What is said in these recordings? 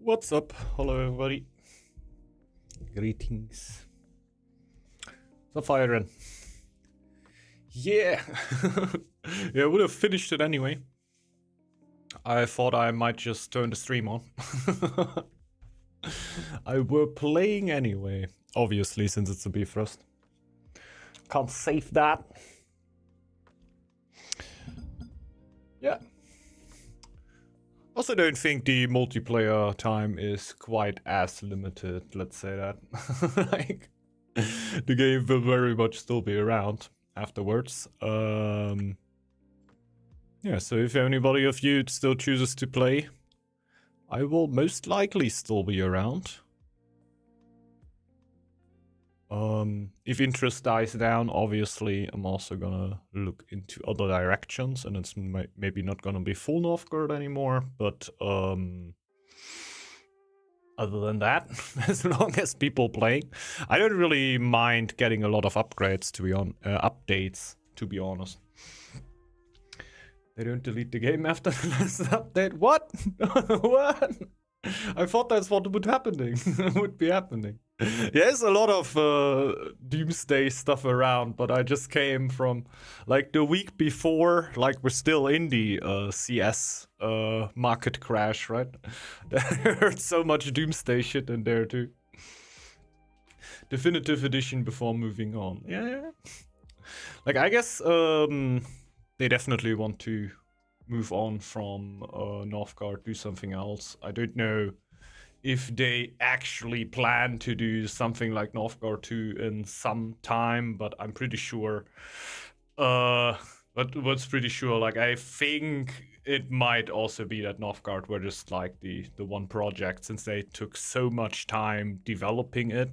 What's up? Hello, everybody. Greetings. The fire in. Yeah. Yeah, I would have finished it anyway. I thought I might just turn the stream on. I were playing anyway, obviously, since it's a Bifrost. Can't save that. Yeah. Also don't think the multiplayer time is quite as limited, let's say that. Like, the game will very much still be around afterwards. Yeah, so if anybody of you still chooses to play, I will most likely still be around. If interest dies down, obviously, I'm also gonna look into other directions, and it's maybe not gonna be full Northgard anymore, but other than that, as long as people playing, I don't really mind getting a lot of upgrades, to be updates, to be honest. They don't delete the game after the last update. What? What? I thought that's what would be happening. There's a lot of doomsday stuff around, but I just came from like the week before, like we're still in the CS market crash, right? I heard so much doomsday shit in there too. Definitive edition before moving on. Yeah. Like I guess they definitely want to move on from Northgard, do something else. I don't know if they actually plan to do something like Northgard 2 in some time, but I'm pretty sure. But what's pretty sure, like I think it might also be that Northgard were just like the one project, since they took so much time developing it.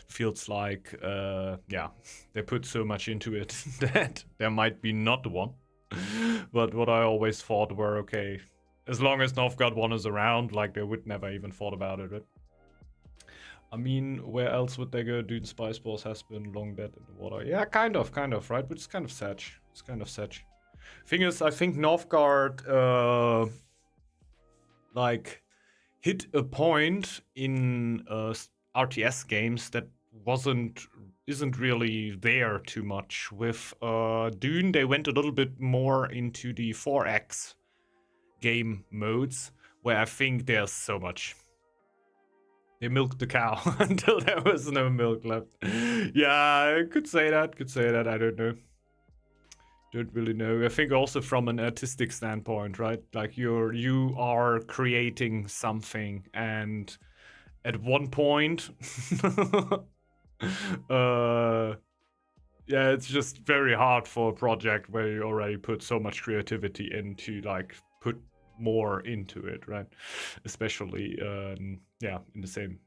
Feels like yeah, they put so much into it that there might be not one. But what I always thought were, okay, as long as Northgard 1 is around, like they would never even thought about it, right? I mean, where else would they go? Dude, Spice Balls has been long dead in the water. Yeah, kind of, right? Which is kind of sad. It's kind of sad. Thing is, I think Northgard, like, hit a point in RTS games that isn't really there too much. With Dune, they went a little bit more into the 4X game modes, where I think there's so much. They milked the cow until there was no milk left. Yeah, I could say that. I don't know. Don't really know. I think also from an artistic standpoint, right? Like you are creating something, and at one point, yeah, it's just very hard for a project where you already put so much creativity into, like, put more into it, right? Especially, yeah, in the same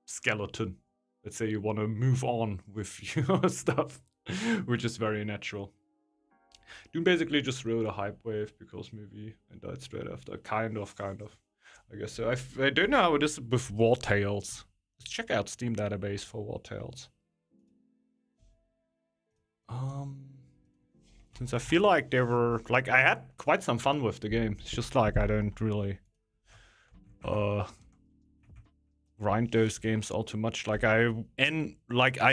skeleton. Let's say you want to move on with your stuff, which is very natural. Doom basically just rode a hype wave because movie and died straight after. Kind of. I guess so. I don't know how it is with War Tales. Let's check out Steam database for War Tales. Since I feel like they were, like, I had quite some fun with the game. It's just like I don't really grind those games all too much. Like I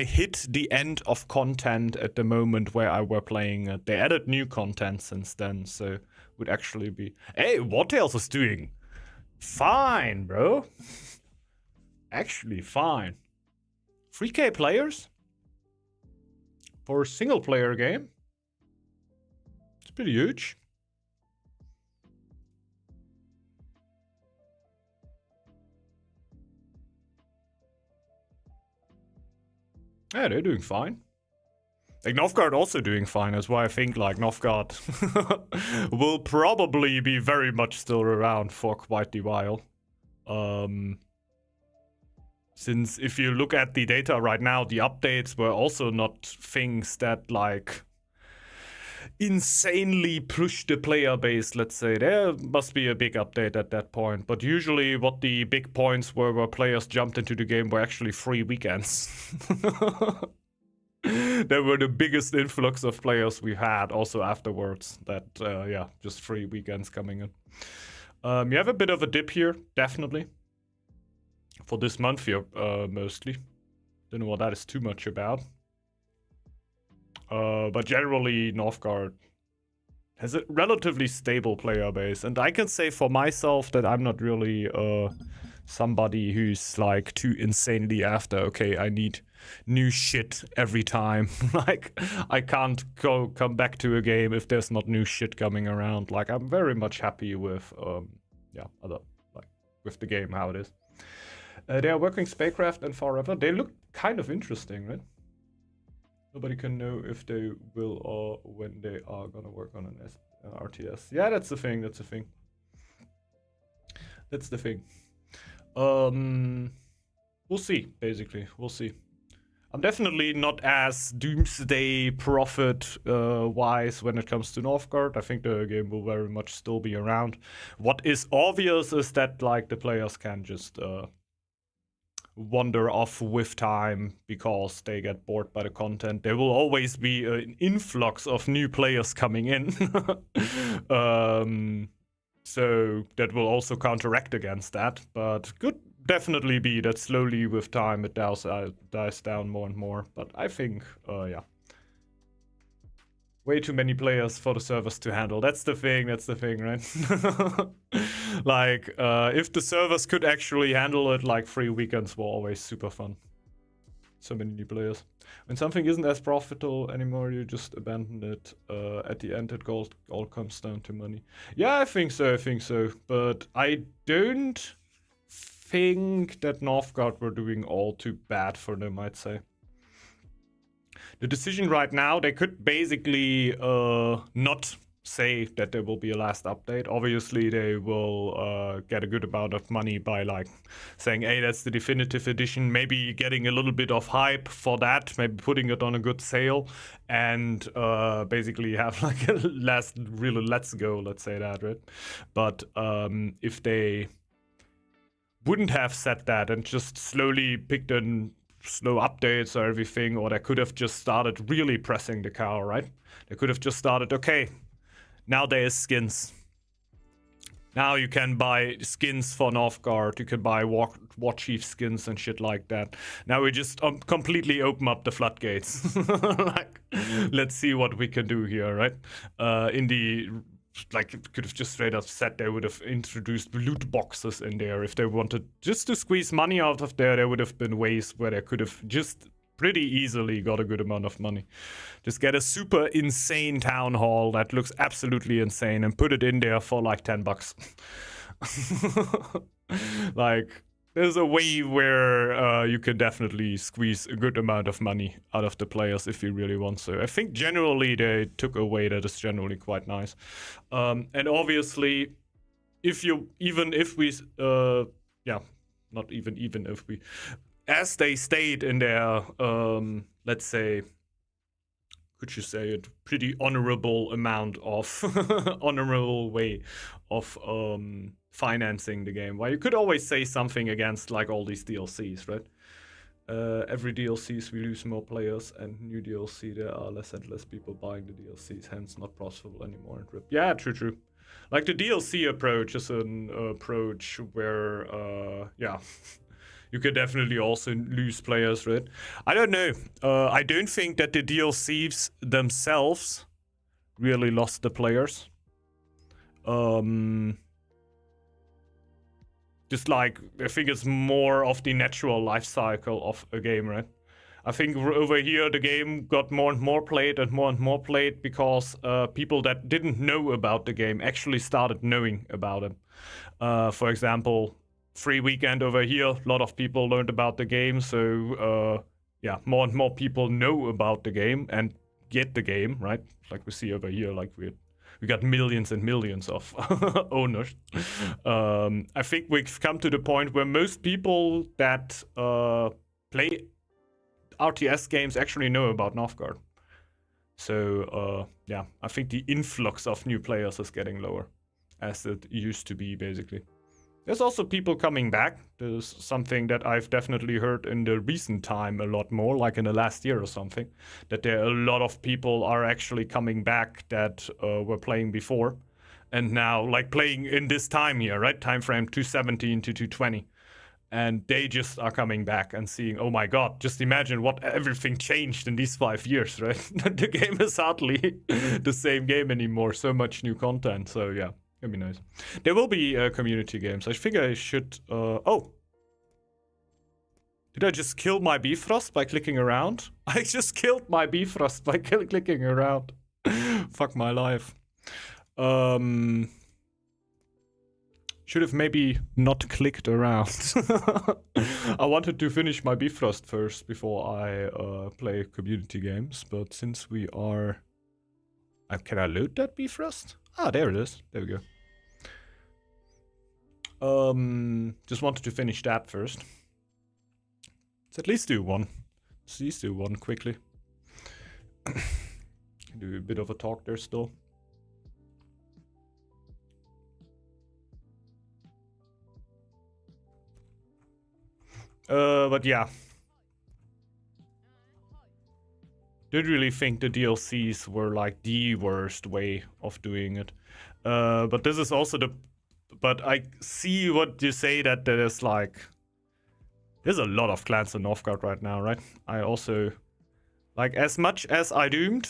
hit the end of content at the moment where I were playing it. They added new content since then, so would actually be. Hey, War Tales is doing fine, bro. Actually fine. 3K players for a single player game. It's pretty huge. Yeah, they're doing fine. Like, Northgard also doing fine. That's why I think, like, Northgard will probably be very much still around for quite a while. Since if you look at the data right now, the updates were also not things that, like, insanely push the player base, let's say. There must be a big update at that point. But usually what the big points were where players jumped into the game were actually free weekends. They were the biggest influx of players we had also afterwards. That, yeah, just free weekends coming in. You have a bit of a dip here, definitely. for this month here, mostly. Don't know what that is too much about. But generally, Northgard has a relatively stable player base, and I can say for myself that I'm not really somebody who's like too insanely after, okay, I need new shit every time. Like, I can't come back to a game if there's not new shit coming around. Like, I'm very much happy with with the game, how it is. They are working Spacecraft and Forever. They look kind of interesting, right? Nobody can know if they will or when they are gonna work on an RTS. Yeah, that's the thing. That's the thing. That's the thing. We'll see. Basically, we'll see. I'm definitely not as doomsday prophet wise when it comes to Northgard. I think the game will very much still be around. What is obvious is that like the players can just wander off with time because they get bored by the content. There will always be an influx of new players coming in. So that will also counteract against that, but could definitely be that slowly with time it dies down more and more. But I think, yeah. Way too many players for the servers to handle. That's the thing, right? Like, if the servers could actually handle it, like, free weekends were always super fun. So many new players. When something isn't as profitable anymore, you just abandon it. At the end, it all comes down to money. Yeah, I think so. But I don't think that Northgard were doing all too bad for them, I'd say. The decision right now, they could basically not say that there will be a last update. Obviously, they will get a good amount of money by like saying, hey, that's the definitive edition, maybe getting a little bit of hype for that, maybe putting it on a good sale, and basically have like a last really let's go, let's say that, right? But if they wouldn't have said that and just slowly picked an slow updates or everything, or they could have just started really pressing the cow, right? They could have just started, okay, now there's skins. Now you can buy skins for Northgard, you can buy War Chief skins and shit like that. Now we just completely open up the floodgates. Like, let's see what we can do here, right? Like, could have just straight up said they would have introduced loot boxes in there. If they wanted just to squeeze money out of there would have been ways where they could have just pretty easily got a good amount of money. Just get a super insane town hall that looks absolutely insane and put it in there for like $10. Like, there's a way where you can definitely squeeze a good amount of money out of the players if you really want to. I think generally they took a way that is generally quite nice. And obviously, as they stayed in their, let's say, could you say it, pretty honorable amount of, honorable way of financing the game. Well, you could always say something against like all these DLCs, right? Every DLCs we lose more players, and new DLC there are less and less people buying the DLCs, hence not profitable anymore. Yeah, true. Like the DLC approach is an approach where, yeah, you could definitely also lose players, right? I don't know. I don't think that the DLCs themselves really lost the players. Just like, I think it's more of the natural life cycle of a game, right? I think over here the game got more and more played because people that didn't know about the game actually started knowing about it. For example, free weekend over here, a lot of people learned about the game, so yeah, more and more people know about the game and get the game, right? Like we see over here, like we got millions and millions of owners. I think we've come to the point where most people that play RTS games actually know about Northgard. So yeah, I think the influx of new players is getting lower, as it used to be, basically. There's also people coming back. There's something that I've definitely heard in the recent time a lot more, like in the last year or something, that there are a lot of people are actually coming back that were playing before, and now like playing in this time here, right? Time frame 217 to 220. And they just are coming back and seeing, oh my god, just imagine what everything changed in these 5 years, right? The game is hardly the same game anymore. So much new content. So yeah, it'll be nice. There will be community games. I think I should... oh! Did I just kill my Bifrost by clicking around? I just killed my Bifrost by clicking around. Fuck my life. Should have maybe not clicked around. I wanted to finish my Bifrost first before I play community games, but since we are... can I load that Bifrost? Ah, there it is. There we go. Just wanted to finish that first. Let's at least do one. Let's at least do one quickly. Do a bit of a talk there still. But yeah. Didn't really think the DLCs were like the worst way of doing it. But this is also the... But I see what you say, that there's like... There's a lot of clans in Northgard right now, right? I also... Like, as much as I doomed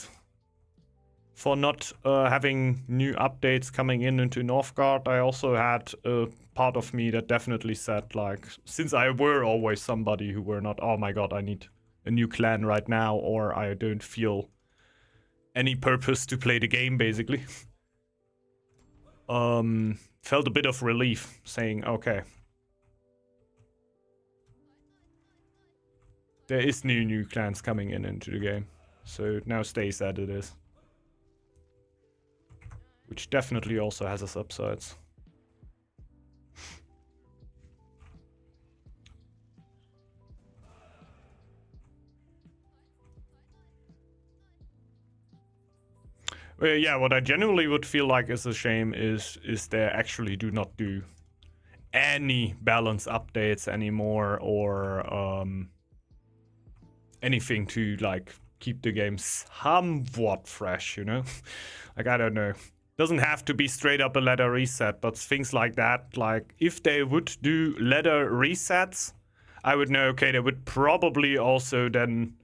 for not having new updates coming into Northgard, I also had a part of me that definitely said, like, since I were always somebody who were not, oh my god, I need a new clan right now, or I don't feel any purpose to play the game, basically. Felt a bit of relief, saying, okay. There is new clans coming into the game, so it now stays as it is. Which definitely also has its upsides. Well, yeah, what I genuinely would feel like is a shame is they actually do not do any balance updates anymore, or anything to like keep the game somewhat fresh, you know? Like, I don't know. Doesn't have to be straight up a ladder reset, but things like that, like if they would do ladder resets, I would know, okay, they would probably also then,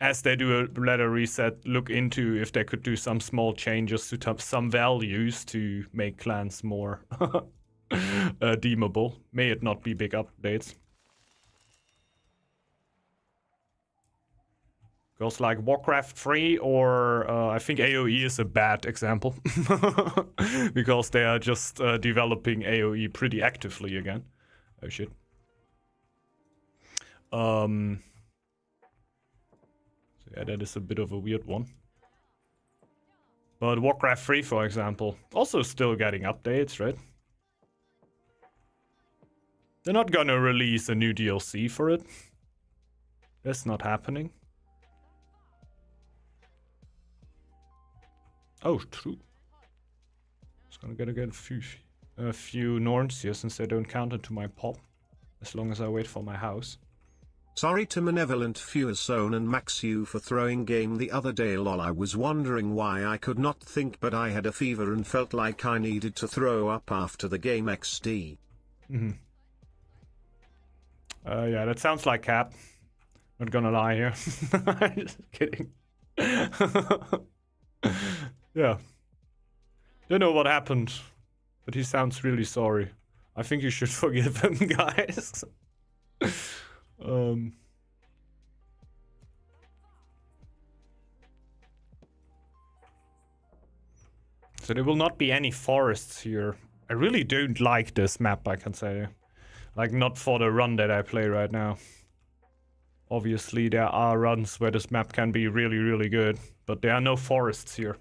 as they do a ladder reset, look into if they could do some small changes to some values to make clans more deemable. May it not be big updates. Because like Warcraft 3 or I think AoE is a bad example. Because they are just developing AoE pretty actively again. Oh shit. So yeah, that is a bit of a weird one. But Warcraft 3, for example, also still getting updates, right? They're not gonna release a new DLC for it. That's not happening. Oh, true. It's gonna get a few Norns here, since they don't count into my pop, as long as I wait for my house. Sorry to Malevolent Fuerzone and Max you for throwing game the other day, lol. I was wondering why I could not think, but I had a fever and felt like I needed to throw up after the game XD. Yeah, that sounds like Cap. Not gonna lie here. Just kidding. Yeah. Don't know what happened, but he sounds really sorry. I think you should forgive him, guys. So there will not be any forests here. I really don't like this map, I can say. Like, not for the run that I play right now. Obviously, there are runs where this map can be really, really good, but there are no forests here.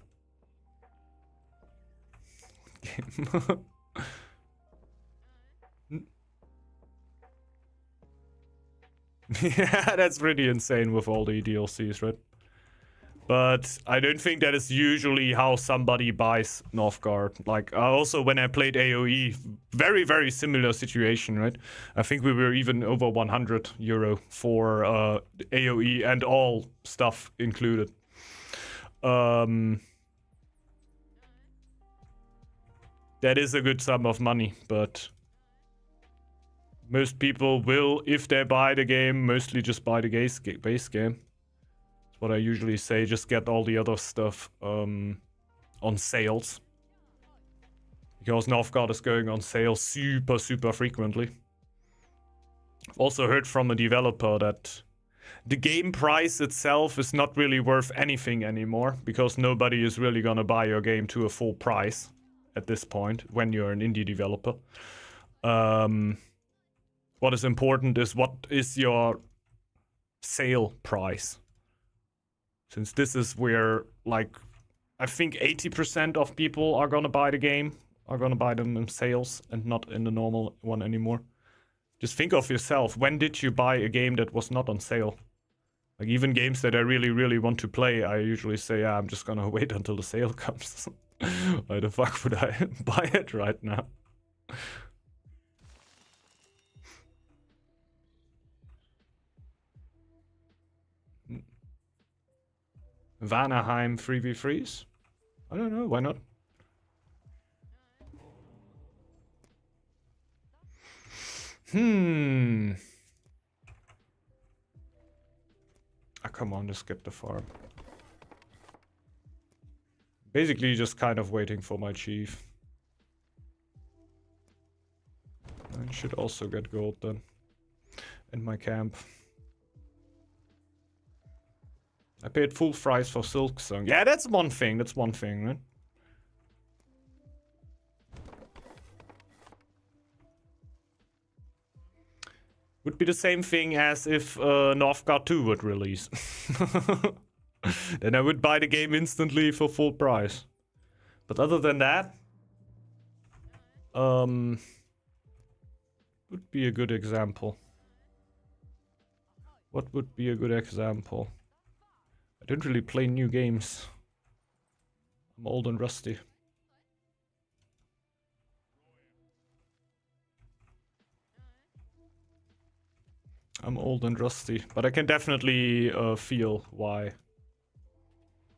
Yeah, that's pretty insane with all the DLCs, right? But I don't think that is usually how somebody buys Northgard. Like, also when I played AoE, very, very similar situation, right? I think we were even over €100 for AoE and all stuff included. That is a good sum of money, but Most people will, if they buy the game, mostly just buy the base game. That's what I usually say, just get all the other stuff on sales. Because Northgard is going on sale super frequently. I've also heard from a developer that the game price itself is not really worth anything anymore, because nobody is really gonna buy your game to a full price at this point when you're an indie developer. What is important is what is your sale price. Since this is where, like, I think 80% of people are gonna buy the game, are gonna buy them in sales and not in the normal one anymore. Just think of yourself. When did you buy a game that was not on sale? Like, even games that I really want to play, I usually say, yeah, I'm just gonna wait until the sale comes. Why the fuck would I buy it right now? Vanaheim 3v3s? I don't know, why not? Ah, come on, just get the farm. Basically just kind of waiting for my chief. I should also get gold then. In my camp. I paid full price for Silksong. Yeah, that's one thing, right? Would be the same thing as if Northgard 2 would release. Then I would buy the game instantly for full price. But other than that, would be a good example. What would be a good example? I don't really play new games. I'm old and rusty. I'm old and rusty, but I can definitely feel why.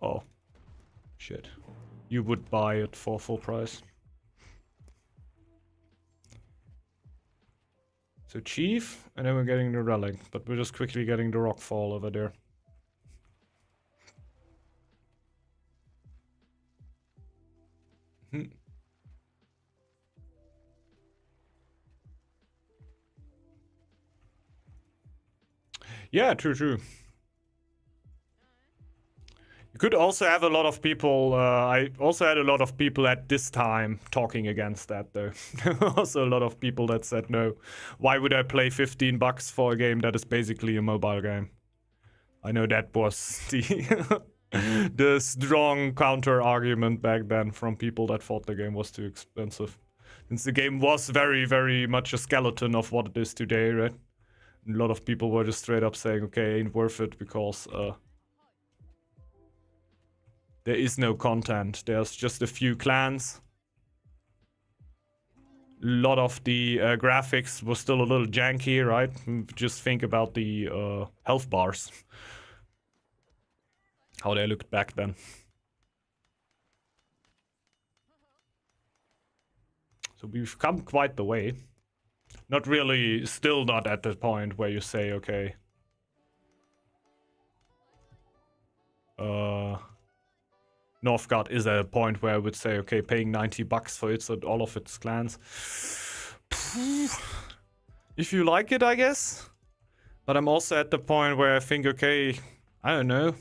Oh, shit. You would buy it for full price. So Chief, and then we're getting the Relic, but we're just quickly getting the Rockfall over there. Yeah, true. You could also have a lot of people, I also had a lot of people at this time talking against that though. Also a lot of people that said, no, why would I play $15 for a game that is basically a mobile game? I know that was the, the strong counter argument back then from people that thought the game was too expensive. Since the game was very much a skeleton of what it is today, right? A lot of people were just straight up saying, okay, ain't worth it because there is no content. There's just a few clans. A lot of the graphics was still a little janky, right? Just think about the health bars. How they looked back then. So we've come quite the way. Not really, still not at the point where you say, okay, Northgard is at a point where I would say, okay, paying $90 for it and all of its clans. If you like it, I guess. But I'm also at the point where I think, okay, I don't know.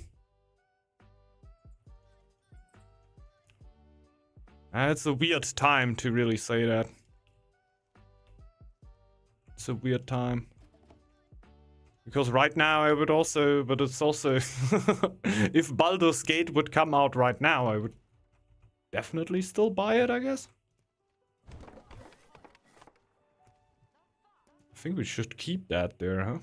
It's a weird time to really say that. It's a weird time. Because right now I would also, but it's also, if Baldur's Gate would come out right now, I would definitely still buy it, I guess. I think we should keep that there, huh?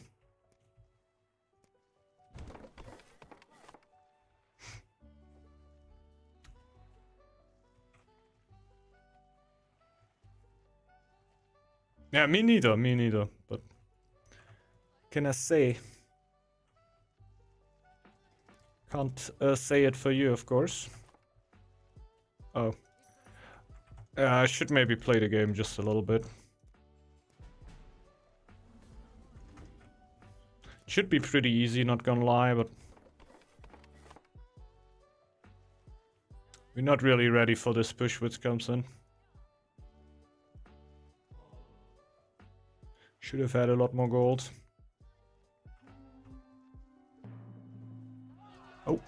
Yeah, me neither, but can I say? Can't say it for you, of course. Oh. I should maybe play the game just a little bit. Should be pretty easy, not gonna lie, but we're not really ready for this push which comes in. Should have had a lot more gold. Oh.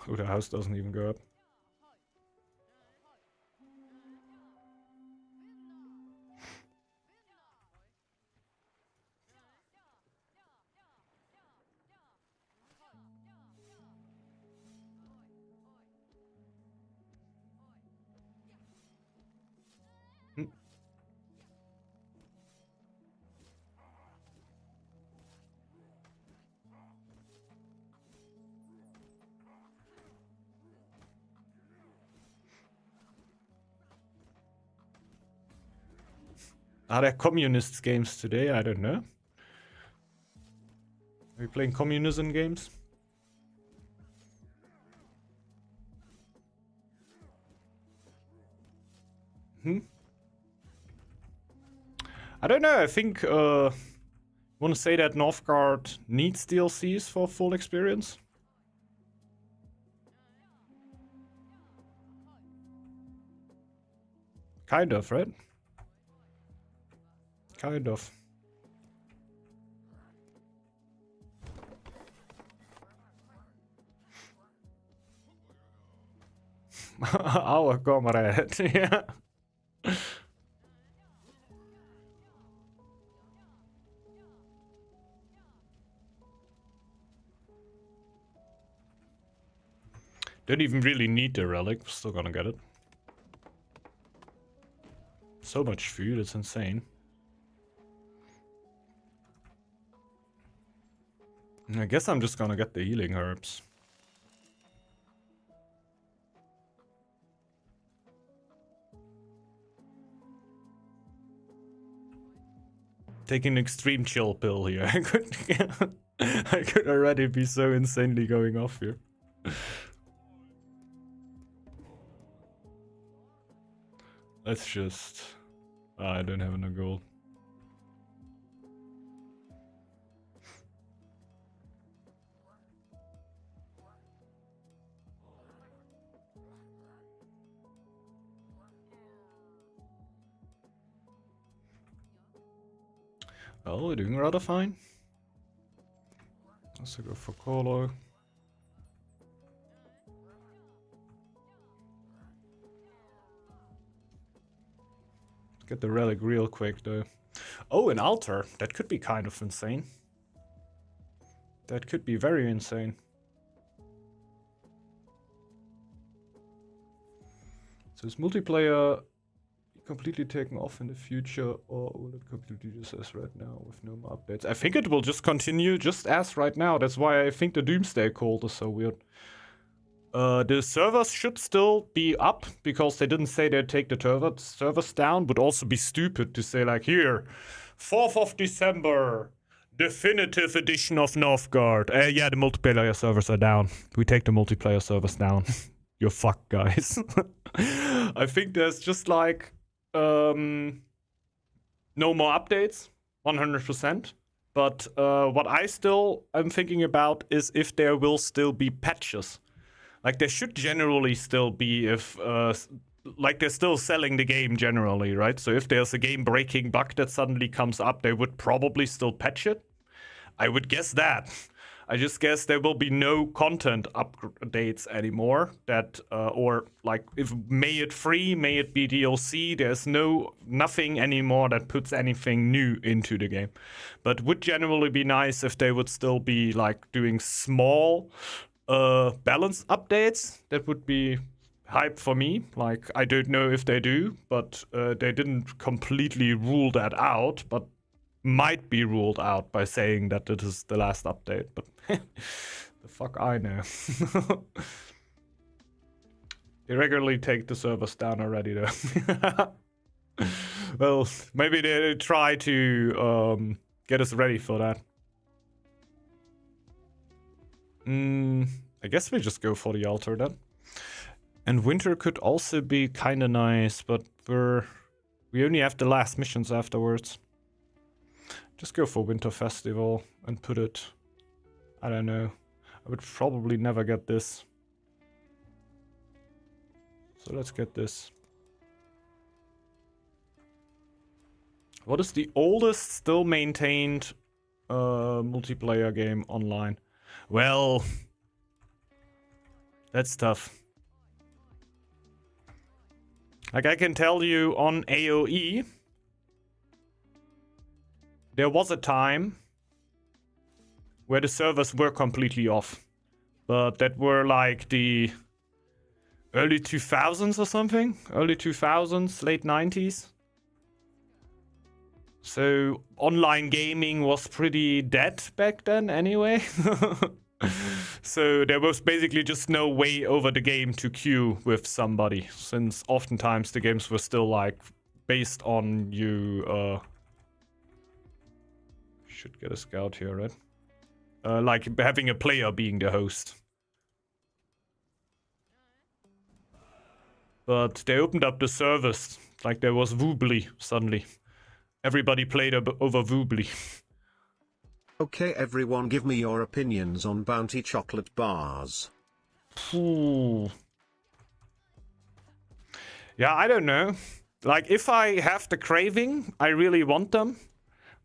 Oh, the house doesn't even go up. Are there communist games today? I don't know. Are we playing communism games? I don't know. I think want to say that Northgard needs DLCs for full experience. Kind of, right? Kind of. Our comrade, yeah. Don't even really need the relic, still gonna get it. So much food, it's insane. I guess I'm just gonna get the healing herbs. Taking an extreme chill pill here. I could already be so insanely going off here. Let's just... I don't have enough gold. Well, we're doing rather fine. Let's go for Colo. Get the relic real quick though. Oh, an altar. That could be kind of insane. That could be very insane. So is multiplayer completely taken off in the future, or will it completely just as right now with no more updates? I think it will just continue just as right now. That's why I think the Doomsday Cult is so weird. The servers should still be up, because they didn't say they'd take the servers down. Would also be stupid to say like, here, 4th of December, definitive edition of Northgard. Yeah, the multiplayer servers are down. We take the multiplayer servers down. You're fucked, guys. I think there's just like, no more updates, 100%. But what I still am thinking about is if there will still be patches. Like, there should generally still be if, like, they're still selling the game generally, right? So if there's a game-breaking bug that suddenly comes up, they would probably still patch it. I would guess that. I just guess there will be no content updates anymore. That, or, like, if may it free, may it be DLC, there's nothing anymore that puts anything new into the game. But would generally be nice if they would still be, like, doing small balance updates. That would be hype for me. Like, I don't know if they do, but they didn't completely rule that out, but might be ruled out by saying that it is the last update. But the fuck I know. They regularly take the servers down already though. Well, maybe they try to get us ready for that. I guess we just go for the altar then. And winter could also be kind of nice, but we only have the last missions afterwards. Just go for Winter Festival and put it... I don't know. I would probably never get this. So let's get this. What is the oldest still maintained multiplayer game online? Well, that's tough. Like I can tell you on AoE, there was a time where the servers were completely off. But that were like the early 2000s or something? Early 2000s, late 90s. So online gaming was pretty dead back then anyway. So there was basically just no way over the game to queue with somebody, since oftentimes the games were still like based on you should get a scout here, right? Like having a player being the host. But they opened up the servers, like there was Woobly suddenly. Everybody played over Woobly. Okay everyone, give me your opinions on Bounty chocolate bars. Ooh. Yeah, I don't know. Like, if I have the craving, I really want them.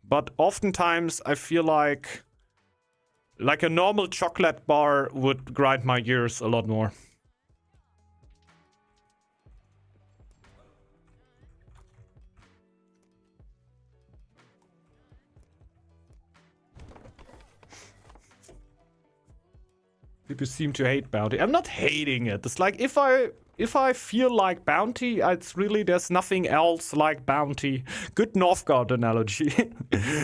But oftentimes I feel like a normal chocolate bar would grind my gears a lot more. People seem to hate Bounty. I'm not hating it. It's like if I feel like Bounty, it's really there's nothing else like Bounty. Good Northgard analogy.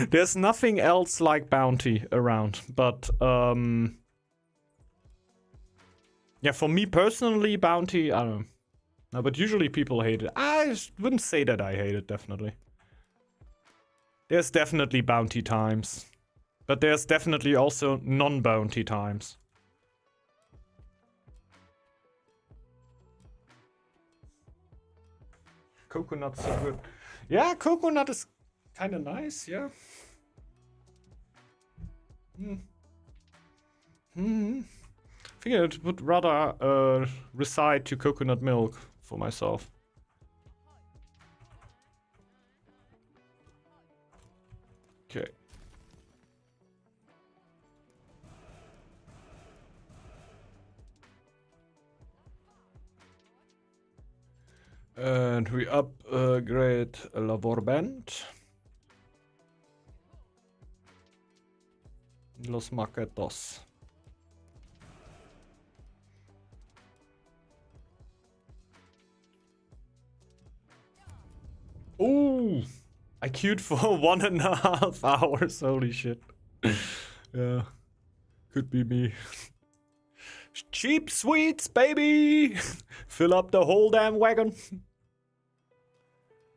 There's nothing else like Bounty around. But yeah, for me personally, Bounty, I don't know. No, but usually people hate it. I wouldn't say that I hate it, definitely. There's definitely Bounty times. But there's definitely also non-Bounty times. Coconut's so good. Yeah, coconut is kind of nice, yeah. I think I would rather reside to coconut milk for myself. Okay. And we upgrade Labor Band. Los maquetos. Ooh! I queued for 1.5 hours, holy shit. Yeah. Could be me. Cheap sweets, baby! Fill up the whole damn wagon.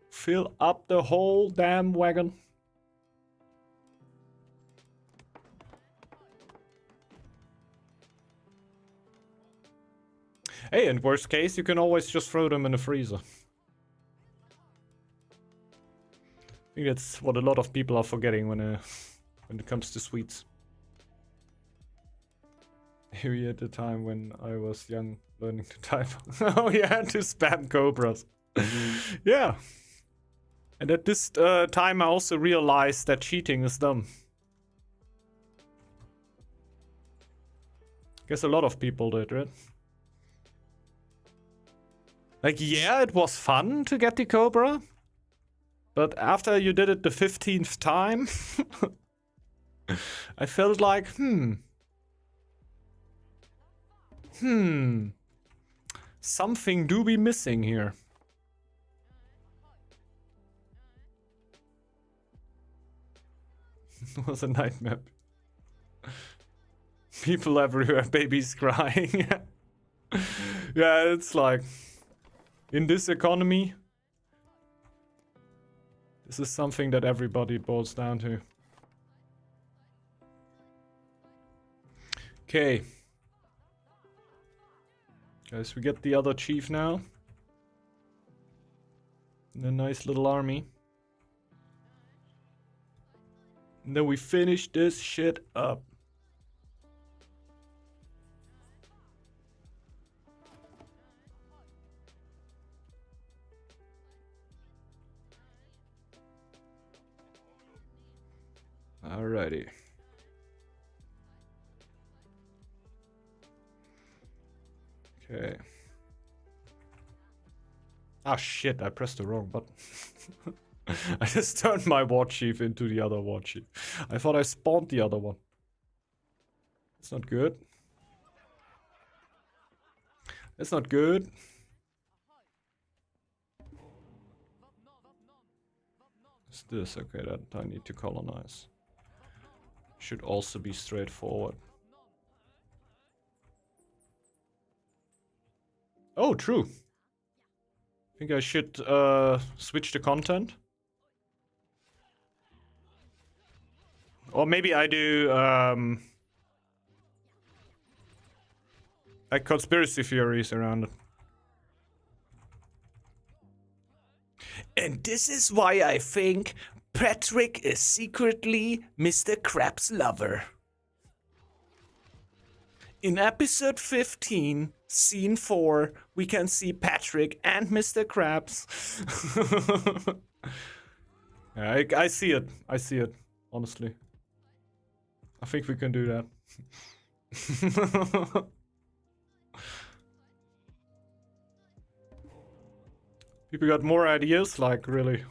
Fill up the whole damn wagon. Hey, in worst case, you can always just throw them in the freezer. I think that's what a lot of people are forgetting when it comes to sweets. Maybe at the time when I was young, learning to type. Oh yeah, to spam cobras. Yeah. And at this time I also realized that cheating is dumb. Guess a lot of people did, right? Like, yeah, it was fun to get the cobra. But after you did it the 15th time, I felt like, something do be missing here. It was a night map. People everywhere, babies crying. Yeah, it's like, in this economy, this is something that everybody boils down to. Okay. Guys, we get the other chief now. And a nice little army. And then we finish this shit up. Alrighty. Okay. Ah shit, I pressed the wrong button. I just turned my war chief into the other war chief. I thought I spawned the other one. That's not good. That's not good. What's this? Okay, that I need to colonize. Should also be straightforward. Oh, true. I think I should switch the content. Or maybe I do like conspiracy theories around it. And this is why I think Patrick is secretly Mr. Krabs' lover. In episode 15, scene 4, we can see Patrick and Mr. Krabs. Yeah, I see it. I see it, honestly. I think we can do that. People got more ideas? Like, really?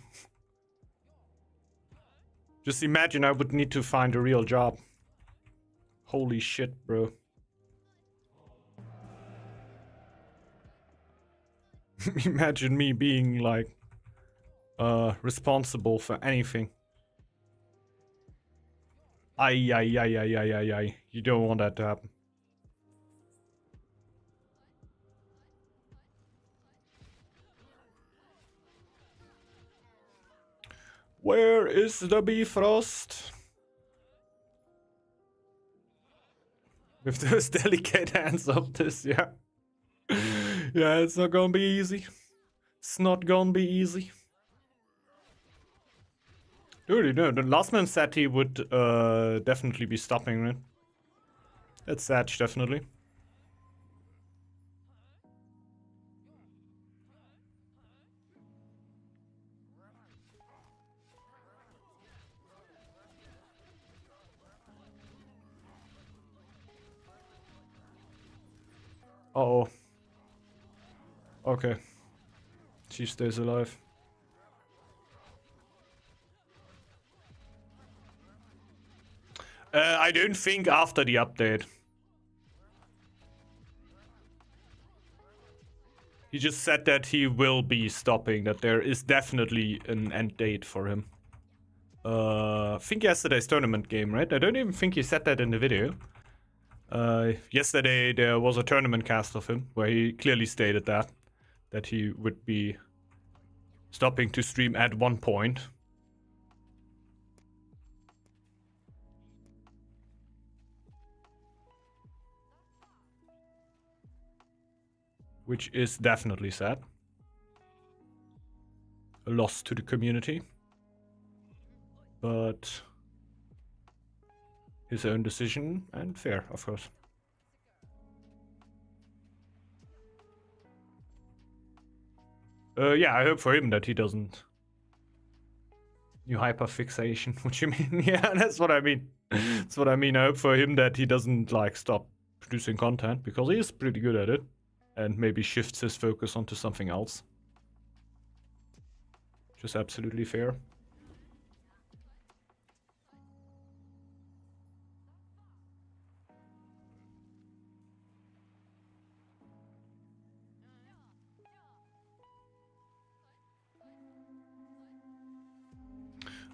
Just imagine I would need to find a real job. Holy shit, bro. Imagine me being, like, responsible for anything. Ay. You don't want that to happen. Where is the Bifrost? With those delicate hands of this, yeah. Yeah, it's not gonna be easy. It's not gonna be easy. Dude, no, the last man said he would definitely be stopping it. That's Satch, definitely. Uh-oh. Okay. She stays alive. I don't think after the update. He just said that he will be stopping, that there is definitely an end date for him. I think yesterday's tournament game, right? I don't even think he said that in the video. Yesterday there was a tournament cast of him where he clearly stated that he would be stopping to stream at one point. Which is definitely sad. A loss to the community. But his own decision and fair, of course. Yeah, I hope for him that he doesn't. New hyperfixation. What you mean? Yeah, that's what I mean. That's what I mean. I hope for him that he doesn't like stop producing content because he is pretty good at it, and maybe shifts his focus onto something else. Just absolutely fair.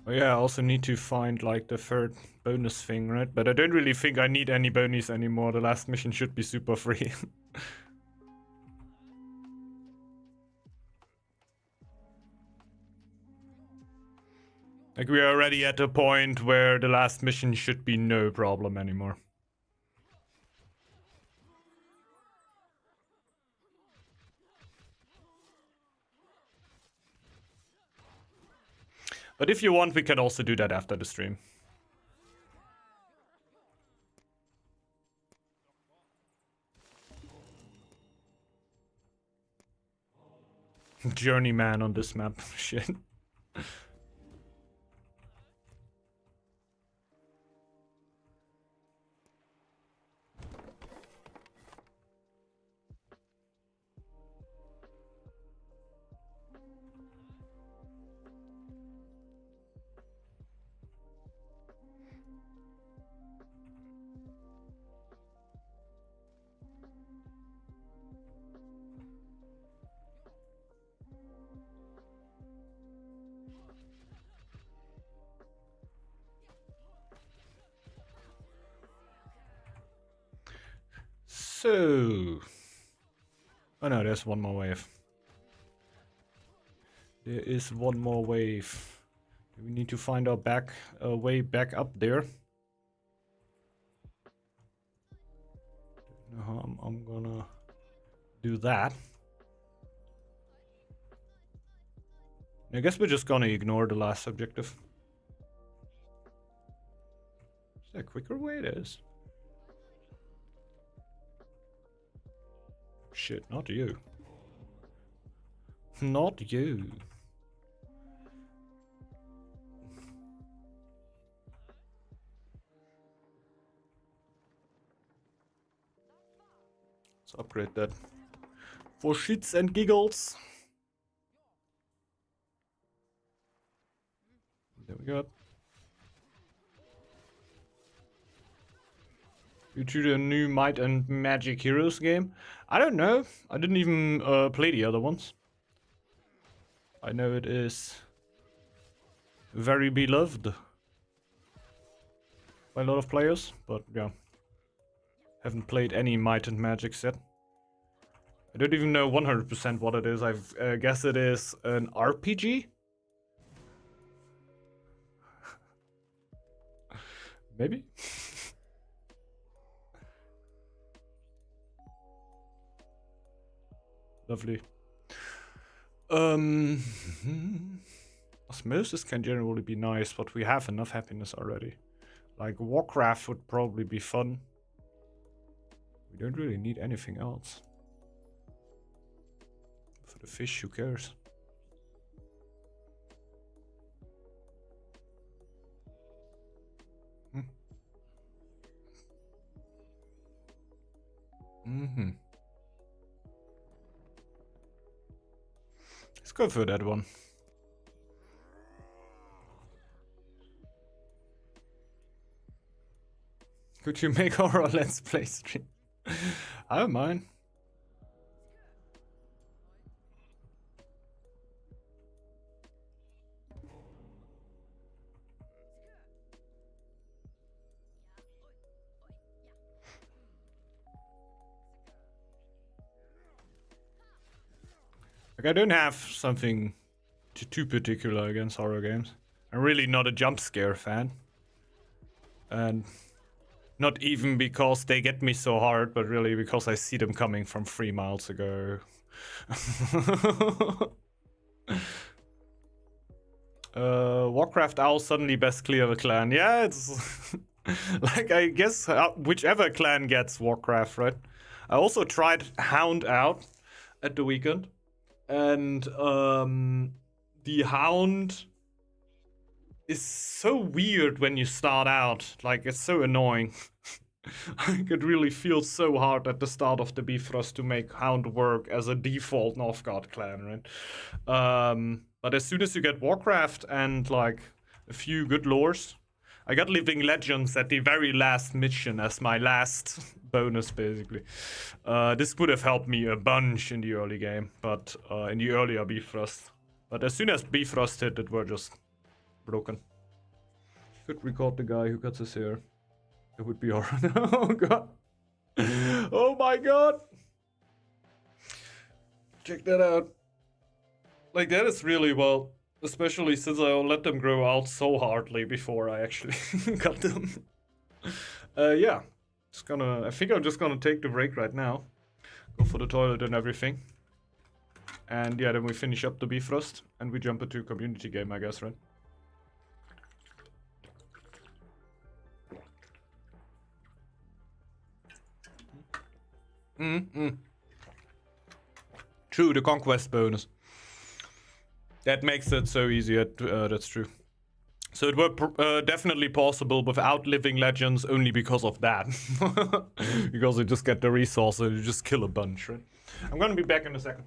Oh yeah, I also need to find like the third bonus thing, right? But I don't really think I need any bonus anymore. The last mission should be super free. Like we are already at a point where the last mission should be no problem anymore. But if you want, we can also do that after the stream. journeyman on this map. Shit. So, oh no, there's one more wave. There is one more wave. We need to find our way back up there. I'm gonna do that. I guess we're just gonna ignore the last objective. Is there a quicker way? It is. Shit, not you. Not you. Let's upgrade that. For shits and giggles. There we go. Due to the new Might and Magic Heroes game? I don't know. I didn't even play the other ones. I know it is very beloved by a lot of players, but yeah. Haven't played any Might and Magic yet. I don't even know 100% what it is. I guess it is an RPG? Maybe? Lovely. Osmosis can generally be nice, but we have enough happiness already. Like Warcraft would probably be fun. We don't really need anything else. For the fish, who cares? Let's go for that one. Could you make our Let's Play stream? I don't mind. Like, I don't have something too particular against horror games. I'm really not a jump scare fan. And not even because they get me so hard, but really because I see them coming from 3 miles ago. Warcraft Owl suddenly best clear the clan. Yeah, it's like, I guess whichever clan gets Warcraft, right? I also tried Hound out at the weekend. And the Hound is so weird when you start out. Like, it's so annoying. Like, it really feels so hard at the start of the Bifrost to make Hound work as a default Northgard clan, right? But as soon as you get Warcraft and, like, a few good lores, I got Living Legends at the very last mission as my last bonus, basically. This would have helped me a bunch in the early game, but in the earlier Bifrost. But as soon as Bifrost hit, it were just broken. Could record the guy who cuts his hair. It would be hard. Oh god. Oh my god. Check that out. Like, that is really well. Especially since I let them grow out so hardly before I actually got them. Yeah. I think I'm just gonna take the break right now. Go for the toilet and everything. And yeah, then we finish up the Bifrost. And we jump into a community game, I guess, right? True, the conquest bonus. That makes it so easy. That's true. So it were definitely possible without Living Legends only because of that. Because you just get the resources, you just kill a bunch, right? I'm gonna be back in a second.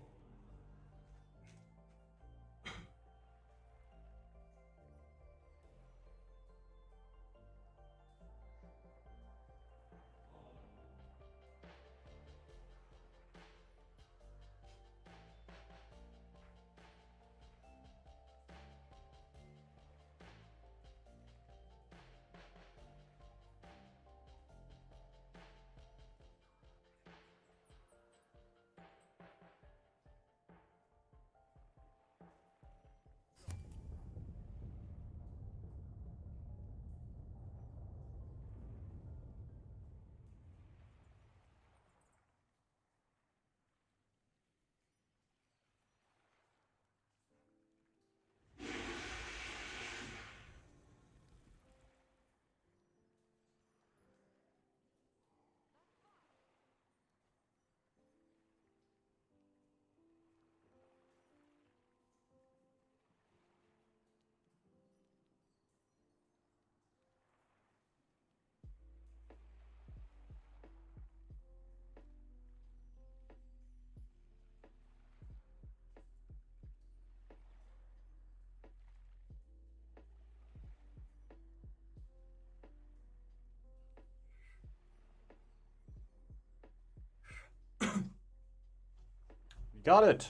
We got it.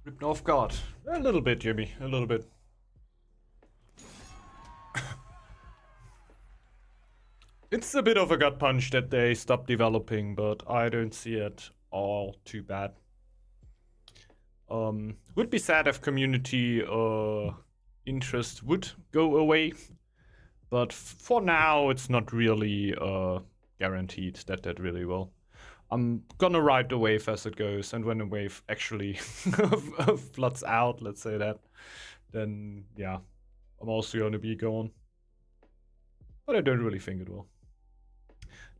Rip Northgard. A little bit, Jimmy. A little bit. It's a bit of a gut punch that they stopped developing, but I don't see it all too bad. Would be sad if community interest would go away, but for now it's not really guaranteed that that really will. I'm gonna ride the wave as it goes, and when the wave actually floods out, let's say that, then yeah, I'm also gonna be gone. But I don't really think it will.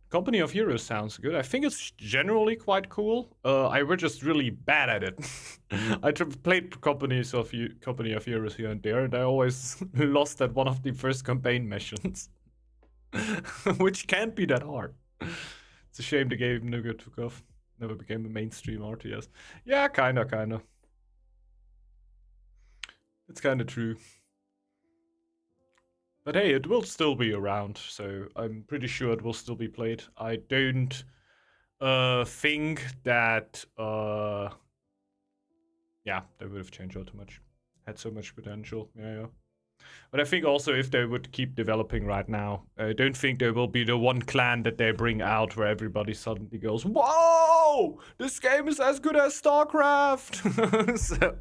Company of Heroes sounds good. I think it's generally quite cool. I were just really bad at it. I played Company of Heroes here and there, and I always lost at one of the first campaign missions, which can't be that hard. It's a shame the game never took off. Never became a mainstream RTS. Yeah, kinda. It's kinda true. But hey, it will still be around, so I'm pretty sure it will still be played. I don't think that yeah, they would have changed all too much. Had so much potential. Yeah. But I think also if they would keep developing right now, I don't think there will be the one clan that they bring out where everybody suddenly goes, "Whoa! This game is as good as StarCraft!" So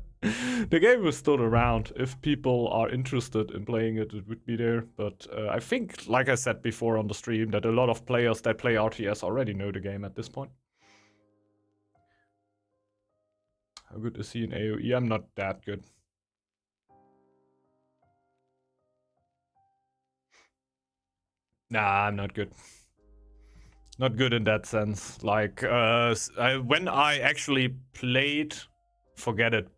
the game is still around. If people are interested in playing it, it would be there. But I think, like I said before on the stream, that a lot of players that play RTS already know the game at this point. How good is he in AoE? I'm not that good. Nah, I'm not good. Not good in that sense. Like, when I actually played, forget it.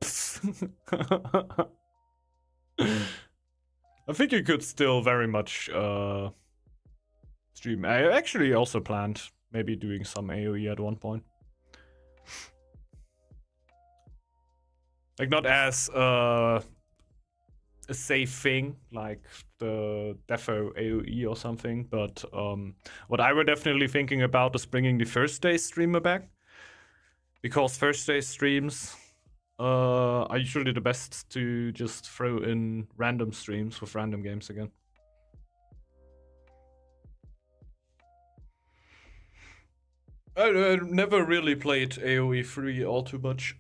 I think you could still very much stream. I actually also planned maybe doing some AoE at one point. Like, not as a safe thing like the Defo AoE or something, but what I were definitely thinking about is bringing the first day streamer back, because first day streams are usually the best to just throw in random streams with random games again. I never really played AoE 3 all too much.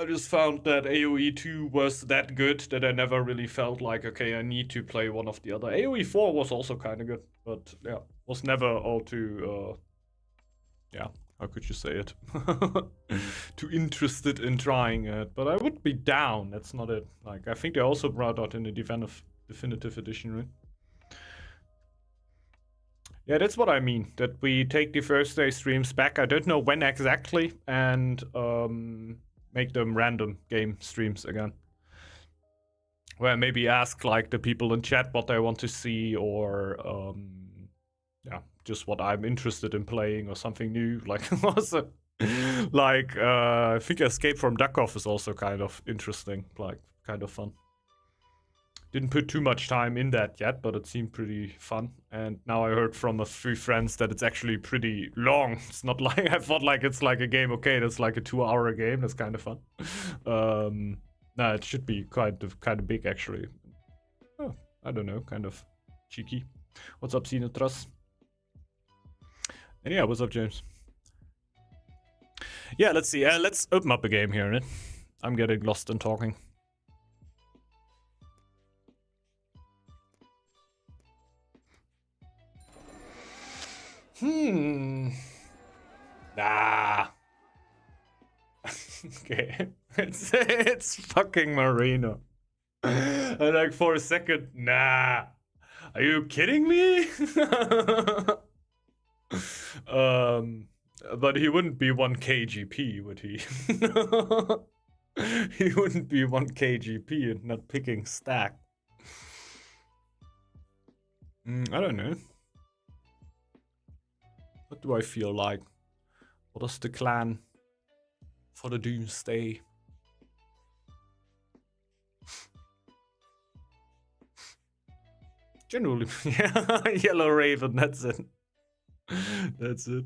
I just found that AoE 2 was that good that I never really felt like, okay, I need to play one of the other. AoE 4 was also kind of good, but yeah, was never all too, yeah, how could you say it? Too interested in trying it, but I would be down, that's not it. Like, I think they also brought out in the definitive edition, right? Yeah, that's what I mean. That we take the Thursday streams back. I don't know when exactly, and make them random game streams again. Where maybe ask like the people in chat what they want to see, or yeah, just what I'm interested in playing or something new. Like also, like I think Escape from Duckov is also kind of interesting, like kind of fun. Didn't put too much time in that yet, but it seemed pretty fun. And now I heard from a few friends that it's actually pretty long. It's not like I thought like it's like a game. Okay, that's like a 2-hour game. That's kind of fun. No, it should be kind of big actually. Oh, I don't know, kind of cheeky. What's up, Sinatras? And yeah, what's up, James? Yeah, let's see. Let's open up a game here. Right? I'm getting lost in talking. Nah. Okay. It's fucking Marino. And like for a second, nah. Are you kidding me? But he wouldn't be 1k GP, would he? He wouldn't be 1k GP and not picking stack. I don't know. What do I feel like? What is the clan for the doomsday? Generally, yeah, Yellow Raven, that's it. That's it.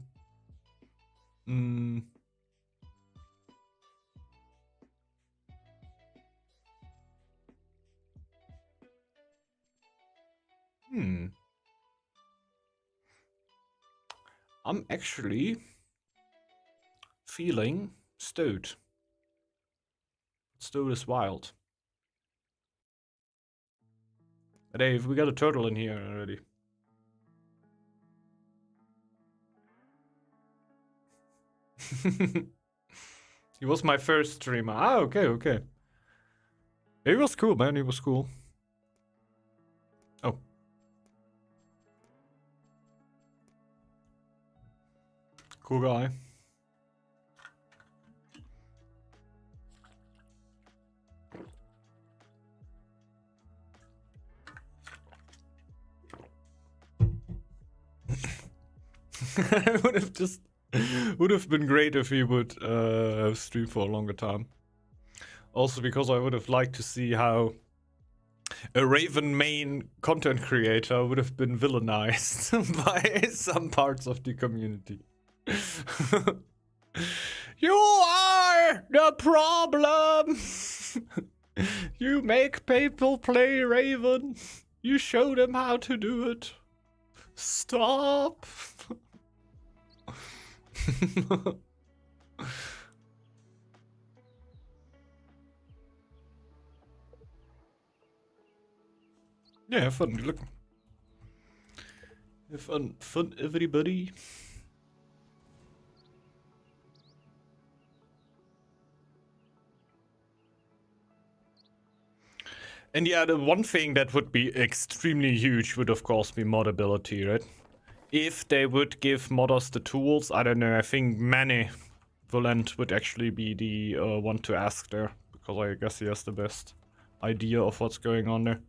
I'm actually feeling stowed. Stowed is wild. Dave, we got a turtle in here already. He was my first streamer. Ah, okay. He was cool, man. He was cool. Oh. Cool guy. would have been great if he would stream for a longer time. Also because I would have liked to see how a Raven main content creator would have been villainized by some parts of the community. You are the problem! You make people play Raven. You show them how to do it. Stop! Yeah, have fun. Look. Have fun, everybody. And yeah, the one thing that would be extremely huge would of course be modability, right? If they would give modders the tools, I don't know, I think Manny Volent would actually be the one to ask there, because I guess he has the best idea of what's going on there.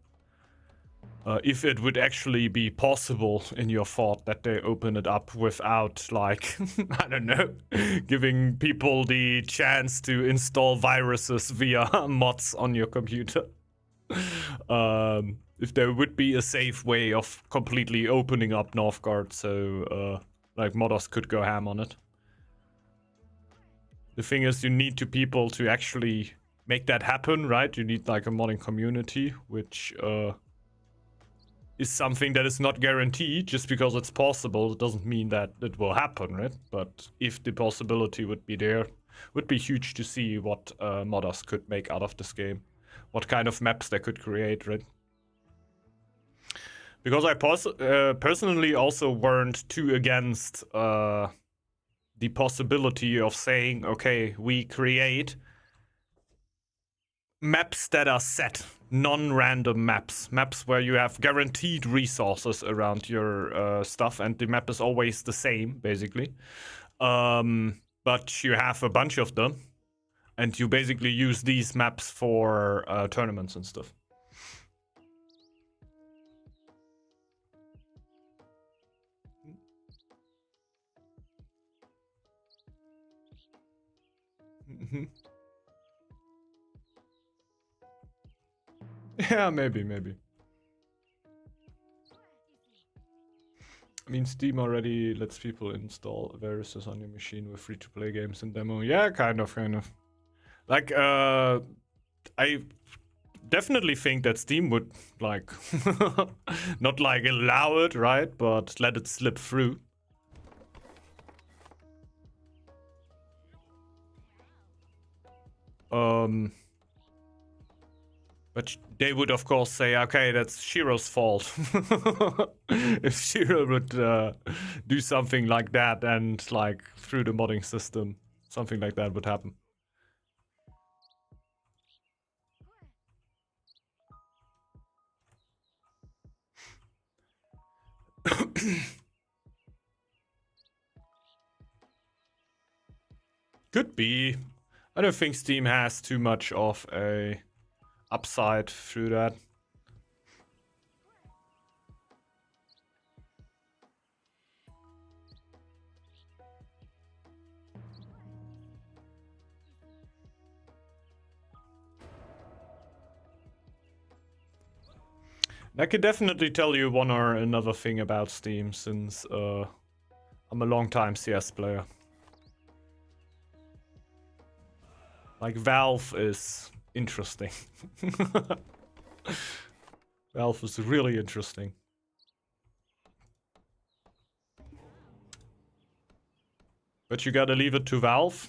If it would actually be possible in your thought that they open it up without, like, I don't know, giving people the chance to install viruses via mods on your computer. If there would be a safe way of completely opening up Northgard so like modders could go ham on it. The thing is, you need people to actually make that happen, right? You need like a modding community, which is something that is not guaranteed. Just because it's possible, it doesn't mean that it will happen, right? But if the possibility would be there, would be huge to see what modders could make out of this game. What kind of maps they could create, right? Because I personally also weren't too against the possibility of saying, okay, we create maps that are set, non-random maps. Maps where you have guaranteed resources around your stuff, and the map is always the same, basically. But you have a bunch of them, and you basically use these maps for tournaments and stuff. Yeah, maybe. I mean, Steam already lets people install viruses on your machine with free-to-play games and demo. Yeah, kind of. Like, I definitely think that Steam would, like, not, like, allow it, right? But let it slip through. But they would, of course, say, okay, that's Shiro's fault. If Shiro would do something like that and, like, through the modding system, something like that would happen. Could be. I don't think Steam has too much of a upside through that. I could definitely tell you one or another thing about Steam, since I'm a long-time CS player. Like, Valve is interesting. Valve is really interesting. But you gotta leave it to Valve.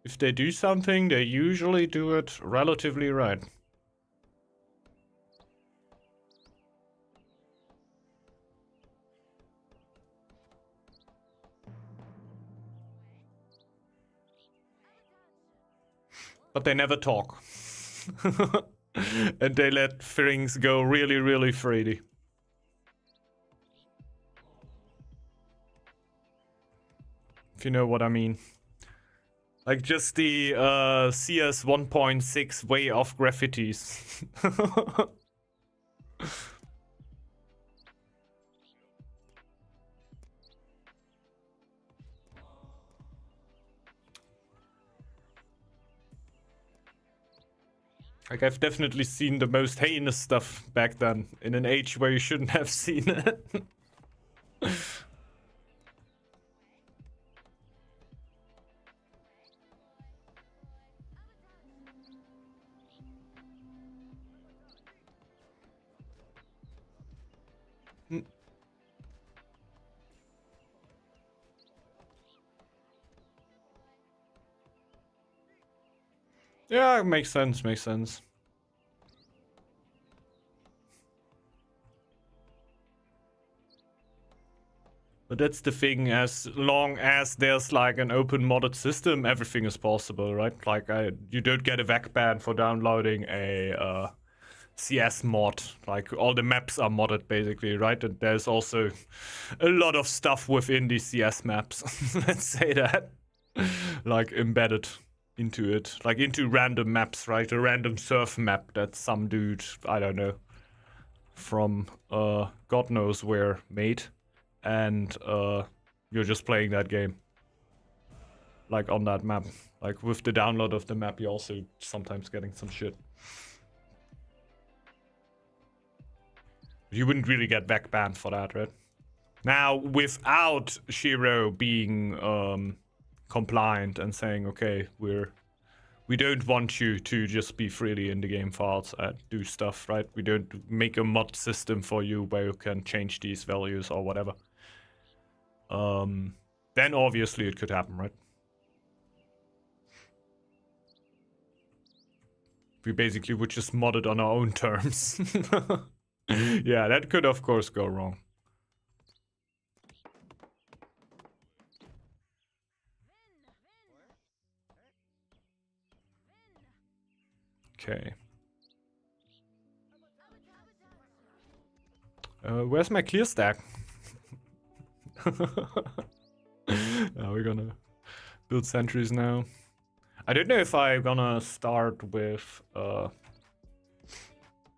If they do something, they usually do it relatively right. But they never talk. And they let things go really, really freely. If you know what I mean. Like, just the CS 1.6 way of graffitis. Like, I've definitely seen the most heinous stuff back then, in an age where you shouldn't have seen it. Yeah, makes sense. But that's the thing, as long as there's like an open modded system, everything is possible, right? Like, you don't get a VAC ban for downloading a CS mod. Like, all the maps are modded basically, right? And there's also a lot of stuff within these CS maps, let's say that, like, embedded into it, like into random maps, right? A random surf map that some dude, I don't know, from God knows where made. And you're just playing that game, like, on that map. Like, with the download of the map, you're also sometimes getting some shit. You wouldn't really get back banned for that, right? Now, without Shiro being compliant and saying, okay, we don't want you to just be freely in the game files and do stuff, right? We don't make a mod system for you where you can change these values or whatever. Then obviously it could happen, right? We basically would just mod it on our own terms. Yeah, that could of course go wrong. Okay. Where's my clear stack? We're gonna build sentries now. I don't know if I'm gonna start with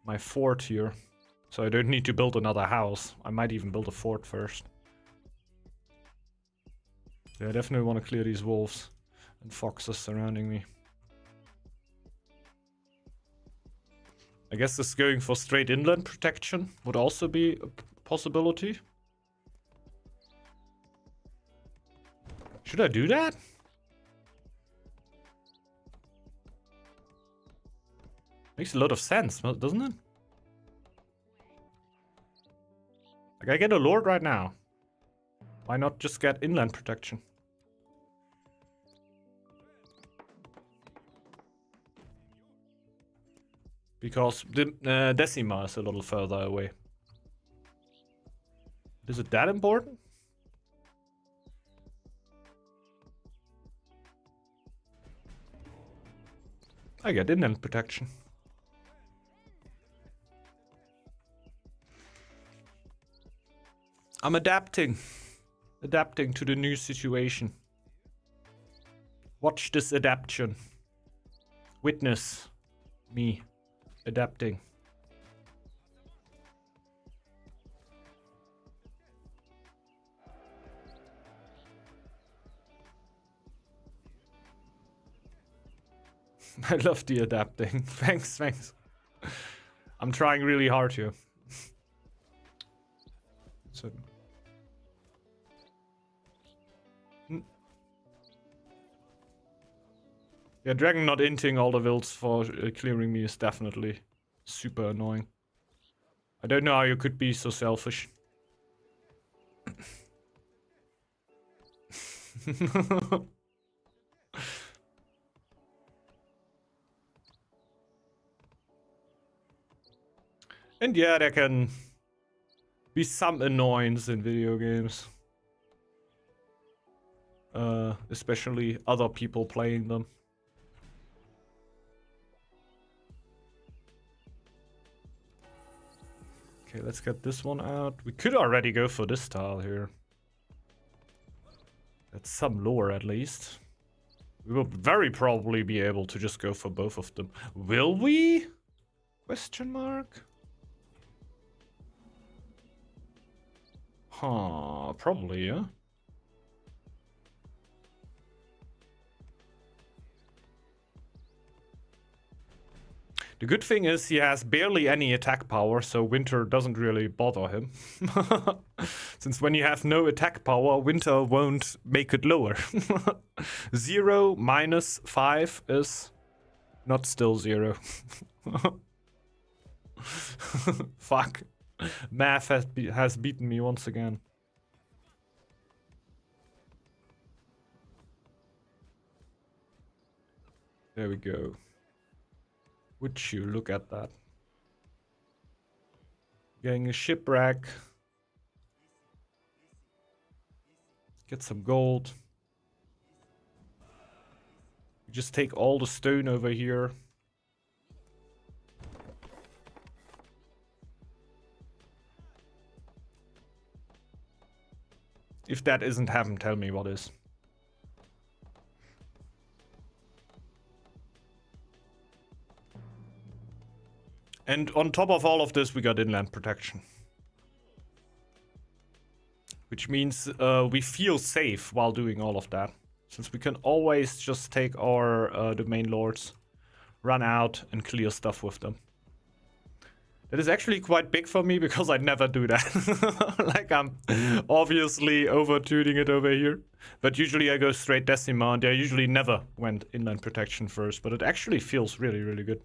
my fort here. So I don't need to build another house. I might even build a fort first. Yeah, I definitely want to clear these wolves and foxes surrounding me. I guess this going for straight inland protection would also be a possibility. Should I do that? Makes a lot of sense, doesn't it? Like, I get a lord right now. Why not just get inland protection? Because the Decima is a little further away. Is it that important? I get inland protection. I'm adapting to the new situation. Watch this adaptation. Witness me adapting. I love the adapting. Thanks. I'm trying really hard here. So. Yeah, Dragon not inting all the wilds for clearing me is definitely super annoying. I don't know how you could be so selfish. And yeah, there can be some annoyance in video games. Especially other people playing them. Okay, let's get this one out. We could already go for this tile here. That's some lore at least. We will very probably be able to just go for both of them. Will we? Question mark? Huh, probably, yeah. The good thing is he has barely any attack power, so winter doesn't really bother him. Since when you have no attack power, winter won't make it lower. 0 minus 5 is not still 0. Fuck. Math has beaten me once again. There we go. Would you look at that? Getting a shipwreck. Get some gold. Just take all the stone over here. If that isn't heaven, tell me what is. And on top of all of this, we got inland protection. Which means we feel safe while doing all of that. Since we can always just take our domain lords, run out, and clear stuff with them. That is actually quite big for me because I never do that. Like, I'm obviously over-tuning it over here. But usually I go straight Decima, and I usually never went inland protection first. But it actually feels really, really good.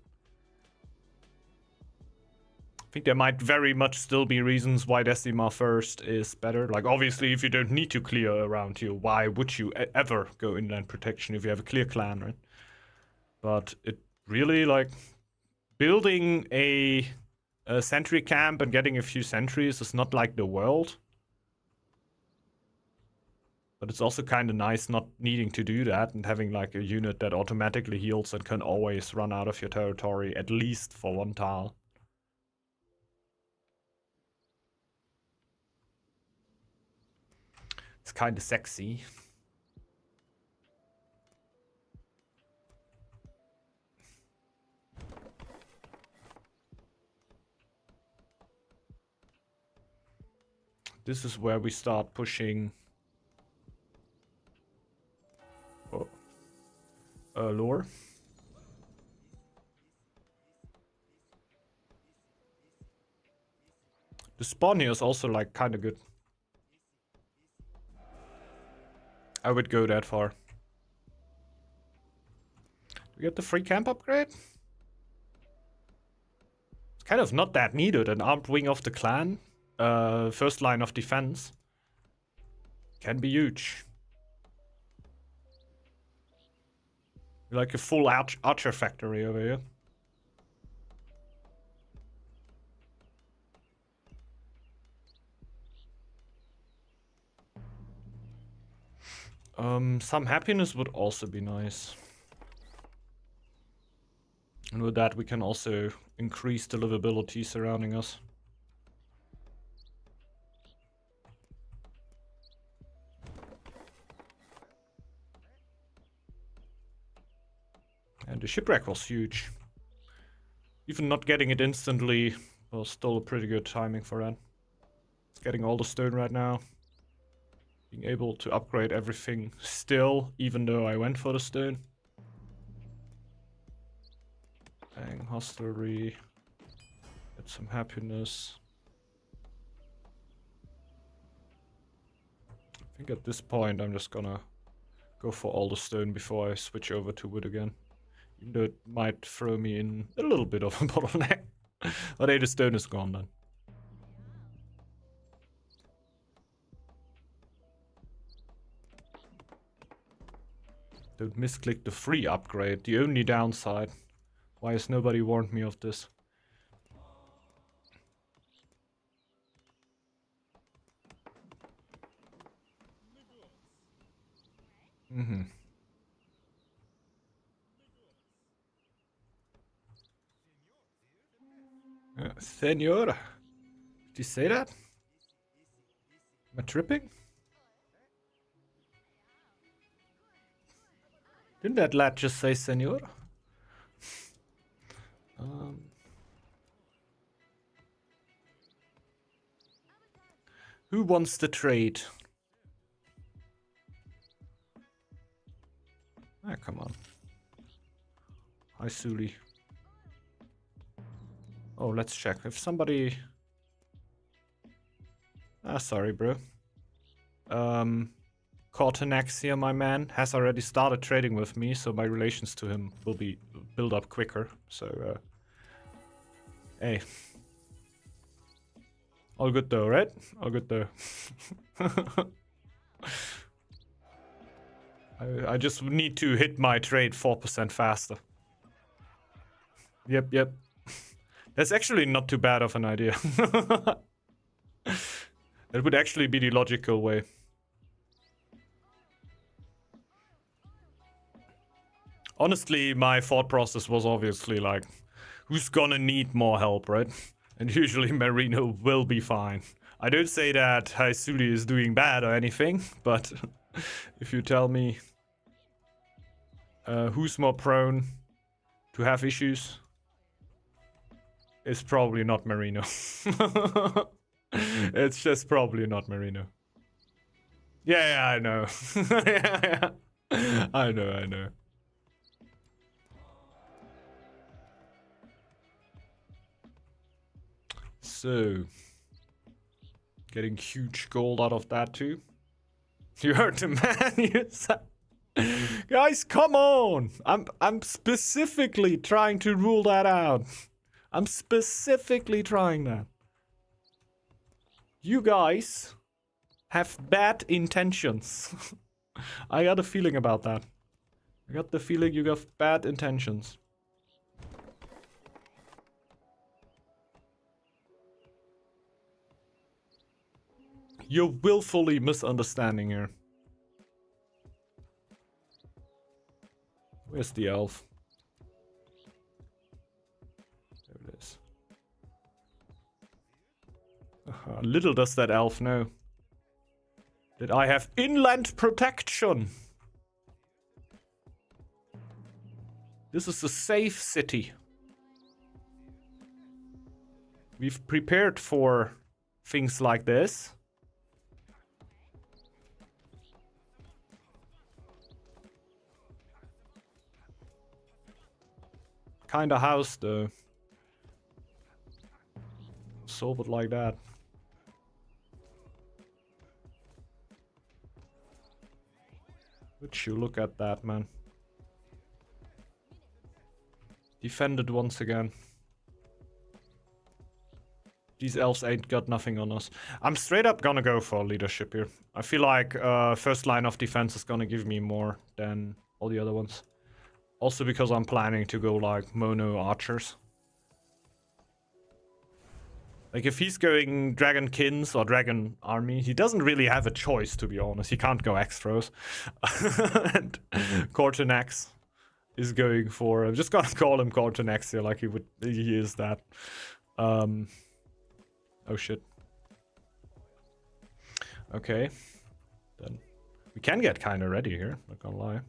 I think there might very much still be reasons why Decima first is better. Like, obviously, if you don't need to clear around here, why would you ever go inland protection if you have a clear clan, right? But it really, like, building a sentry camp and getting a few sentries is not like the world. But it's also kind of nice not needing to do that and having, like, a unit that automatically heals and can always run out of your territory, at least for one tile. It's kind of sexy. This is where we start pushing lore. The spawn here is also like kind of good. I would go that far. Do we get the free camp upgrade? It's kind of not that needed. An armed wing of the clan. First line of defense. Can be huge. Like a full archer factory over here. Some happiness would also be nice. And with that we can also increase the livability surrounding us. And the shipwreck was huge. Even not getting it instantly was still a pretty good timing for that. It's getting all the stone right now. Being able to upgrade everything still, even though I went for the stone. Bang, hostelry. Get some happiness. I think at this point I'm just gonna go for all the stone before I switch over to wood again. Even though it might throw me in a little bit of a bottleneck. But hey, the stone is gone then. Don't misclick the free upgrade. The only downside. Why has nobody warned me of this? Mm-hmm. Senor. Did you say that? Am I tripping? Didn't that lad just say senor? Who wants the trade? Ah, come on. Hi, Suli. Oh, let's check. If somebody... Ah, sorry, bro. Cortenax here, my man, has already started trading with me, so my relations to him will be built up quicker. So, hey. All good though, right? All good though. I just need to hit my trade 4% faster. Yep. That's actually not too bad of an idea. That would actually be the logical way. Honestly, my thought process was obviously like, who's gonna need more help, right? And usually Marino will be fine. I don't say that Haisuli is doing bad or anything, but if you tell me who's more prone to have issues, it's probably not Marino. It's just probably not Marino. Yeah, I know. Yeah. I know. So, getting huge gold out of that too. You heard the man. You said, guys, come on! I'm specifically trying to rule that out. I'm specifically trying that. You guys have bad intentions. I got a feeling about that. I got the feeling you have bad intentions. You're willfully misunderstanding here. Where's the elf? There it is. Little does that elf know. that I have inland protection. This is a safe city. We've prepared for things like this. Kinda house though. Solve it like that. Would you look at that, man? Defended once again. These elves ain't got nothing on us. I'm straight up gonna go for leadership here. I feel like first line of defense is gonna give me more than all the other ones. Also because I'm planning to go like mono archers. Like if he's going dragonkins or dragon army, he doesn't really have a choice, to be honest. He can't go X-throws. And Cortenax is going for... I'm just gonna call him Cortenax here, like he is that. Oh shit. Okay. Then we can get kinda ready here, not gonna lie.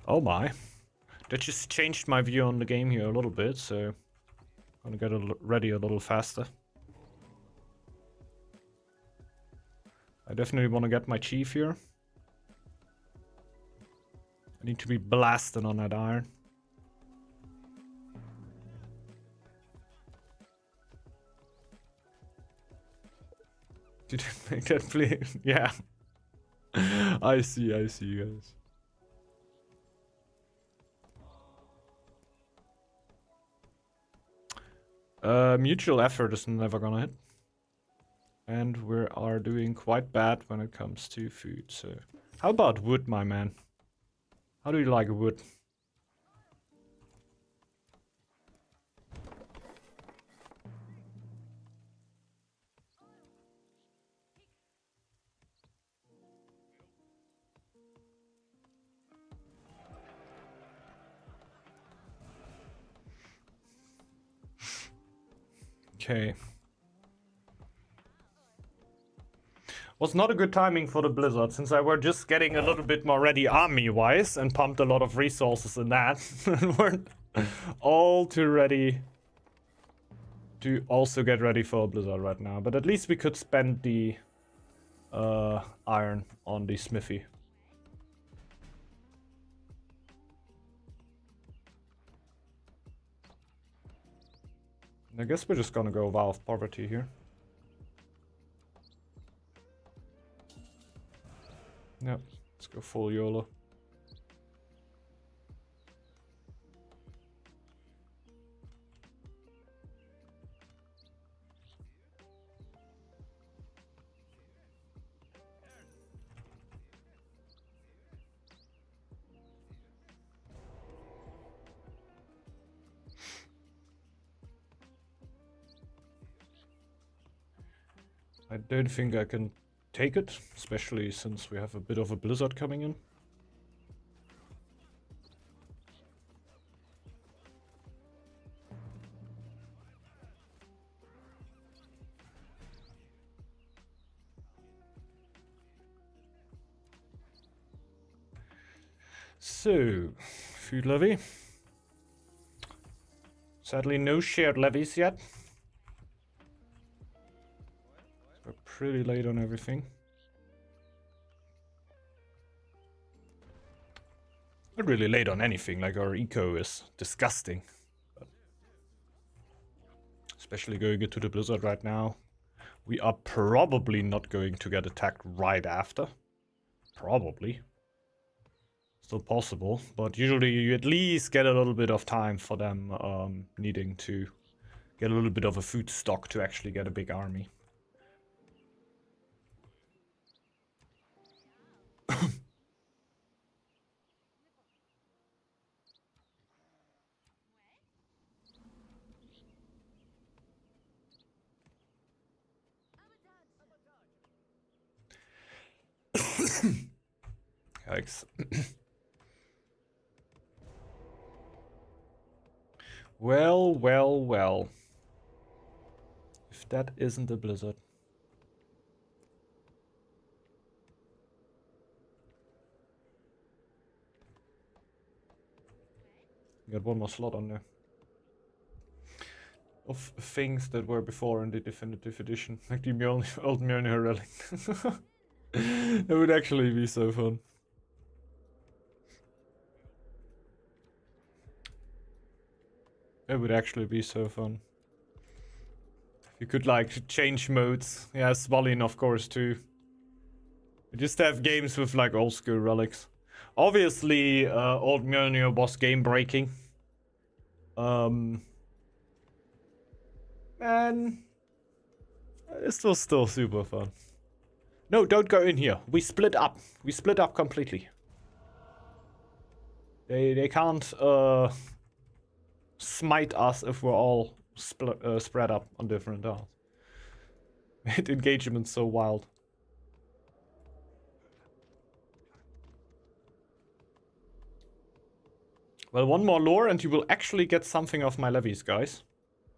Oh my. That just changed my view on the game here a little bit, so I'm gonna get ready a little faster. I definitely want to get my chief here. I need to be blasting on that iron. Did you make that play? Yeah. I see, guys. Mutual effort is never gonna hit. And we are doing quite bad when it comes to food, so... How about wood, my man? How do you like wood? Okay. Was not a good timing for the blizzard, since I were just getting a little bit more ready army-wise and pumped a lot of resources in that. And weren't all too ready to also get ready for a blizzard right now. But at least we could spend the iron on the smithy. I guess we're just gonna go vow of poverty here. Yep, let's go full YOLO. I don't think I can take it, especially since we have a bit of a blizzard coming in. So, food levy. Sadly, no shared levies yet. We're pretty late on everything. Not really late on anything, like our eco is disgusting. But especially going into the blizzard right now. We are probably not going to get attacked right after. Probably. Still possible, but usually you at least get a little bit of time for them needing to get a little bit of a food stock to actually get a big army. Yikes. Well. If If that isn't a blizzard. Got one more slot on there. Of things that were before in the definitive edition. Like the old Mjolnir relic. That would actually be so fun. It would actually be so fun. You could like change modes. Yeah, Svalin of course too. You just have games with like old school relics. Obviously, old Mjolnir was game breaking. And it was still super fun. No, don't go in here. We split up. We split up completely. They can't smite us if we're all spread up on different tiles. Made engagement so wild. Well, one more lore and you will actually get something of my levies, guys.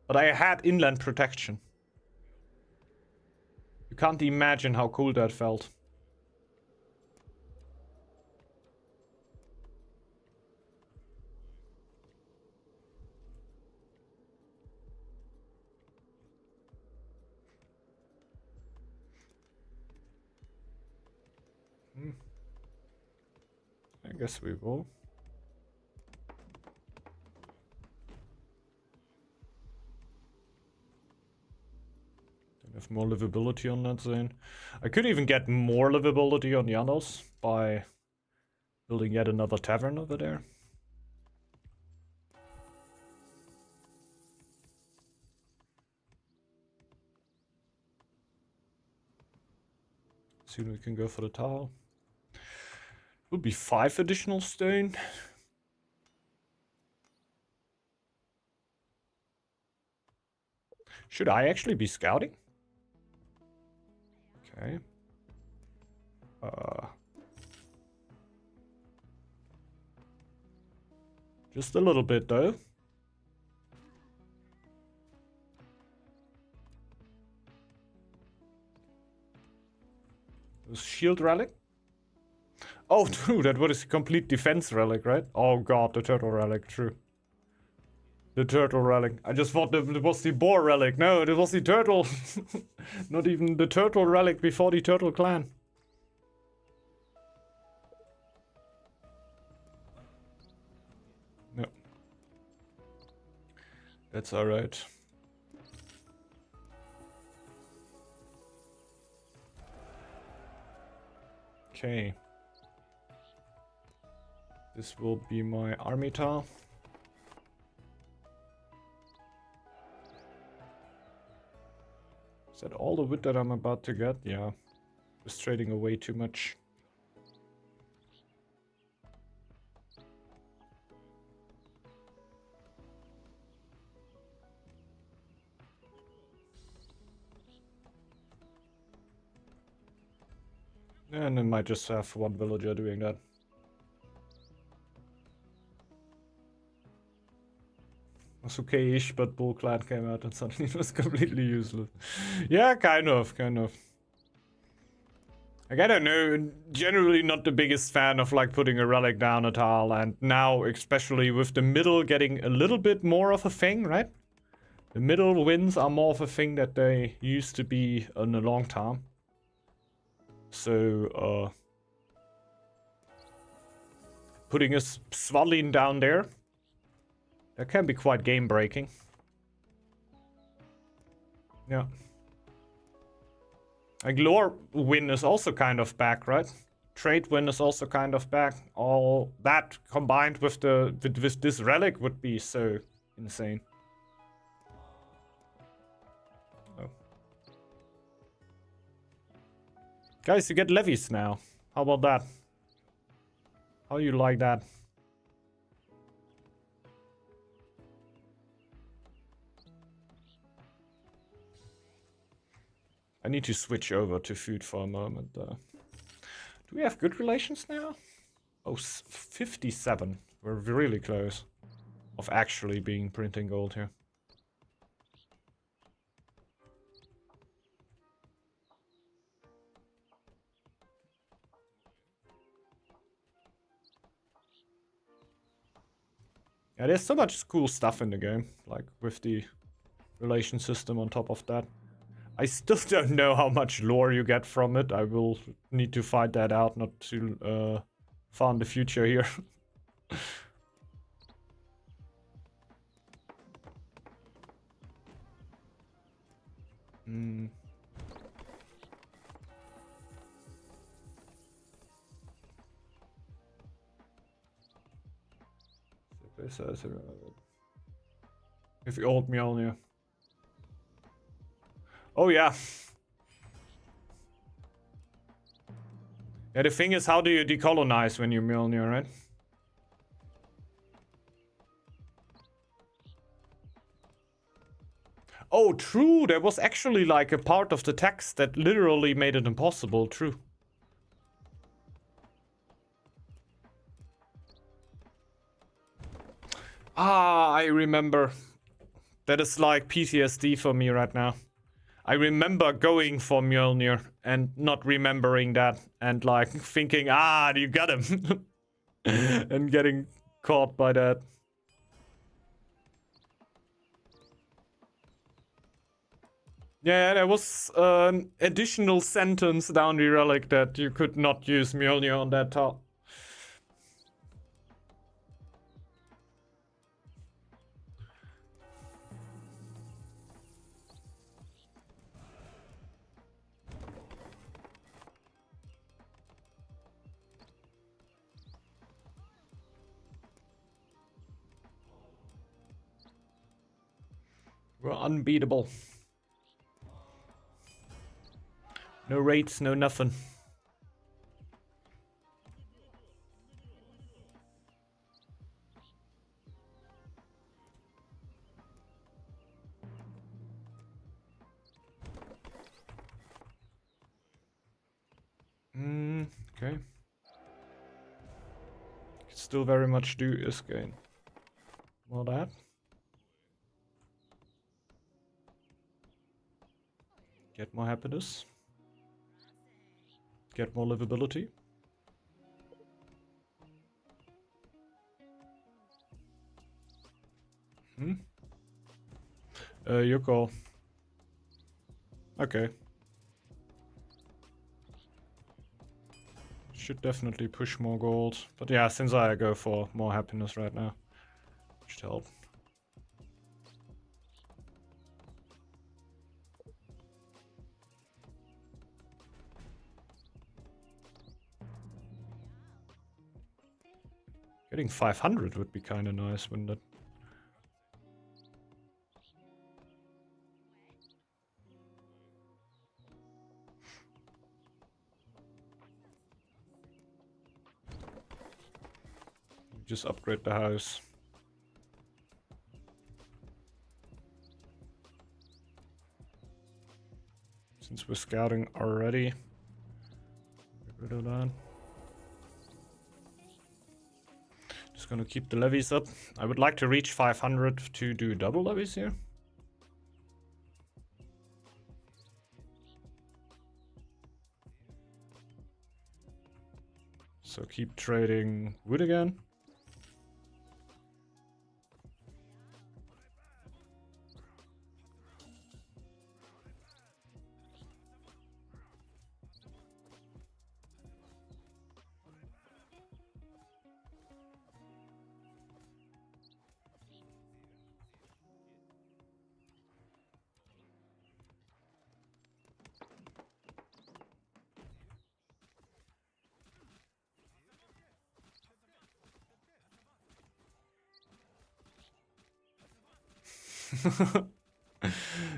But I had inland protection. You can't imagine how cool that felt. I guess we will. Have more livability on that zone. I could even get more livability on the others by building yet another tavern over there. Soon we can go for the tile. Would be 5 additional stone. Should I actually be scouting? Okay. Just a little bit though. Shield relic? Oh, true, that was a complete defense relic, right? Oh god, the turtle relic, true. The turtle relic. I just thought it was the boar relic. No, it was the turtle. Not even the turtle relic before the turtle clan. No. That's alright. Okay. This will be my army tile. Is that all the wood that I'm about to get? Yeah. Just trading away too much. And I might just have one villager doing that. Was okay-ish, but Bull Clan came out and suddenly it was completely useless. Yeah, kind of. Like, I don't know, generally not the biggest fan of like putting a relic down a tile, and now especially with the middle getting a little bit more of a thing, right? The middle wins are more of a thing that they used to be in a long time. So, putting a Svalin down there, that can be quite game-breaking. Yeah. Like, lore win is also kind of back, right? Trade win is also kind of back. All that combined with with this relic would be so insane. Oh. Guys, you get levies now. How about that? How you like that? I need to switch over to food for a moment. Do we have good relations now? Oh, 57. We're really close of actually being printing gold here. Yeah, there's so much cool stuff in the game, like with the relation system on top of that. I still don't know how much lore you get from it. I will need to find that out, not too far in the future here. Hmm. If the old Mjolnir. Oh yeah. Yeah, the thing is, how do you decolonize when you Mjolnir, right? Oh, true. There was actually like a part of the text that literally made it impossible. True. Ah, I remember. That is like PTSD for me right now. I remember going for Mjolnir and not remembering that and like thinking, ah, you got him. And getting caught by that. Yeah, there was an additional sentence down the relic that you could not use Mjolnir on that top. We're unbeatable. No raids, no nothing. Okay. Still very much do is gain. More that. Get more happiness. Get more livability. Your call. Okay. Should definitely push more gold. But yeah, since I go for more happiness right now, should help. Getting 500 would be kind of nice, wouldn't it? Just upgrade the house. Since we're scouting already. Get rid of that. Just gonna keep the levies up. I would like to reach 500 to do double levies here. So keep trading wood again.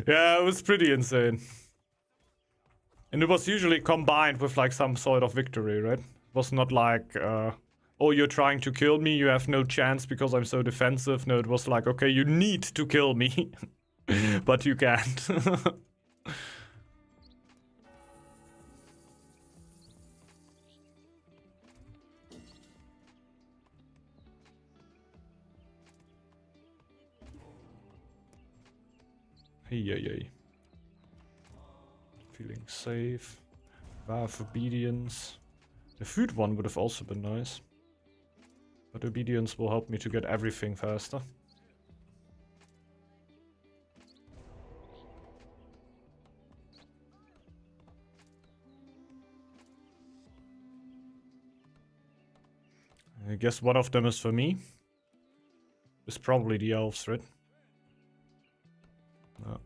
Yeah, it was pretty insane. And it was usually combined with like some sort of victory, right? It was not like, oh, you're trying to kill me, you have no chance because I'm so defensive. No, it was like, okay, you need to kill me, but you can't. Hey. Feeling safe. Vow of obedience. The food one would have also been nice. But obedience will help me to get everything faster. I guess one of them is for me. It's probably the elves, right? No.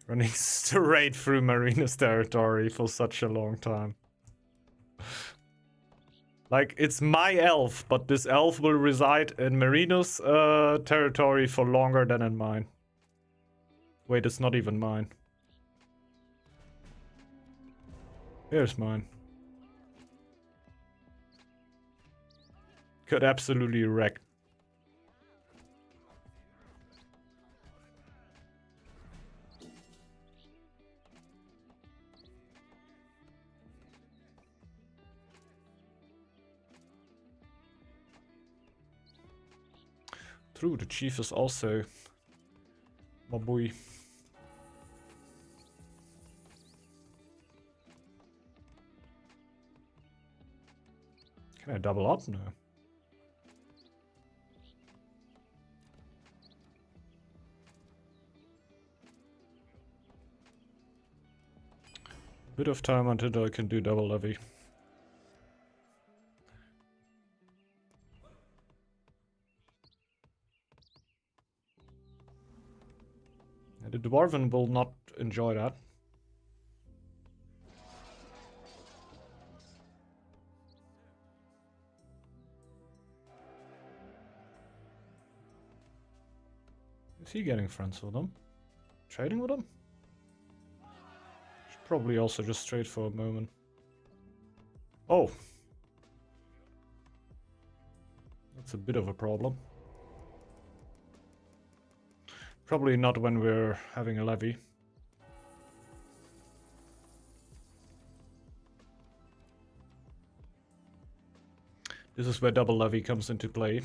Running straight through Marina's territory for such a long time. Like, it's my elf, but this elf will reside in Marina's territory for longer than in mine. Wait, it's not even mine. Here's mine. Could absolutely wreck. True, the chief is also my boy. Can I double up? No. Bit of time until I can do double levy. The Dwarven will not enjoy that. Is he getting friends with them? Trading with them? Should probably also just trade for a moment. Oh. That's a bit of a problem. Probably not when we're having a levy. This is where double levy comes into play.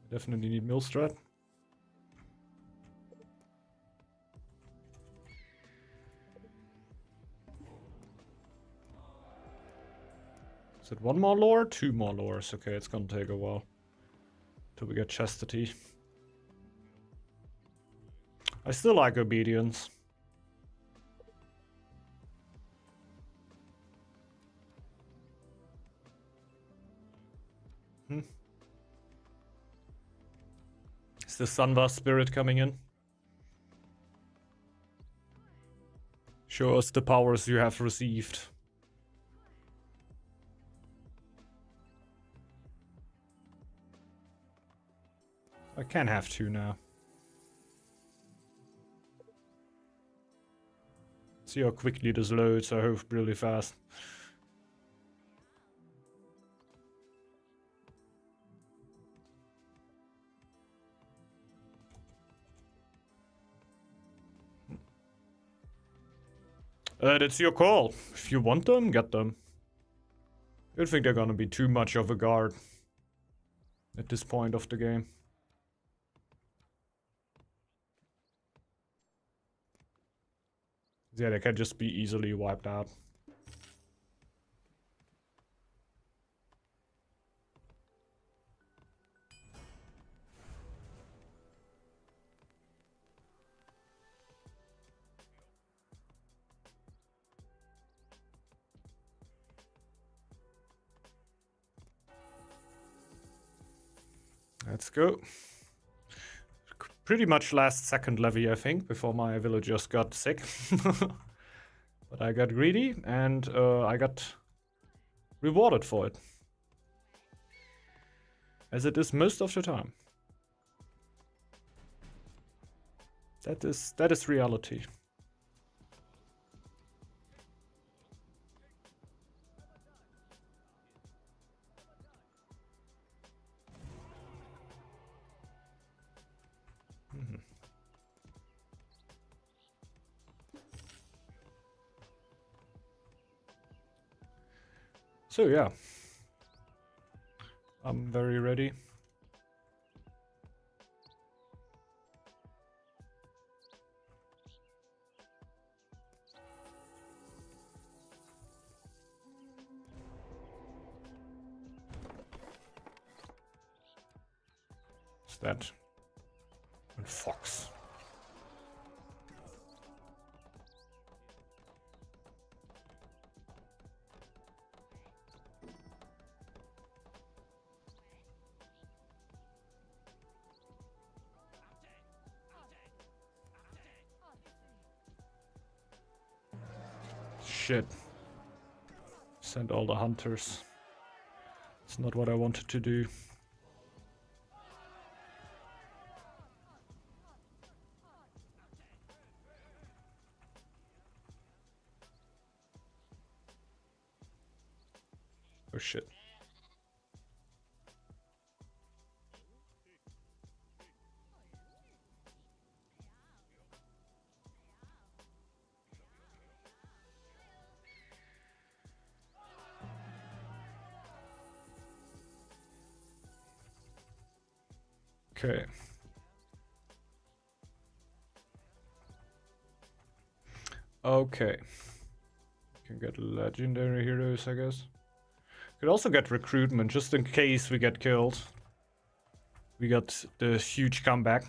Definitely need mill strat. Is it one more lore? Two more lores. Okay, it's gonna take a while till we get chastity. I still like obedience. Is the Sunva spirit coming in? Show us the powers you have received. I can have two now. See how quickly this loads, I hope really fast. That's your call. If you want them, get them. I don't think they're gonna be too much of a guard at this point of the game. Yeah, they can just be easily wiped out. Let's go. Pretty much last second levy, I think, before my villagers got sick. But I got greedy and I got rewarded for it. As it is most of the time. That is reality. So yeah, I'm very ready. What's that? And fox. Shit. Send all the hunters. It's not what I wanted to do. Oh shit. Okay. Okay. Can get legendary heroes, I guess. Could also get recruitment, just in case we get killed. We got the huge comeback.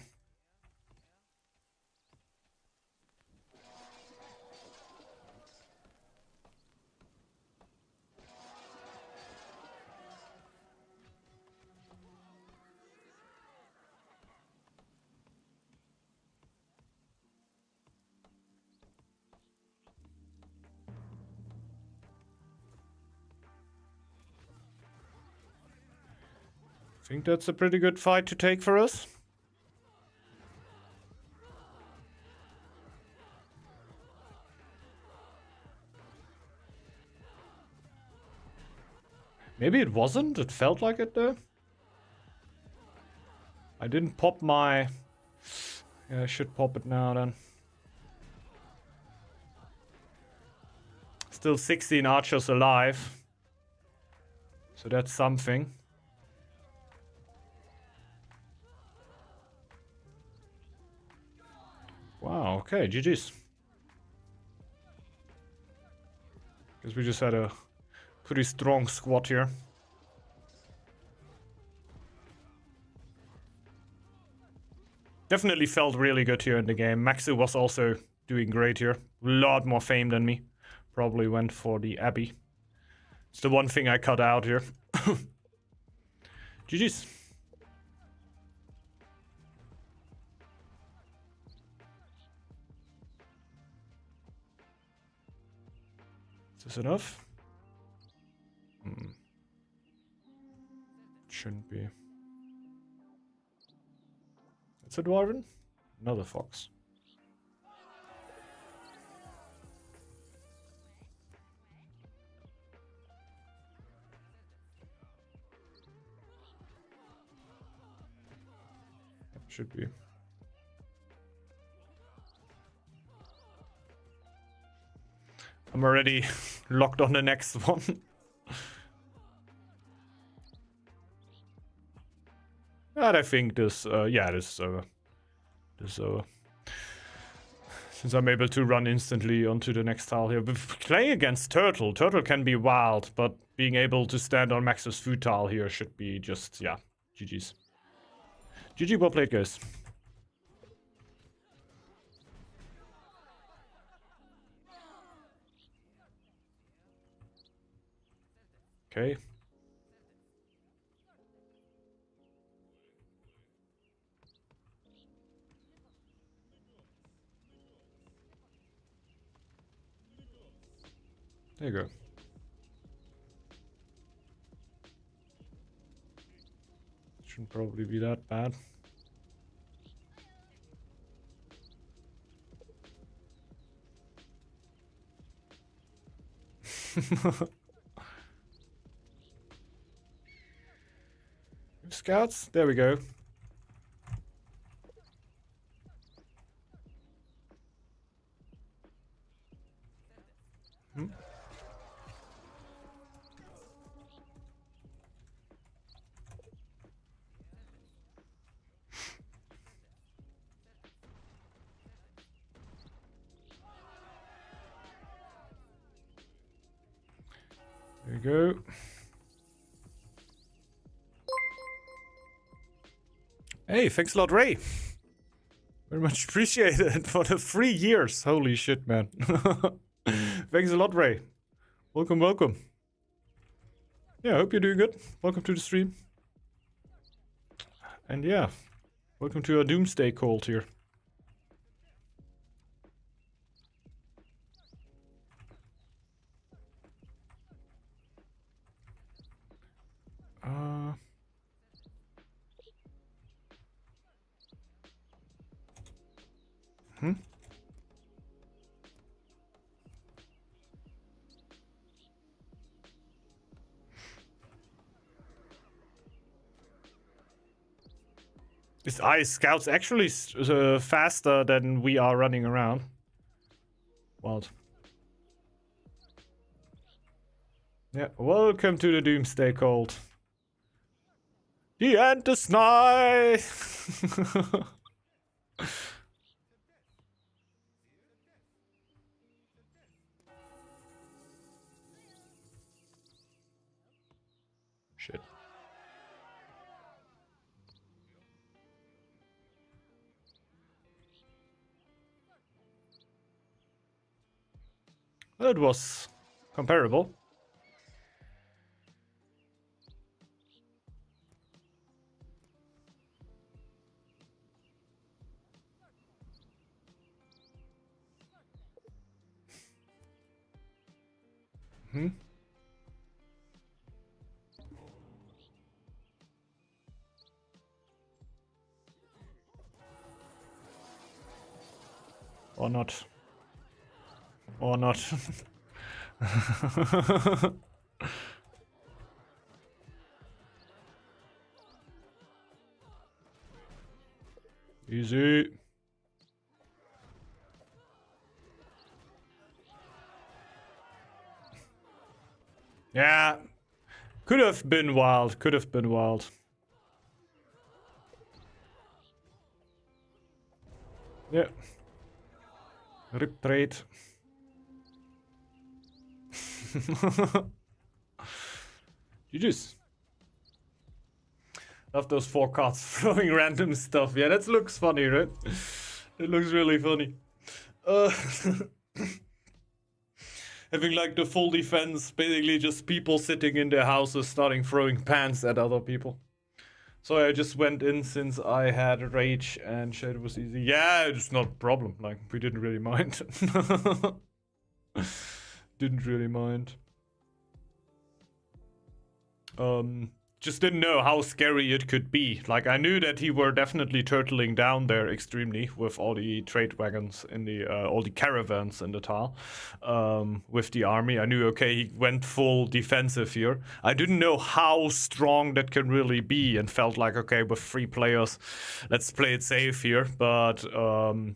I think that's a pretty good fight to take for us. Maybe it wasn't. It felt like it though. I didn't pop my... Yeah, I should pop it now then. Still 16 archers alive. So that's something. Wow, okay, GG's. Guess we just had a pretty strong squad here. Definitely felt really good here in the game. Maxu was also doing great here. A lot more fame than me. Probably went for the Abbey. It's the one thing I cut out here. GG's. Is this enough? Shouldn't be. It's a dwarven? Another fox. Should be. I'm already locked on the next one. And I think this, yeah, this since I'm able to run instantly onto the next tile here. But playing against Turtle can be wild, but being able to stand on Max's food tile here should be just, yeah, GG's. GG, well played, guys. Okay. There you go. Shouldn't probably be that bad. Scouts? There we go. There you go. Hey, thanks a lot, Ray. Very much appreciated for the 3 years. Holy shit, man. Thanks a lot, Ray. Welcome, welcome. Yeah, I hope you're doing good. Welcome to the stream. And yeah, welcome to our Doomsday Cult here. Hmm? Is Ice Scouts actually faster than we are running around? Wild. Yeah, welcome to the Doomsday Cult. The end is nigh! Shit. That was comparable. Hmm? Or not. Or not. Easy. Yeah. Could have been wild. Could have been wild. Yeah. Rip trade. GG's. Love those 4 cards throwing random stuff. Yeah, that looks funny, right? It looks really funny. Having like the full defense, basically just people sitting in their houses starting throwing pants at other people. So I just went in since I had rage and shit was easy. Yeah, it's not a problem. Like, we didn't really mind. Didn't really mind. Just didn't know how scary it could be. Like, I knew that he were definitely turtling down there extremely with all the trade wagons in the all the caravans in the tile with the army. I knew, okay, he went full defensive here. I didn't know how strong that can really be and felt like, okay, with 3 players, let's play it safe here. But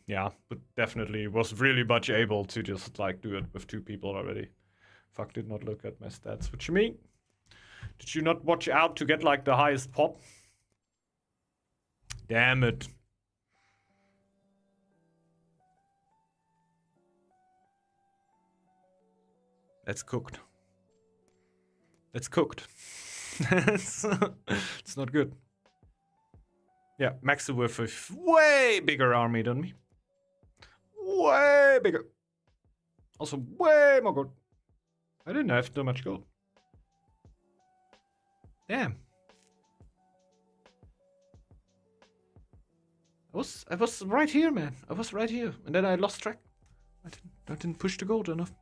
yeah, but definitely was really much able to just like do it with 2 people already. Fuck, did not look at my stats. What you mean? Did you not watch out to get like the highest pop? Damn it. That's cooked. That's cooked. It's not good. Yeah, Maxu with a way bigger army than me. Way bigger. Also way more gold. I didn't have too much gold. Damn. I was right here, man. I was right here. And then I lost track. I didn't push the gold enough.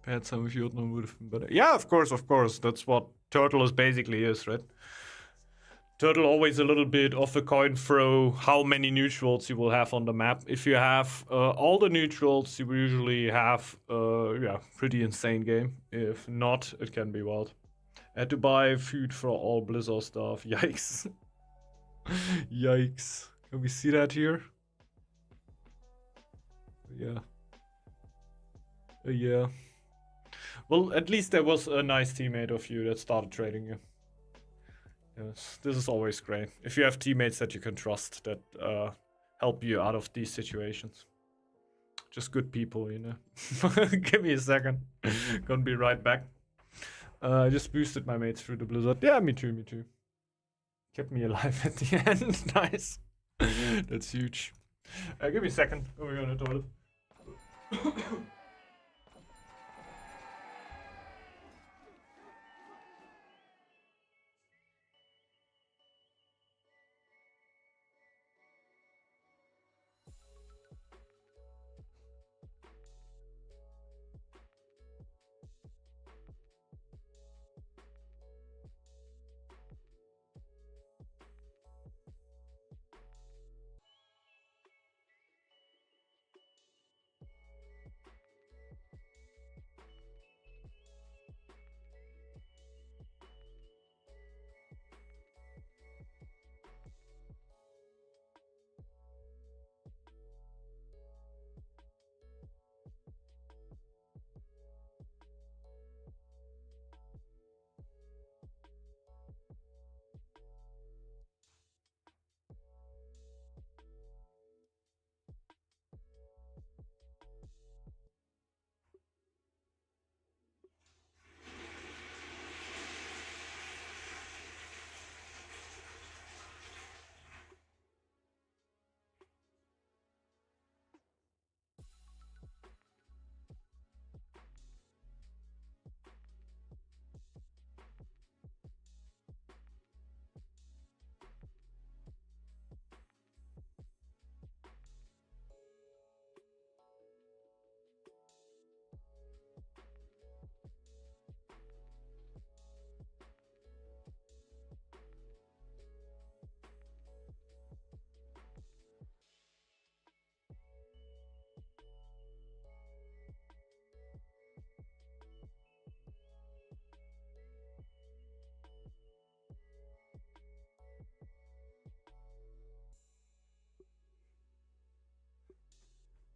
Had some of you would have been better. Yeah, of course. That's what Turtle is basically is, right? Turtle always a little bit of a coin throw how many neutrals you will have on the map. If you have all the neutrals, you usually have yeah, pretty insane game. If not, it can be wild. I had to buy food for all Blizzard stuff. Yikes. Yikes. Can we see that here? Yeah. Yeah. Well, at least there was a nice teammate of you that started trading you. Yes, this is always great. If you have teammates that you can trust that help you out of these situations. Just good people, you know. Give me a second. Gonna be right back. I just boosted my mates through the blizzard. Yeah, me too. Kept me alive at the end. Nice. That's huge. Give me a second. Going on the toilet.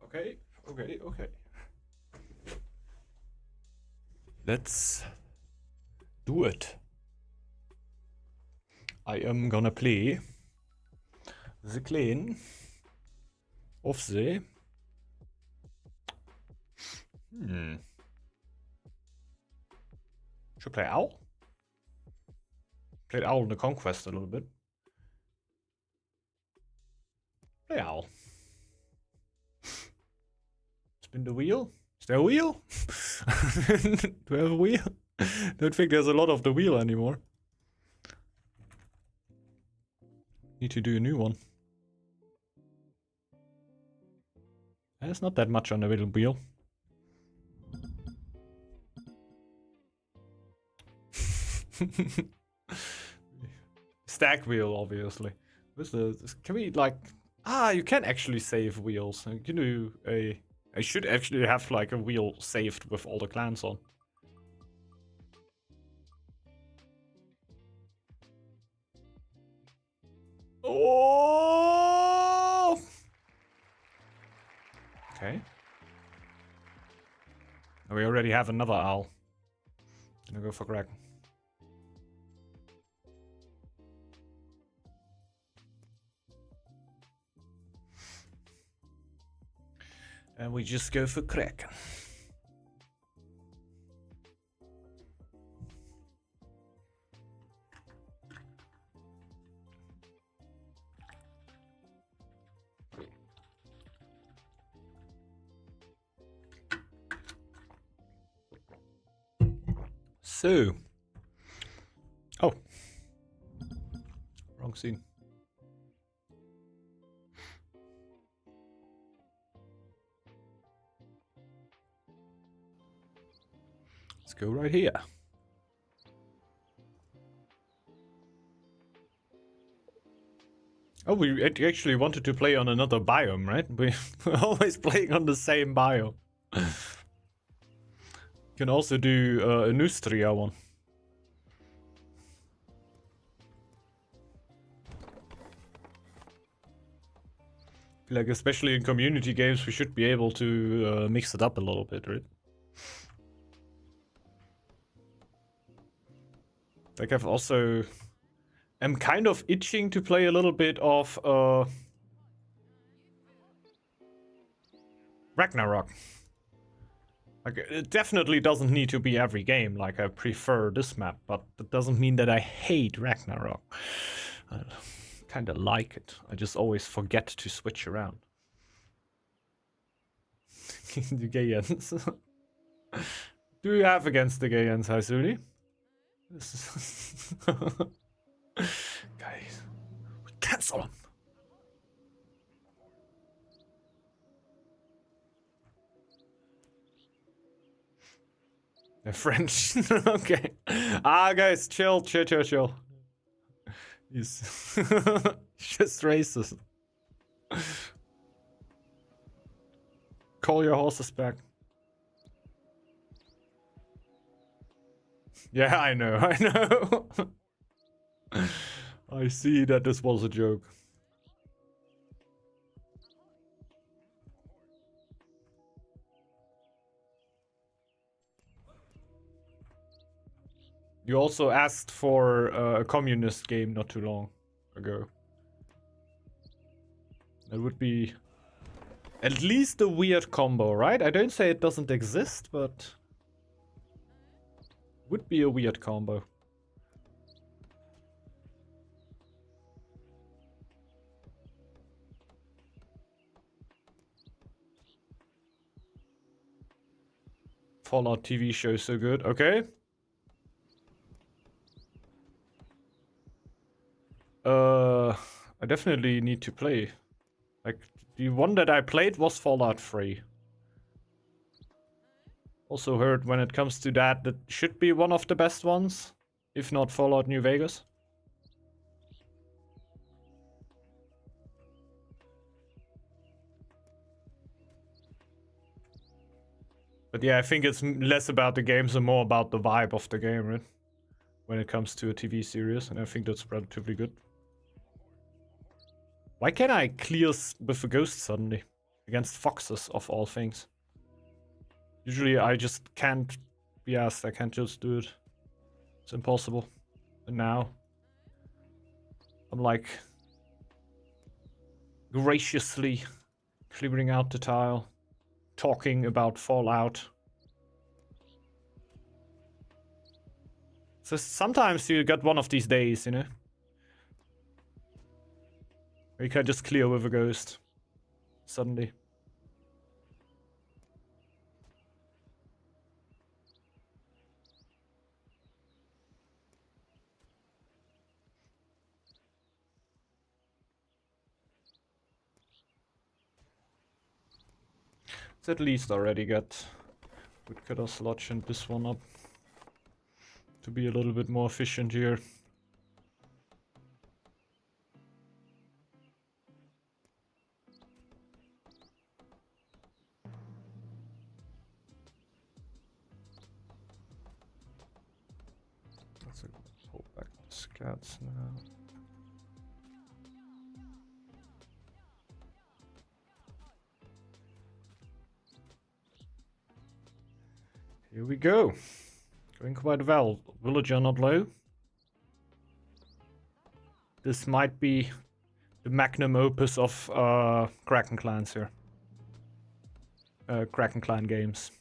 Okay. Let's do it. I am gonna play the clan of the should play Owl. Played Owl in the Conquest a little bit. Play Owl. Spin the wheel. Is there a wheel? Do we have a wheel? Don't think there's a lot of the wheel anymore. Need to do a new one. There's not that much on the little wheel. Stack wheel, obviously. Where's the? Can we like? You can actually save wheels. You can do a. I should actually have like a wheel saved with all the clans on. Oh! Okay. We already have another owl. Gonna go for Greg. And we just go for Kraken. So. Oh. Wrong scene. Let's go right here. Oh, we actually wanted to play on another biome, right? We're always playing on the same biome. You can also do a Nustria one. Like, especially in community games, we should be able to mix it up a little bit, right? Like, I've also... I'm kind of itching to play a little bit of Ragnarok. Like, it definitely doesn't need to be every game. Like, I prefer this map, but that doesn't mean that I hate Ragnarok. I kind of like it. I just always forget to switch around. The Gayans. Do you have against the Gayans, Haisuli? This is guys, we cancel them. They're French. Okay. Guys, chill. He's just racist. Call your horses back. Yeah, I know. I see that this was a joke. You also asked for a communist game not too long ago. That would be at least a weird combo, right? I don't say it doesn't exist, but would be a weird combo. Fallout TV show so good. Okay. I definitely need to play. Like, the one that I played was Fallout 3. Also heard when it comes to that, that should be one of the best ones. If not Fallout New Vegas. But yeah, I think it's less about the games and more about the vibe of the game, right? When it comes to a TV series, and I think that's relatively good. Why can't I clear with a ghost suddenly? Against foxes, of all things. Usually I just can't be asked, I can't just do it. It's impossible. And now, I'm like graciously clearing out the tile, talking about Fallout. So sometimes you got one of these days, you know? Where you can just clear with a ghost. Suddenly. Let's at least already get Woodcutter Sludge and this one up. To be a little bit more efficient here. Let's hold back the scats now. Here we go. Going quite well. Villager not low. This might be the magnum opus of Kraken clans here. Kraken clan games.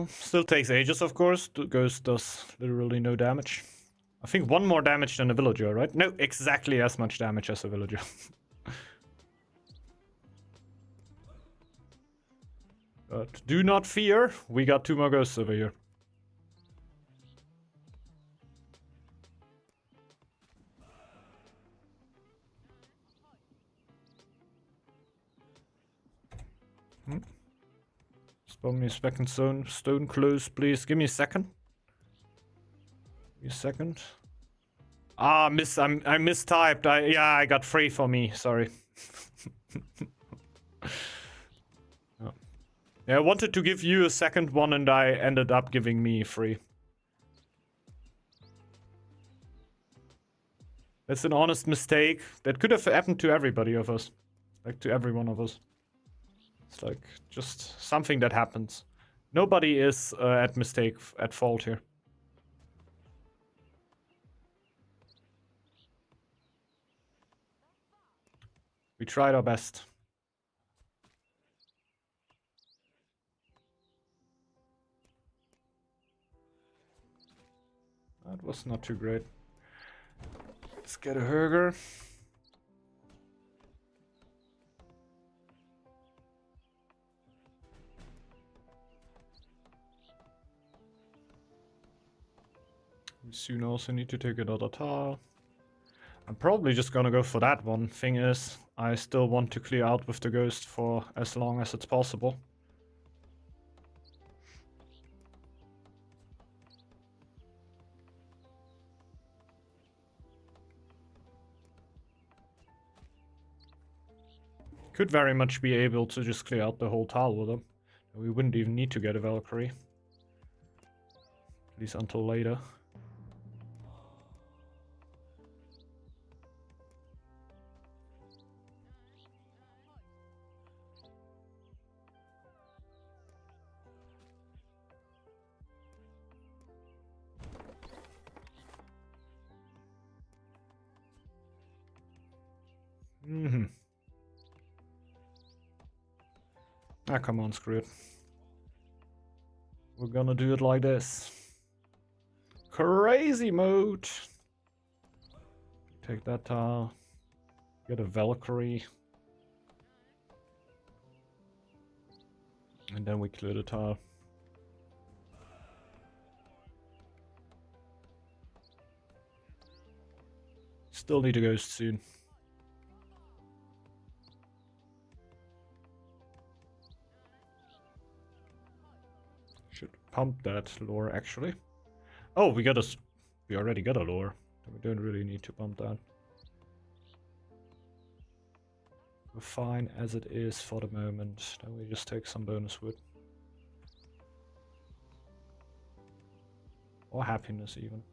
Still takes ages, of course. The ghost does literally no damage. I think one more damage than a villager, right? No, exactly as much damage as a villager. But do not fear, we got 2 more ghosts over here. Spawn me a second stone close, please. Give me a second. Give me a second. Ah, I mistyped. Yeah, I got 3 for me. Sorry. Oh. Yeah, I wanted to give you a second one, and I ended up giving me 3. That's an honest mistake. That could have happened to everybody of us. Like, to every one of us. It's like, just something that happens. Nobody is at fault here. We tried our best. That was not too great. Let's get a Herger. We soon also need to take another tile. I'm probably just gonna go for that one. Thing is, I still want to clear out with the ghost for as long as it's possible. Could very much be able to just clear out the whole tile with them. We wouldn't even need to get a Valkyrie. At least until later. Ah, come on, screw it. We're gonna do it like this. Crazy mode. Take that tile. Get a Valkyrie. And then we clear the tile. Still need a ghost soon. Should pump that lore actually. Oh, we already got a lore. We don't really need to pump that. We're fine as it is for the moment. Then we just take some bonus wood. Or happiness even.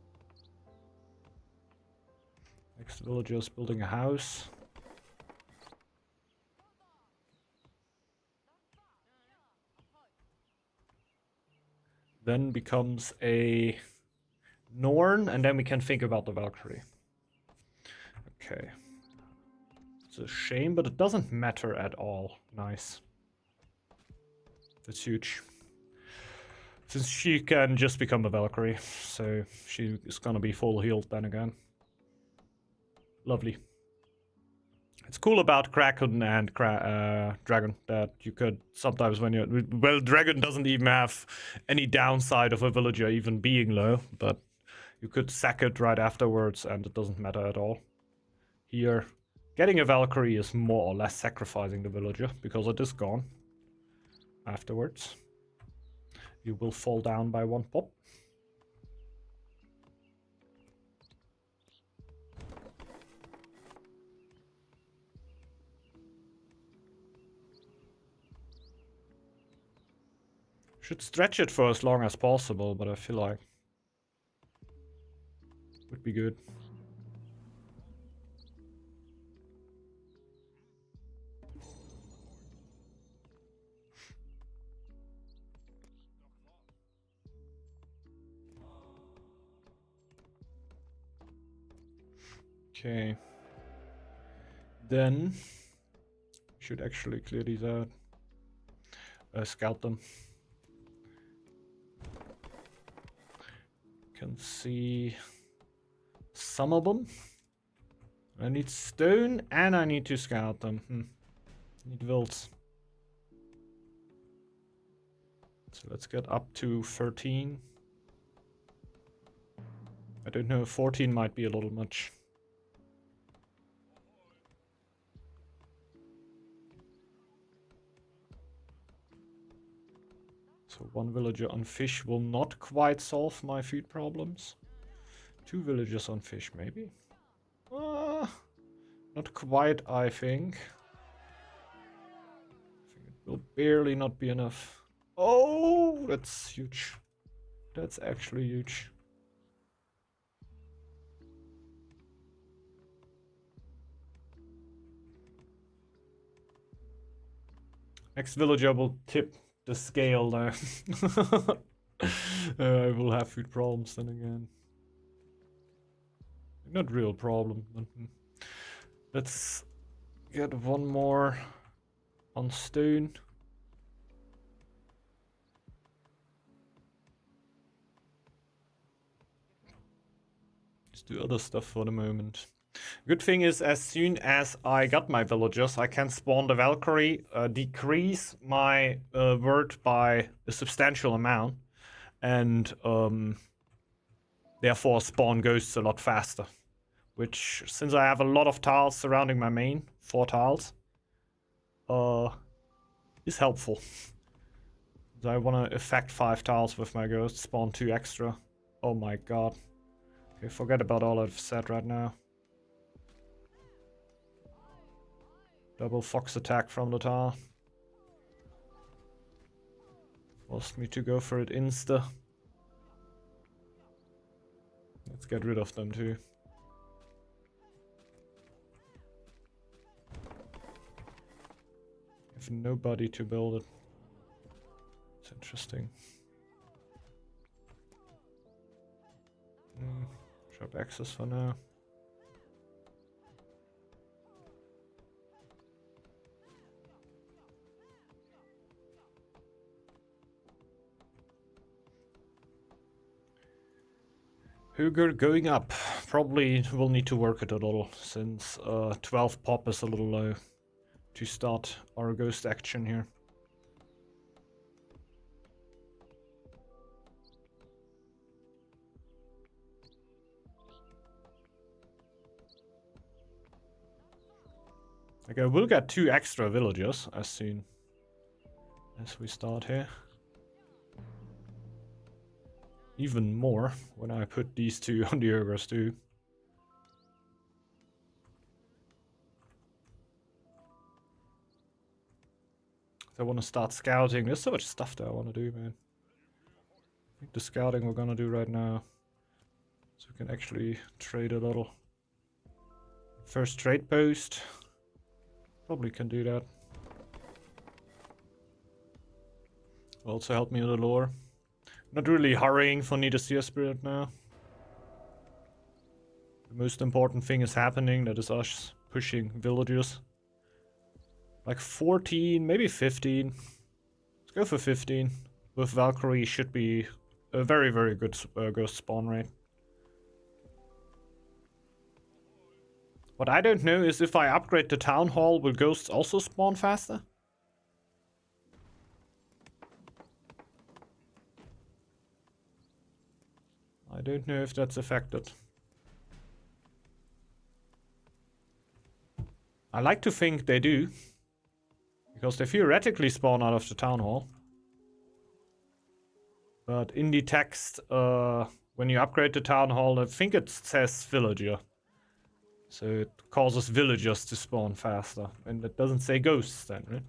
Next villager is building a house. Then becomes a Norn, and then we can think about the Valkyrie. Okay. It's a shame, but it doesn't matter at all. Nice. That's huge. Since she can just become a Valkyrie, so she is gonna be full healed then again. Lovely. It's cool about Kraken and Dragon that you could sometimes when you... Well, Dragon doesn't even have any downside of a villager even being low, but you could sack it right afterwards and it doesn't matter at all. Here, getting a Valkyrie is more or less sacrificing the villager because it is gone afterwards. You will fall down by one pop. Should stretch it for as long as possible, but I feel like would be good. Okay. Then should actually clear these out. Scout them. Can see some of them. I need stone and I need to scout them. Need wilds. So let's get up to 13. I don't know, 14 might be a little much. So one villager on fish will not quite solve my food problems. 2 villagers on fish, maybe? Not quite, I think. I think it will barely not be enough. Oh, that's huge. That's actually huge. Next villager will tip the scale there. I will have food problems then again. Not real problem, but let's get one more on stone. Just do other stuff for the moment. Good thing is, as soon as I got my villagers, I can spawn the Valkyrie, decrease my word by a substantial amount, and therefore spawn ghosts a lot faster. Which, since I have a lot of tiles surrounding my main, 4 tiles, is helpful. I want to affect 5 tiles with my ghost, spawn 2 extra. Oh my god. Okay, forget about all I've said right now. Double fox attack from the tile. Forced me to go for it insta. Let's get rid of them too. Have nobody to build it. It's interesting. Drop access for now. Hugger going up. Probably will need to work it a little, since 12 pop is a little low to start our ghost action here. Okay, we'll get 2 extra villagers as soon as we start here. Even more when I put these 2 on the ogres too. So I want to start scouting. There's so much stuff that I want to do, man. I think the scouting we're gonna do right now, so we can actually trade a little. First trade post. Probably can do that. Will also help me with the lore. Not really hurrying for Need a Seer Spirit now. The most important thing is happening, that is us pushing villagers. Like 14, maybe 15. Let's go for 15. With Valkyrie should be a very, very good ghost spawn rate. What I don't know is if I upgrade the town hall, will ghosts also spawn faster? I don't know if that's affected. I like to think they do, because they theoretically spawn out of the town hall. But in the text, when you upgrade the town hall, I think it says villager. So it causes villagers to spawn faster. And it doesn't say ghosts then, right?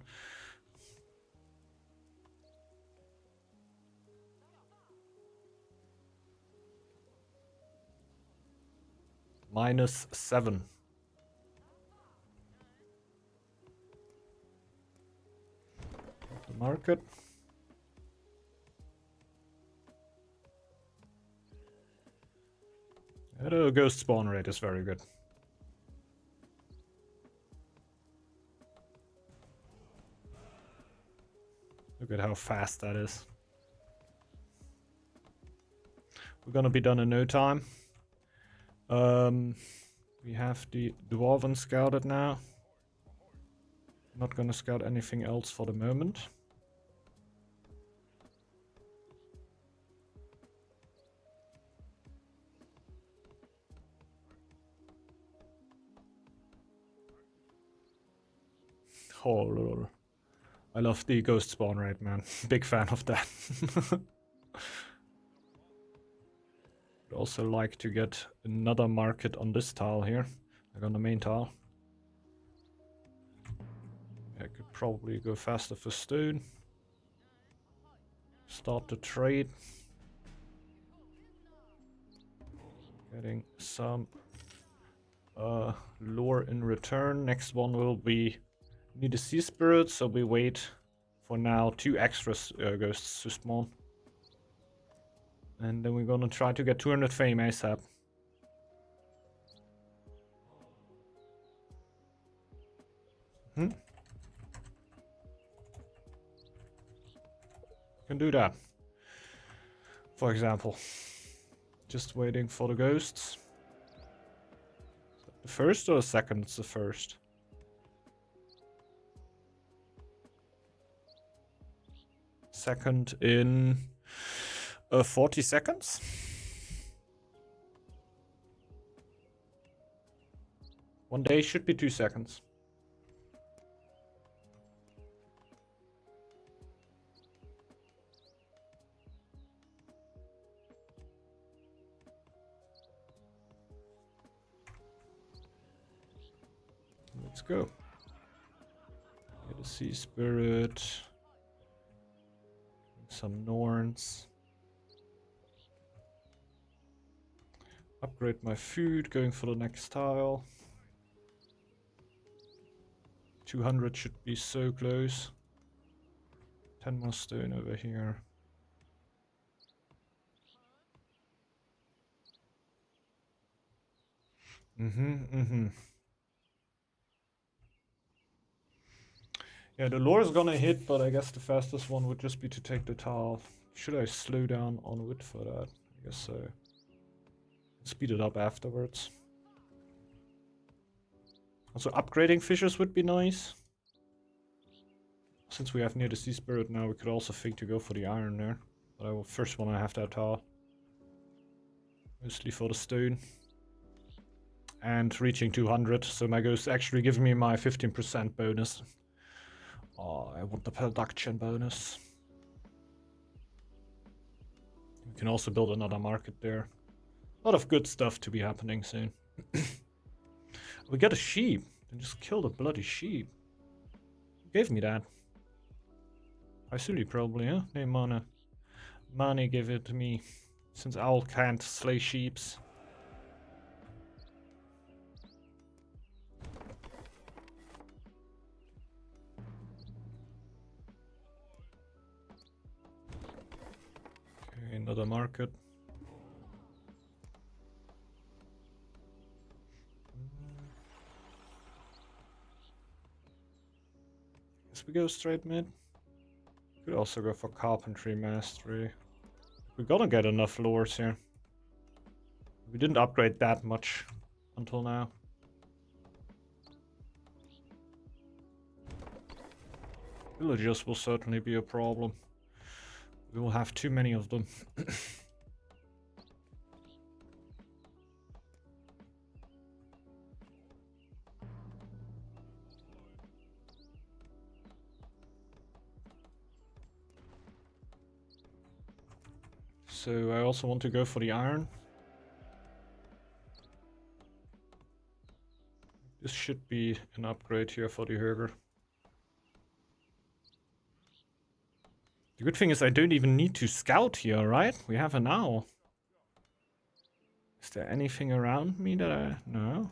-7. The market. The ghost spawn rate is very good. Look at how fast that is. We're gonna be done in no time. We have the Dwarven scouted now. Not gonna scout anything else for the moment. Oh, lol. I love the ghost spawn rate, man. Big fan of that. Would also like to get another market on this tile here, like on the main tile. I could probably go faster for stone. Start the trade. Getting some lore in return. Next one will be Need a Sea Spirit, so we wait for now 2 extra ghosts to spawn. And then we're gonna try to get 200 fame ASAP. Can do that. For example. Just waiting for the ghosts. The first or the second? It's the first. Second in 40 seconds. One day should be 2 seconds. Let's go. Get a sea spirit. Some Norns. Upgrade my food, going for the next tile. 200 should be so close. 10 more stone over here. Yeah, the lore is gonna hit, but I guess the fastest one would just be to take the tile. Should I slow down on wood for that? I guess so. Speed it up afterwards. Also, upgrading fissures would be nice. Since we have near the sea spirit now, we could also think to go for the iron there. But I will first want to have that tile. Mostly for the stone. And reaching 200, so my ghost actually gives me my 15% bonus. Oh, I want the production bonus. We can also build another market there. A lot of good stuff to be happening soon. We got a sheep. Then just kill the bloody sheep. Who gave me that? Isuli probably, huh? Hey, Mana. Mani gave it to me. Since Owl can't slay sheeps. Okay, another market. Guess we go straight mid. Could also go for carpentry mastery. We're gonna get enough lures here. We didn't upgrade that much until now. Villagers will certainly be a problem. We will have too many of them. So I also want to go for the iron. This should be an upgrade here for the Herger. The good thing is I don't even need to scout here, right? We have an owl. Is there anything around me that I... No?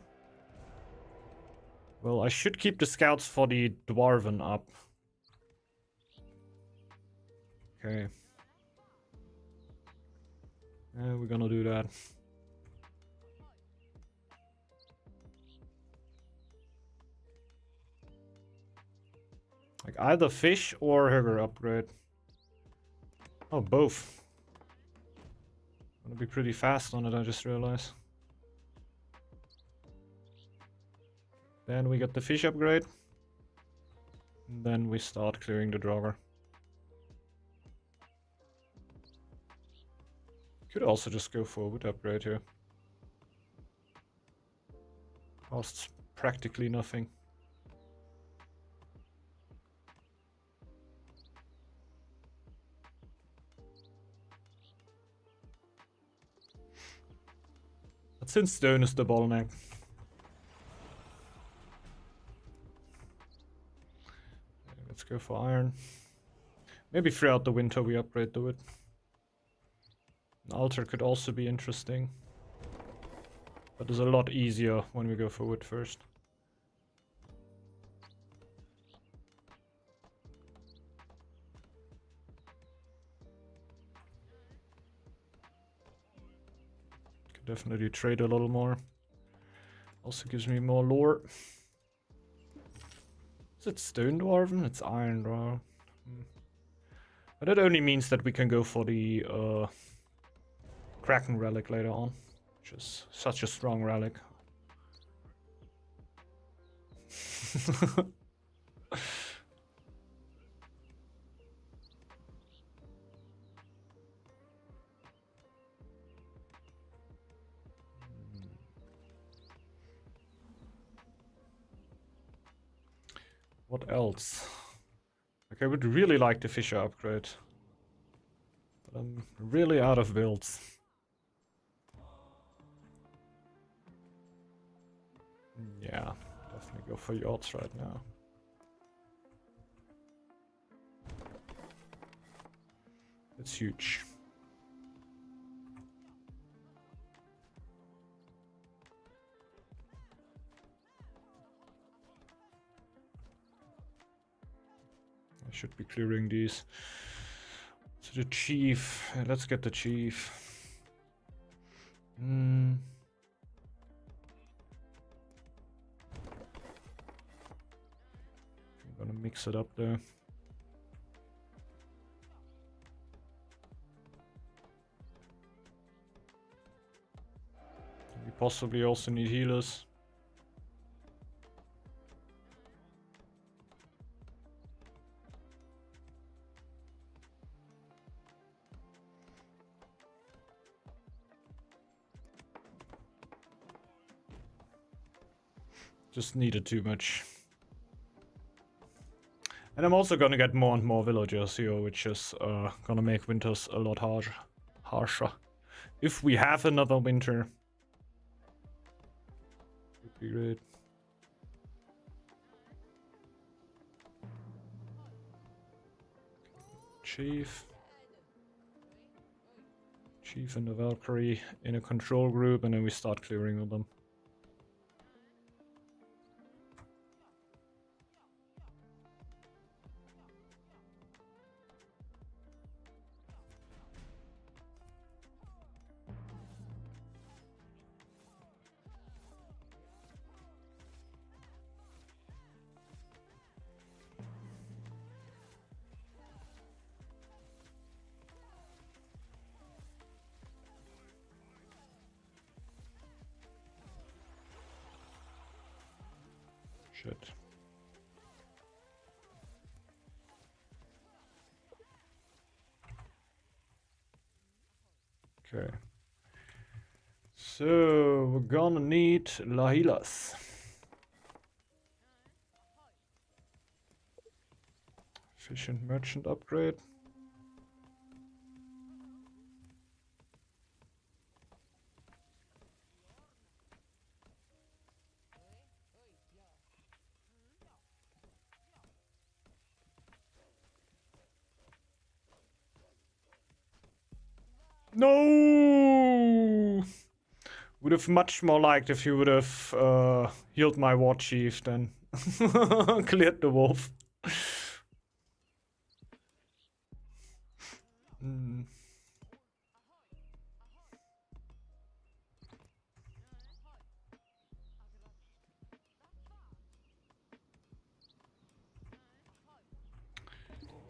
Well, I should keep the scouts for the Dwarven up. Okay. We're gonna do that. Like either fish or Herger upgrade. Oh, both. Gonna be pretty fast on it, I just realized. Then we got the fish upgrade. And then we start clearing the Draugr. Could also just go for a wood upgrade here. Costs practically nothing. But since stone is the bottleneck. Let's go for iron. Maybe throughout the winter we upgrade the wood. An altar could also be interesting. But it's a lot easier when we go for wood first. Could definitely trade a little more. Also gives me more lore. Is it Stone Dwarven? It's Iron Dwarven. But that only means that we can go for the Kraken relic later on, which is such a strong relic. What else? Like, I would really like the Fisher upgrade. But I'm really out of builds. Yeah, definitely go for yachts right now. It's huge. I should be clearing these. So the chief. Let's get the chief. I'm gonna mix it up there. We possibly also need healers. Just needed too much. And I'm also gonna get more and more villagers here, which is gonna make winters a lot harsher. If we have another winter, would be great. Chief and the Valkyrie in a control group, and then we start clearing of them. Shit. Okay. So we're gonna need Lahilas. Efficient merchant upgrade. No! Would have much more liked if you would have healed my war chief than cleared the wolf.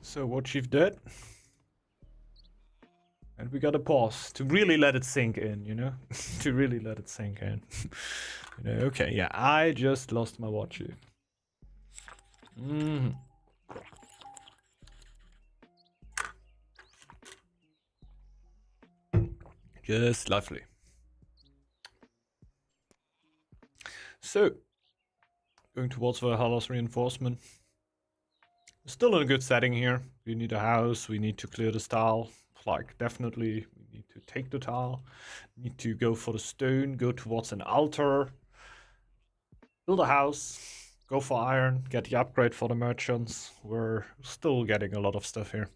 So war chief dead. And we got to pause to really let it sink in, you know? To really let it sink in. You know, okay, yeah, I just lost my war chief. Just lovely. So, going towards Valhalla's reinforcement. Still in a good setting here. We need a house, we need to clear the tile. Like, definitely, we need to take the tile. Need to go for the stone, go towards an altar. Build a house, go for iron, get the upgrade for the merchants. We're still getting a lot of stuff here.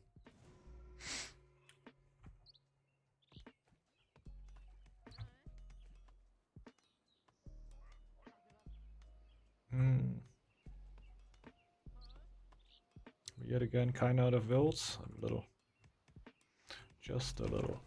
Yet again, kind of out of builds. A little. Just a little.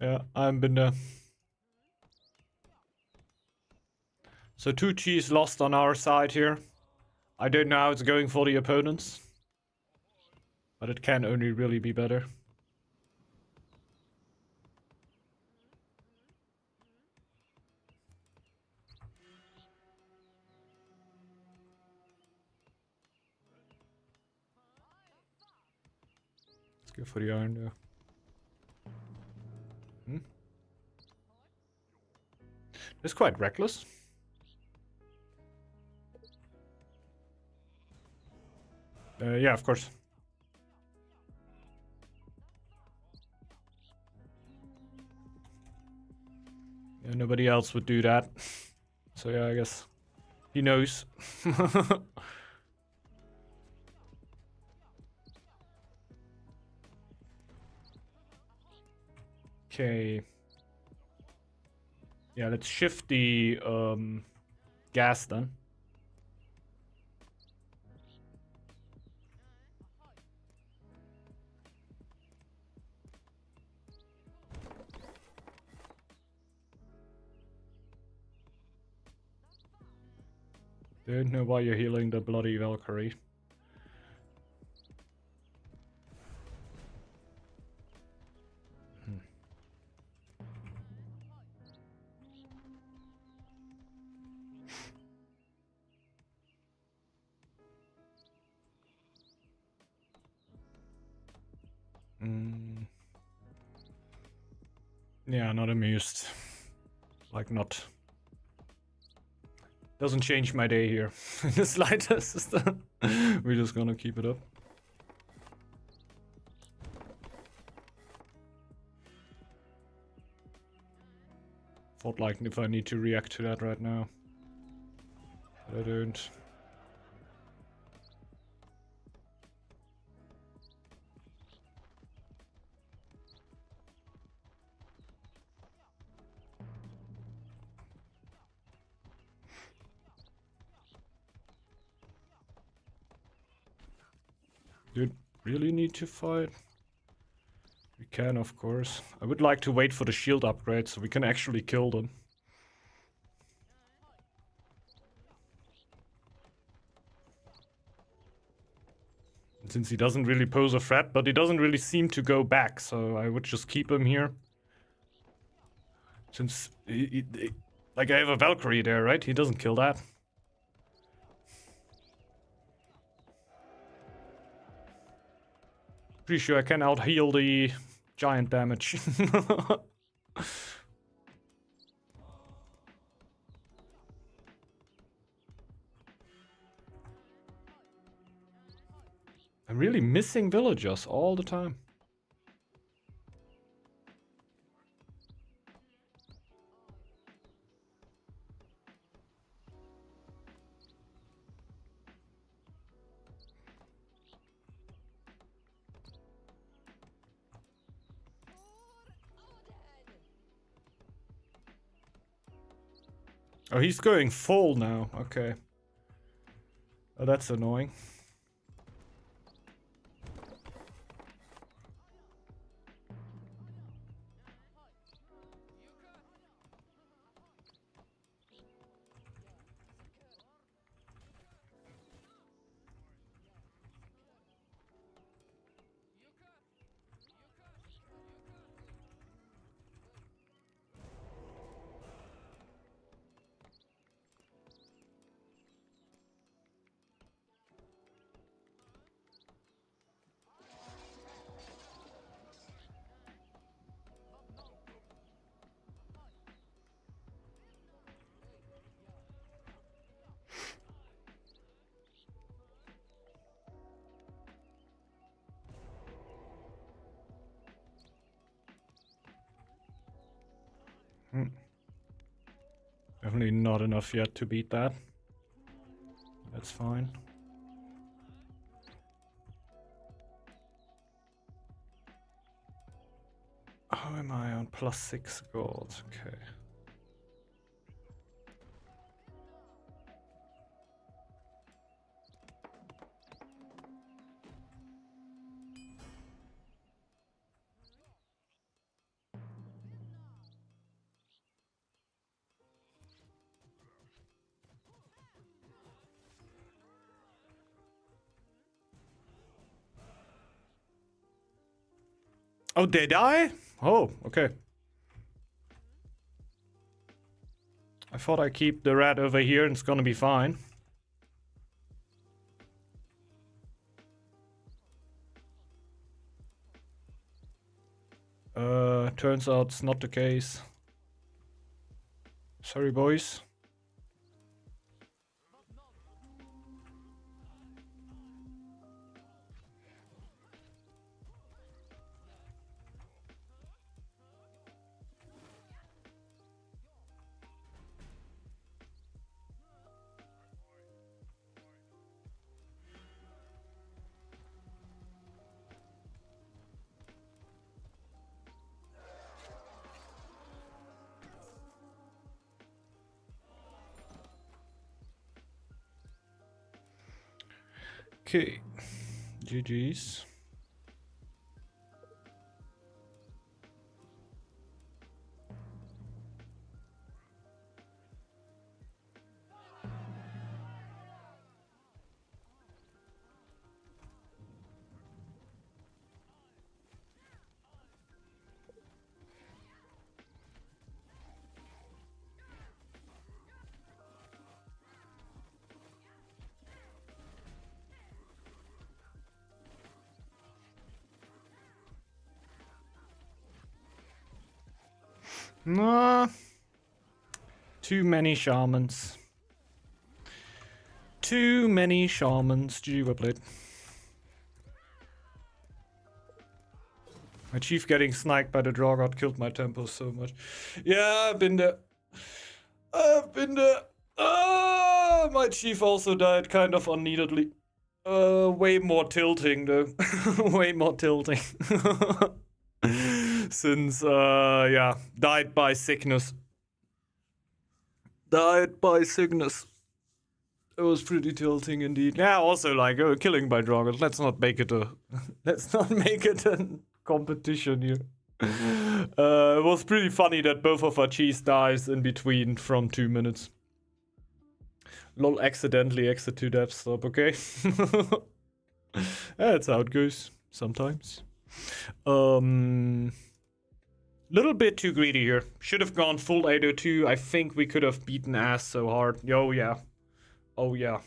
Yeah, I've been there. So 2 G's lost on our side here. I don't know how it's going for the opponents. But it can only really be better. Let's go for the iron there. It's quite reckless. Yeah, of course. Yeah, nobody else would do that. So yeah, I guess he knows. Okay. Yeah, let's shift the gas then. Don't know why you're healing the bloody Valkyrie. Yeah, not amused. Like, not. Doesn't change my day here in the slightest. We're just gonna keep it up. Thought like if I need to react to that right now. But I don't. Dude, really need to fight? We can, of course. I would like to wait for the shield upgrade so we can actually kill them. Since he doesn't really pose a threat, but he doesn't really seem to go back, so I would just keep him here. Since, like, I have a Valkyrie there, right? He doesn't kill that. Pretty sure I can out-heal the giant damage. I'm really missing villagers all the time. Oh, he's going full now. Okay. Oh, that's annoying. Definitely not enough yet to beat that. That's fine. How am I on +6 gold? Okay. Oh, they die? Oh, okay. I thought I keep the rat over here and it's gonna be fine. Turns out it's not the case. Sorry, boys. Okay. GG's. Nah. Too many shamans. Too many shamans. GG, well played. My chief getting sniped by the Northgard killed my tempo so much. Yeah, I've been there. I've been there. My chief also died kind of unneededly. Way more tilting though. Way more tilting. Since, yeah, died by sickness. Died by sickness. It was pretty tilting indeed. Yeah, also like killing by dragons. Let's not make it a let's not make it a competition here. It was pretty funny that both of our cheese dies in between from 2 minutes. Lol, accidentally exit to death stop, okay? That's how it goes sometimes. Little bit too greedy here. Should have gone full 802. I think we could have beaten ass so hard. Yo, yeah. Oh, yeah.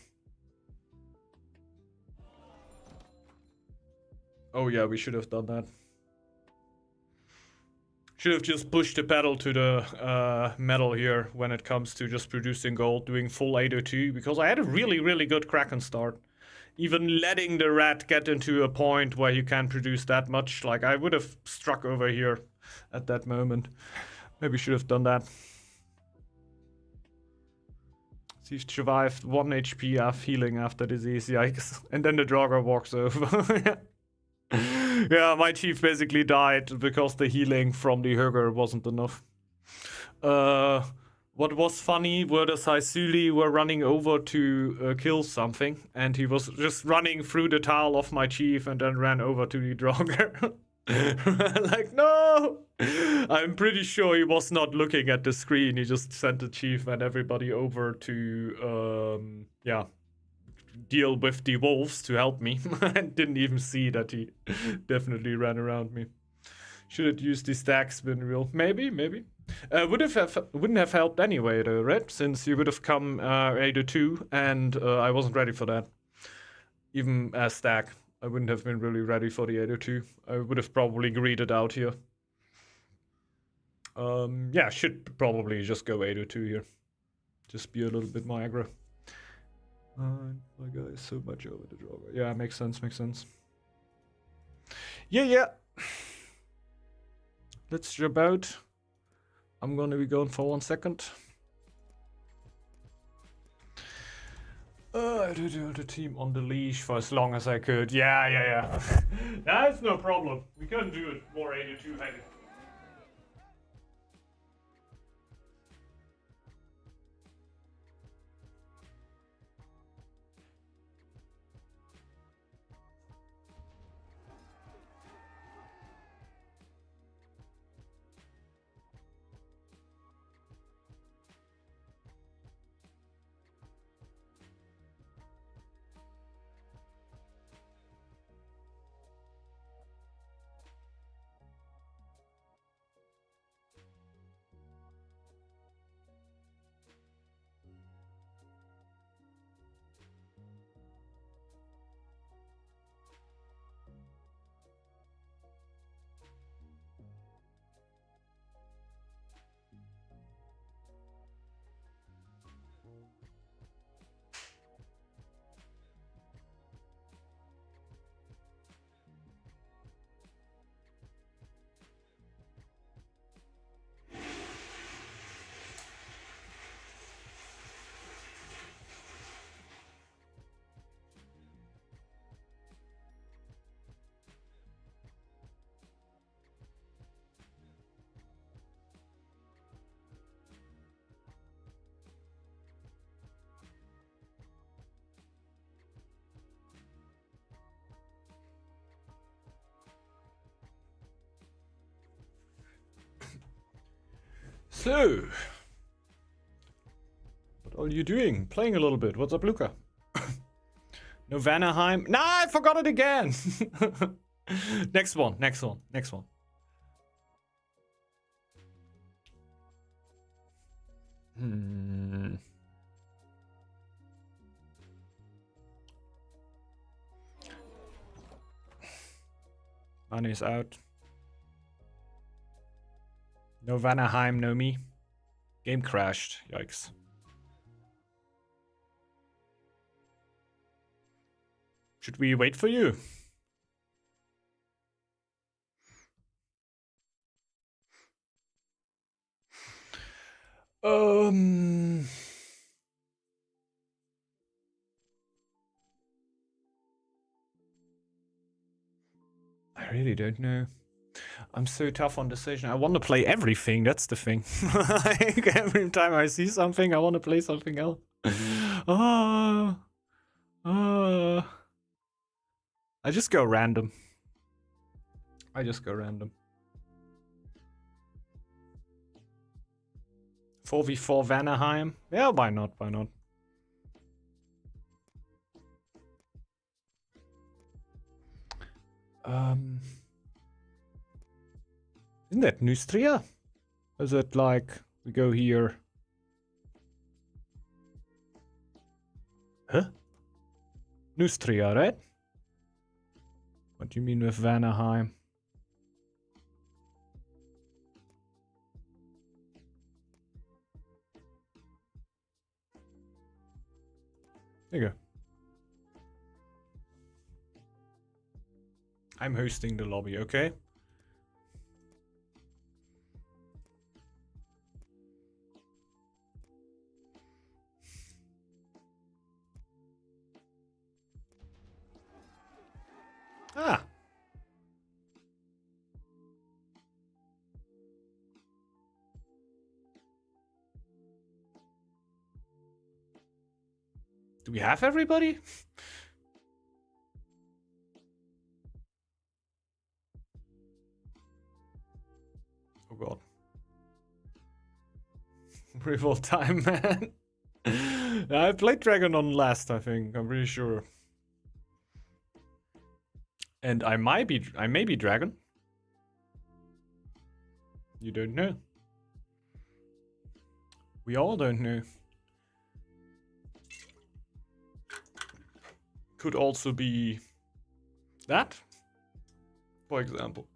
Oh, yeah, we should have done that. Should have just pushed the pedal to the metal here when it comes to just producing gold, doing full 802, because I had a really, really good Kraken start. Even letting the rat get into a point where you can produce that much, like I would have struck over here at that moment. Maybe should have done that. He survived 1 HP off healing after disease, yikes. And then the Draugr walks over. Yeah, my chief basically died because the healing from the Hugger wasn't enough. What was funny were the Saisuli were running over to kill something, and he was just running through the tile of my chief and then ran over to the Draugr. Like, no! I'm pretty sure he was not looking at the screen. He just sent the chief and everybody over to, yeah, deal with the wolves to help me. And didn't even see that he definitely ran around me. Should have used the stack spin wheel. Maybe. Wouldn't have helped anyway, though, right? Since you would have come 802, and I wasn't ready for that. Even as stack, I wouldn't have been really ready for the 802. I would have probably greeted out here. Yeah, should probably just go 802 here. Just be a little bit more aggro. My guy is so much over the draw. Yeah, makes sense. Yeah. Let's jump out. I'm gonna be going for 1 second. I do the team on the leash for as long as I could. Yeah. That's no problem. We can do it more 82 headed. So, what are you doing? Playing a little bit. What's up, Luca? No Vanaheim. Nah, I forgot it again. Next one. Money's out. No Vanaheim, no me. Game crashed. Yikes. Should we wait for you? I really don't know. I'm so tough on decision. I want to play everything. That's the thing. Like every time I see something, I want to play something else. Oh, I just go random. 4v4 Vanaheim. Yeah, why not? Isn't that Nustria? Is it like we go here? Huh? Nustria, right? What do you mean with Vanaheim? There you go. I'm hosting the lobby, okay? Ah. Do we have everybody? Oh god. Revolt time, man. I played Dragon on last, I think. I'm pretty sure. And I may be Dragon. You don't know. We all don't know. Could also be that, for example.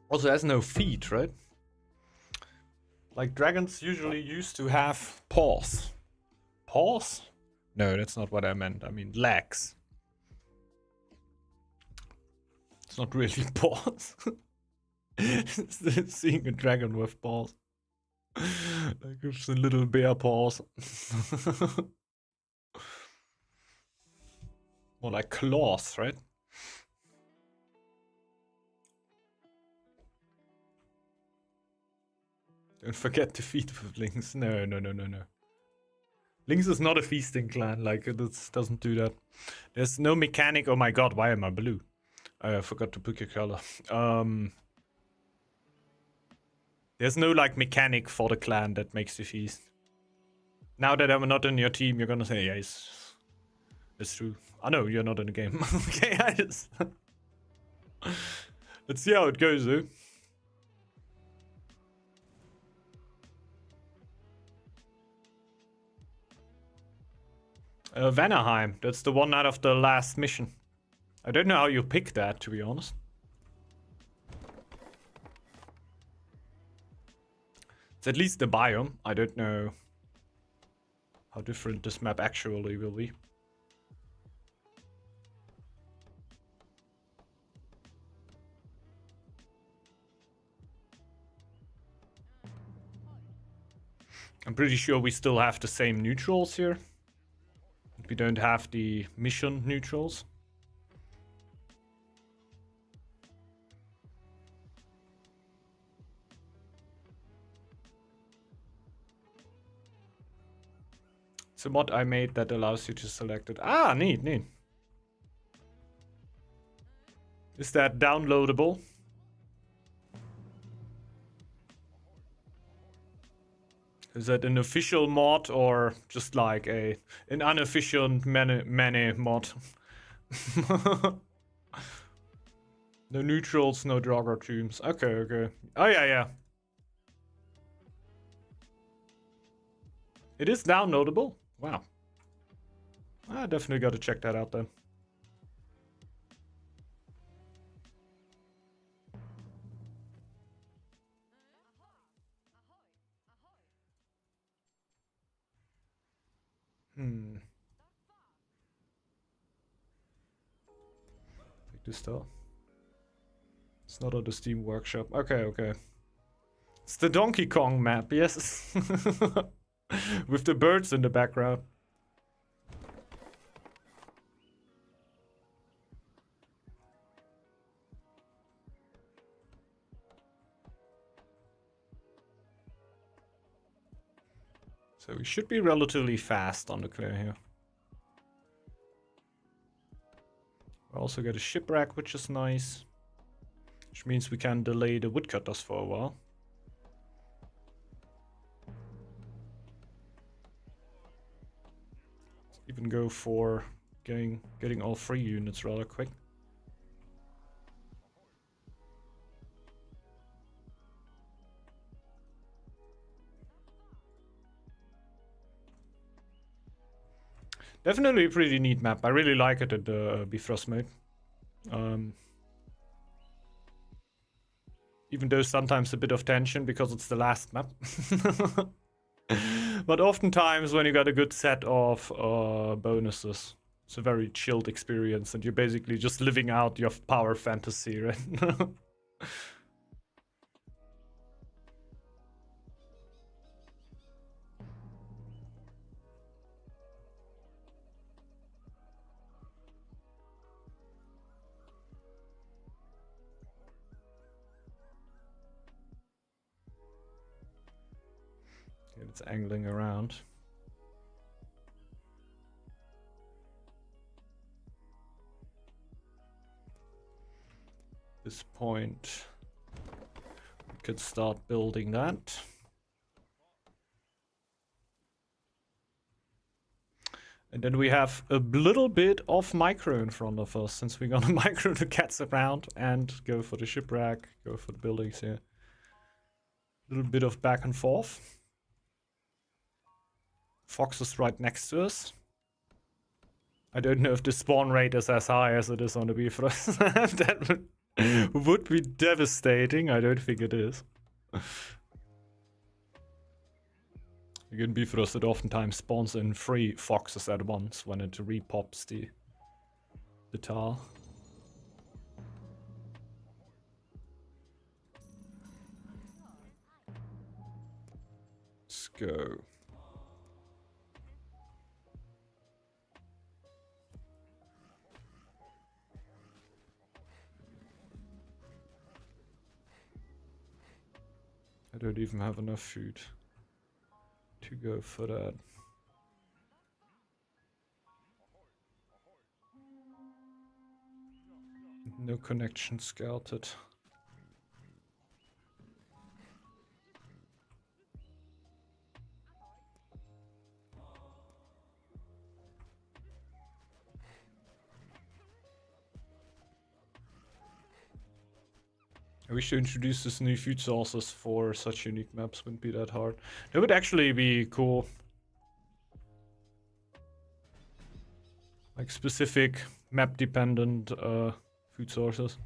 Also has no feet, right? Like dragons usually used to have paws. Paws? No, that's not what I meant. I mean legs. It's not really paws. Seeing a dragon with paws. Like it's a little bear paws. More like claws, right? Don't forget to feed with Lynx. No. Lynx is not a feasting clan. Like, it doesn't do that. There's no mechanic. Oh my god, why am I blue? I forgot to pick a color. There's no, like, mechanic for the clan that makes you feast. Now that I'm not in your team, you're gonna say, yes, it's true. I know you're not in the game. Okay, I just... Let's see how it goes, though. Vanaheim. That's the one out of the last mission. I don't know how you pick that, to be honest. It's at least the biome. I don't know how different this map actually will be. I'm pretty sure we still have the same neutrals here. We don't have the mission neutrals. It's a mod I made that allows you to select it. Ah, neat, neat. Is that downloadable? Is that an official mod or just like an unofficial many mod? No neutrals, no Draugr tombs. Okay, okay. Oh yeah, yeah. It is downloadable. Wow. I definitely got to check that out then. Take this though. It's not on the Steam Workshop. Okay, okay. It's the Donkey Kong map, yes. With the birds in the background. So we should be relatively fast on the clear here. We also got a shipwreck, which is nice. Which means we can delay the woodcutters for a while. Let's even go for getting all 3 units rather quick. Definitely a pretty neat map. I really like it at the Bifrost mode. Even though sometimes a bit of tension because it's the last map. But oftentimes when you got a good set of bonuses, it's a very chilled experience and you're basically just living out your power fantasy, right? It's angling around. At this point, we could start building that. And then we have a little bit of micro in front of us, since we're gonna micro the cats around and go for the shipwreck, go for the buildings here. A little bit of back and forth. Fox is right next to us. I don't know if the spawn rate is as high as it is on the Bifrost. That would be devastating. I don't think it is. Again, Bifrost, it oftentimes spawns in 3 foxes at once when it repops the tile. Let's go. I don't even have enough food to go for that. No connection scouted. I wish to introduce this new food sources for such unique maps. Wouldn't be that hard. That would actually be cool. Like specific map dependent food sources.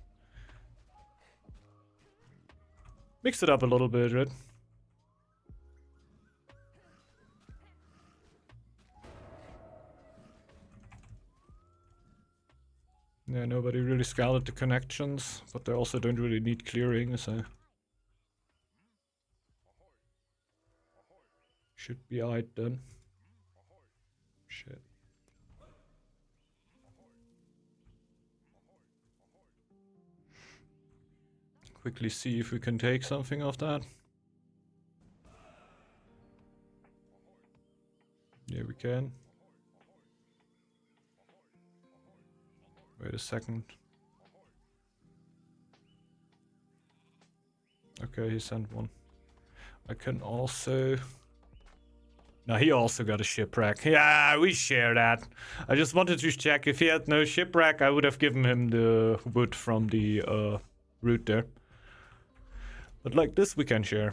Mix it up a little bit, right? Yeah, nobody really scouted the connections, but they also don't really need clearing, so should be alright then. Shit. Quickly see if we can take something of that. Yeah, we can. Wait a second. Okay, he sent one. I can also... No, he also got a shipwreck. Yeah, we share that. I just wanted to check if he had no shipwreck, I would have given him the wood from the route there. But like this, we can share.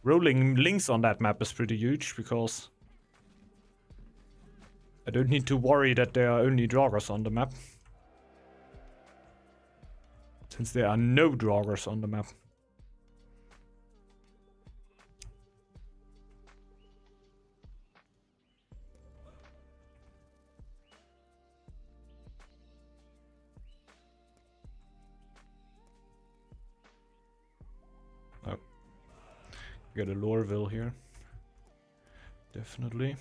Rolling links on that map is pretty huge because I don't need to worry that there are only draggers on the map. Since there are no draggers on the map. Oh. Got a Loreville here. Definitely.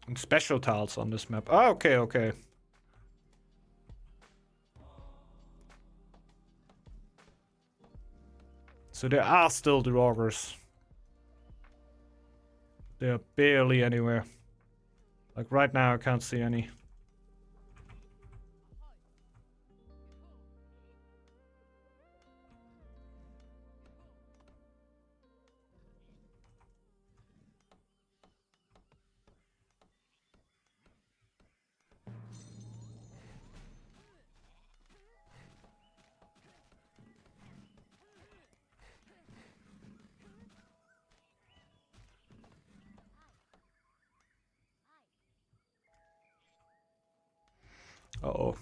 And special tiles on this map. Oh, okay, okay. So there are still draggers. They are barely anywhere. Like right now, I can't see any. Uh-oh.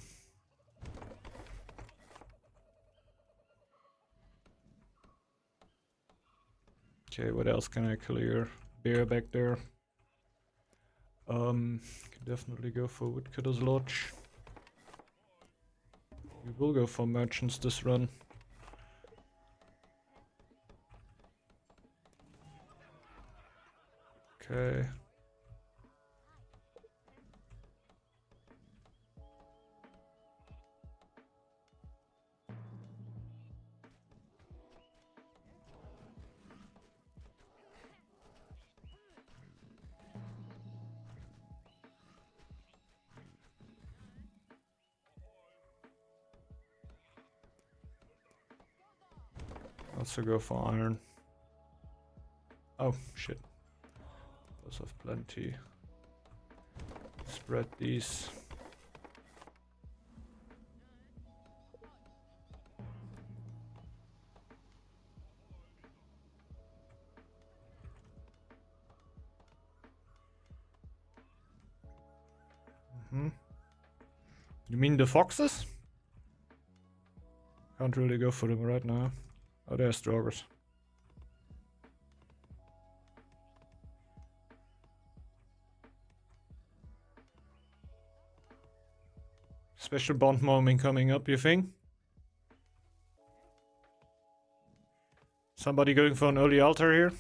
Okay, what else can I clear? Bear back there. Can definitely go for Woodcutter's Lodge. We will go for merchants this run. Okay. Also go for iron. Oh, shit. Those have plenty. Spread these. You mean the foxes? Can't really go for them right now. Oh, there's draggers. Special bond moment coming up, you think? Somebody going for an early altar here?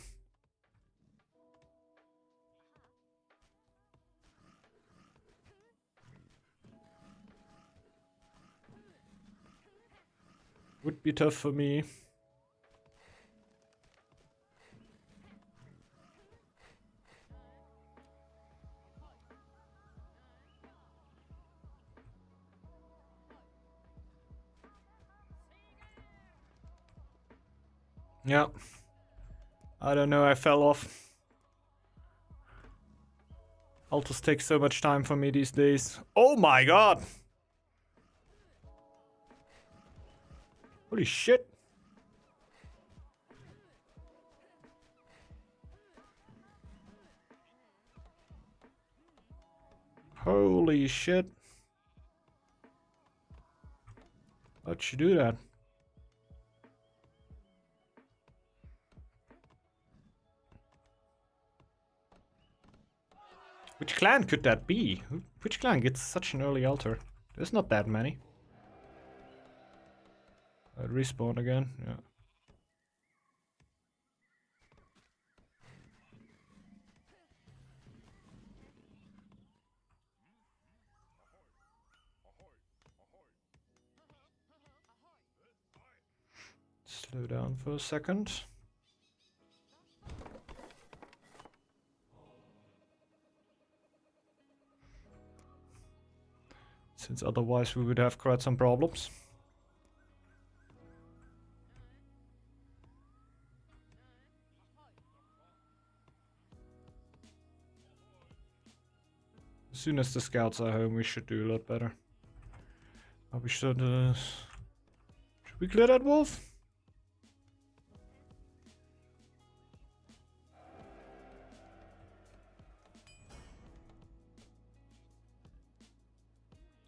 Would be tough for me. Yeah. I don't know, I fell off. Altars take so much time for me these days. Oh my god! Holy shit! Holy shit. How'd you do that? Which clan could that be? Which clan gets such an early altar? There's not that many. Respawn again, yeah. Slow down for a second. Since otherwise we would have quite some problems. As soon as the scouts are home, we should do a lot better. Oh, we should we clear that wolf?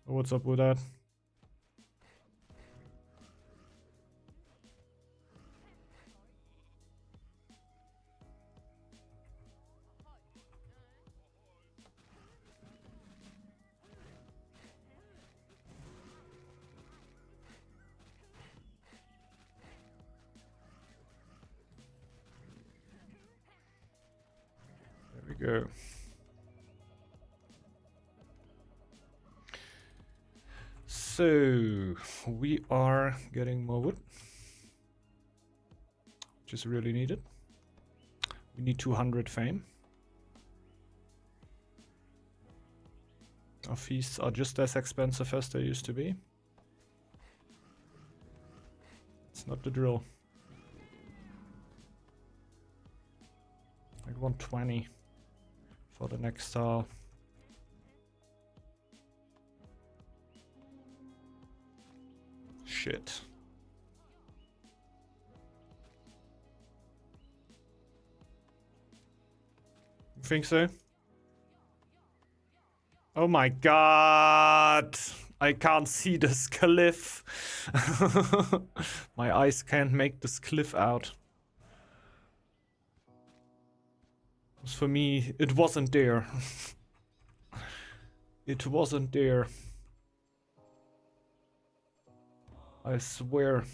Oh, what's up with that? There we go. So, we are getting more wood, which is really needed. We need 200 fame. Our feasts are just as expensive as they used to be. It's not the drill. Like 120 for the next tile. Shit. You think so? Oh my god! I can't see this cliff. My eyes can't make this cliff out. For me, it wasn't there. It wasn't there. I swear.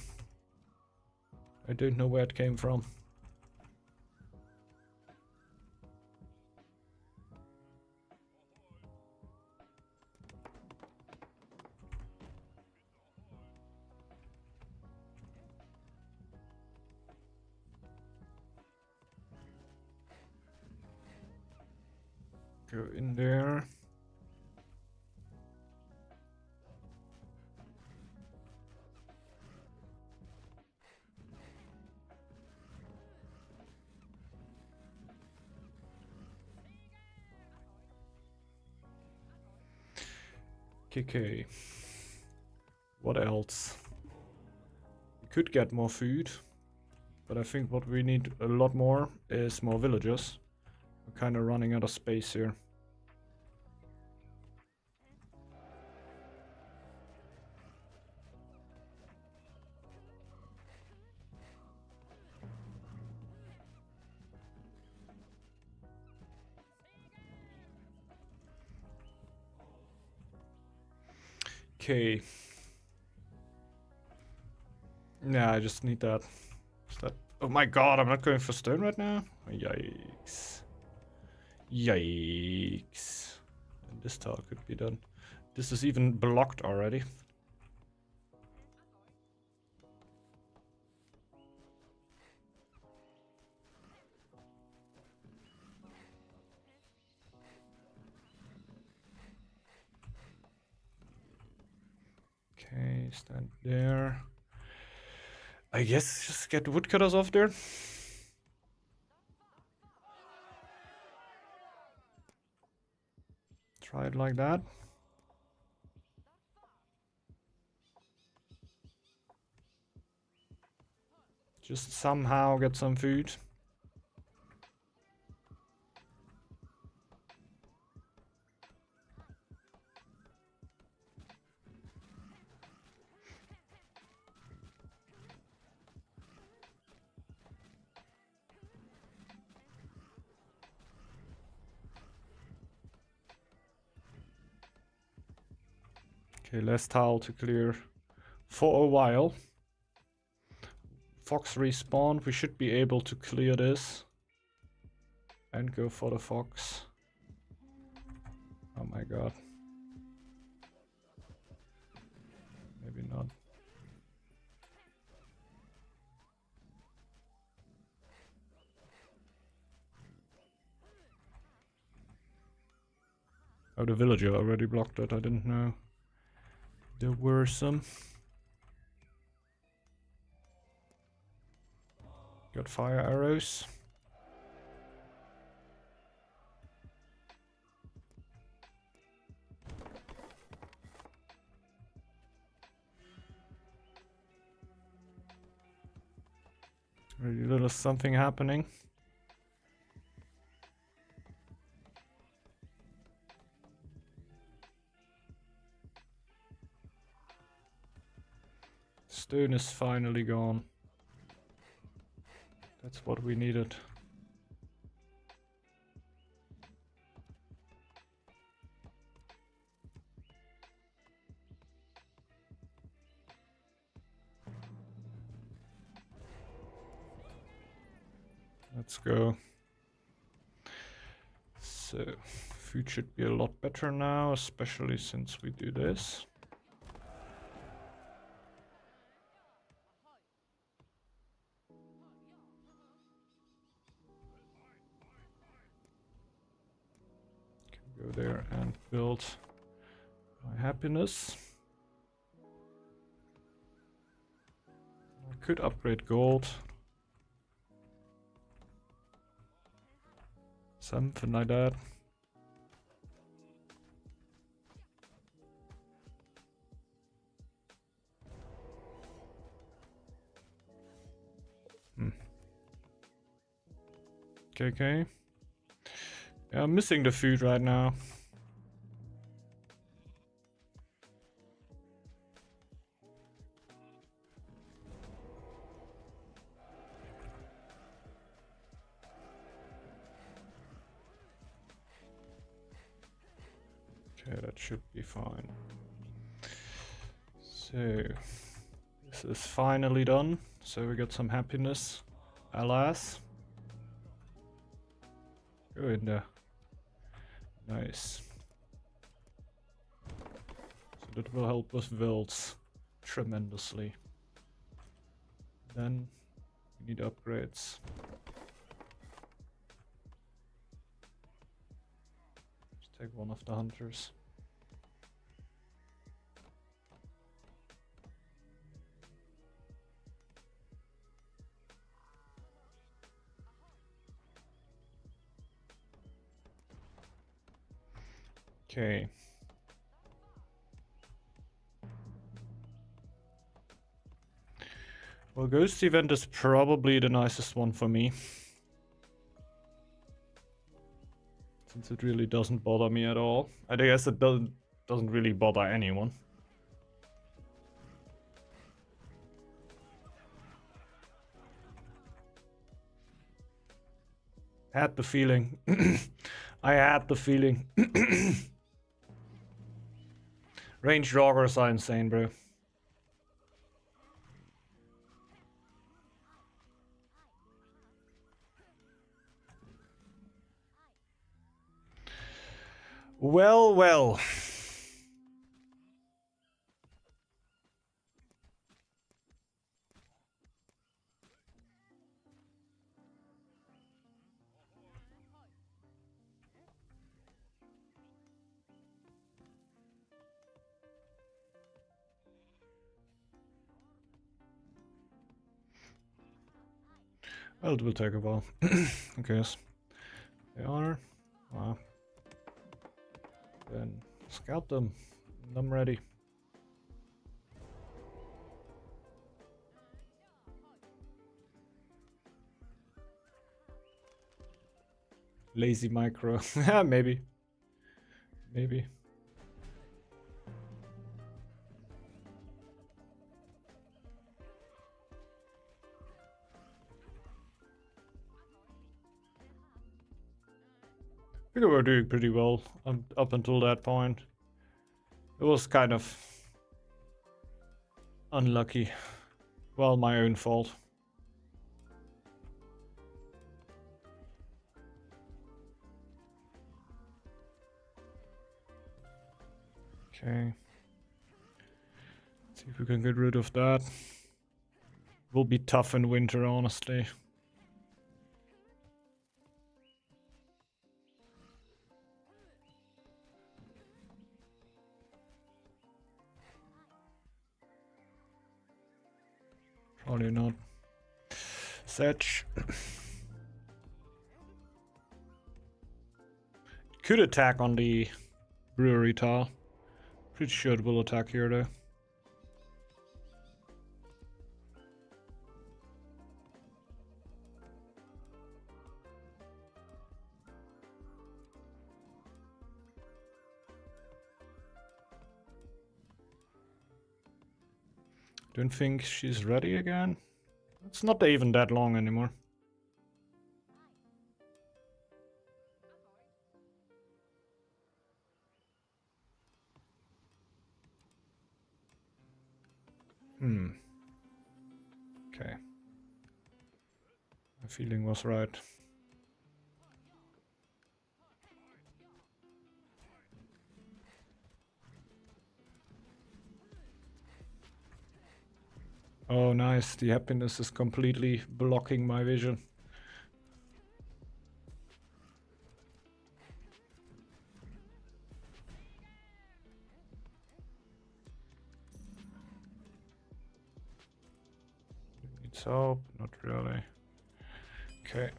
I don't know where it came from. Go in there. Okay. What else? We could get more food, but I think what we need a lot more is more villagers. We're kind of running out of space here. Okay. Yeah, I just need that. Is that. Oh my god, I'm not going for stone right now? Yikes. Yikes. And this tile could be done. This is even blocked already. Okay, stand there. I guess just get woodcutters off there. Try it like that. Just somehow get some food. Okay, less tile to clear for a while. Fox respawn. We should be able to clear this and go for the fox. Oh my god. Maybe not. Oh, the villager already blocked it. I didn't know there were some. Got fire arrows. Already a little something happening. Stone is finally gone. That's what we needed. Let's go. So, food should be a lot better now, especially since we do this. Can go there and build my happiness. I could upgrade gold. Something like that. Okay. Yeah, I'm missing the food right now. Okay, that should be fine. So, this is finally done. So we got some happiness. Alas. Go in there. Nice. So that will help us build tremendously. Then we need upgrades. Just take one of the hunters. Okay. Well, Ghost Event is probably the nicest one for me. Since it really doesn't bother me at all. I guess it doesn't really bother anyone. Had the feeling. I had the feeling. Ranged augers are insane, bro. Well, well. Well, it will take a while. I guess. They are. Wow. Then scout them. I'm ready. Lazy micro. Maybe. Maybe. I think we were doing pretty well up until that point. It was kind of Unlucky. Well, my own fault. Okay. See if we can get rid of that. Will be tough in winter, honestly. Probably not. Setch. Could attack on the brewery tile. Pretty sure it will attack here though. Don't think she's ready again. It's not even that long anymore. Okay. My feeling was right. Oh, nice. The happiness is completely blocking my vision. Needs help? Not really. Okay.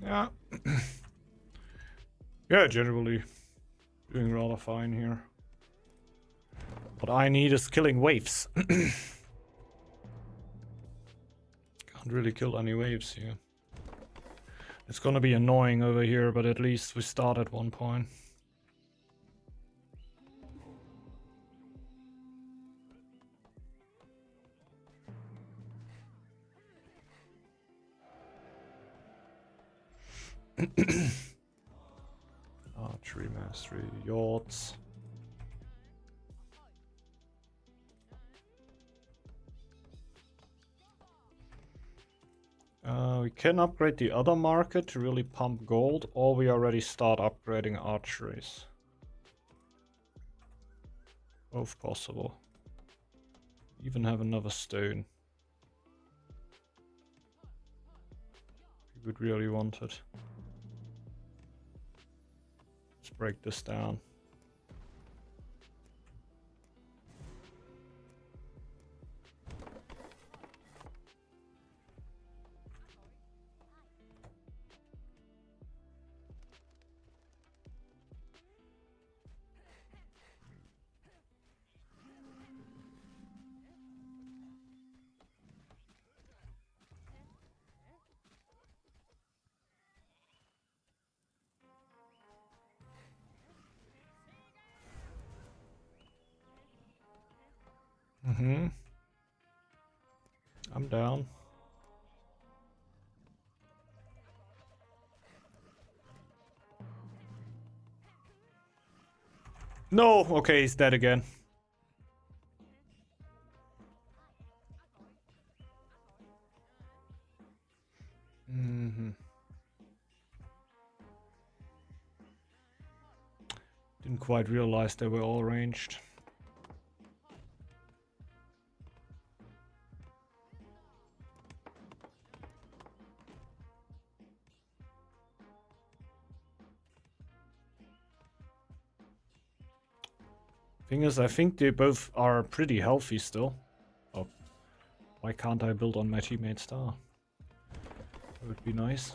Yeah. Yeah, generally doing rather fine here. What I need is killing waves. Can't really kill any waves here. It's gonna be annoying over here, but at least we start at one point. Archery mastery, yachts. We can upgrade the other market to really pump gold, or we already start upgrading archeries. Both possible. Even have another stone. If we would really want it. Let's break this down. I'm down. No! Okay, he's dead again. Didn't quite realize they were all ranged. Thing is, I think they both are pretty healthy still. Oh, why can't I build on my teammate star? That would be nice.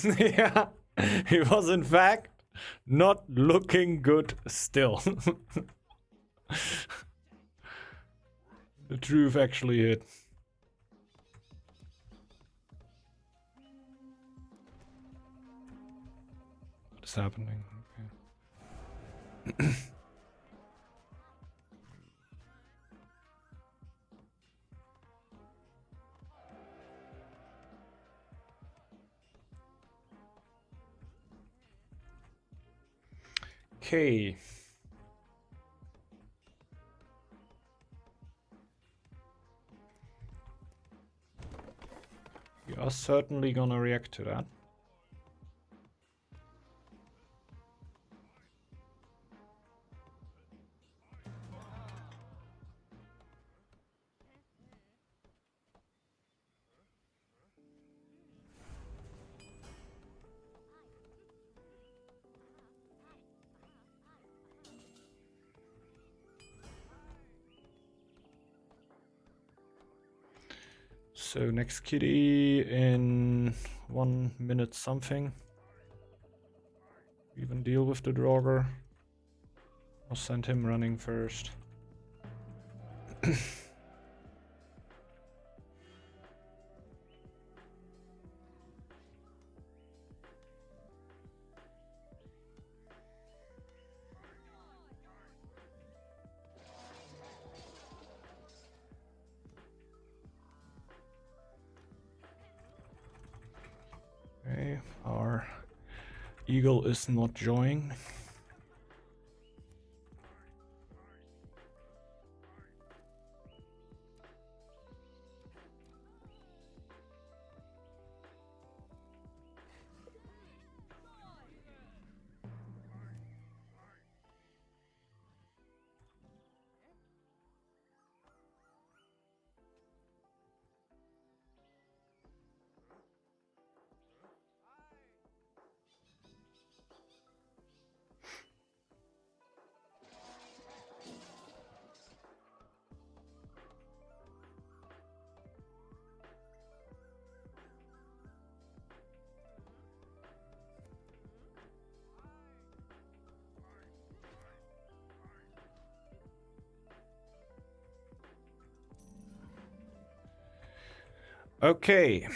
Yeah, he was in fact not looking good still. The truth actually hit. is happening. Okay. Okay. We are certainly gonna react to that. So next kitty in 1 minute something. Even deal with the Draugr. I'll send him running first. Okay, our eagle is not joining. Okay.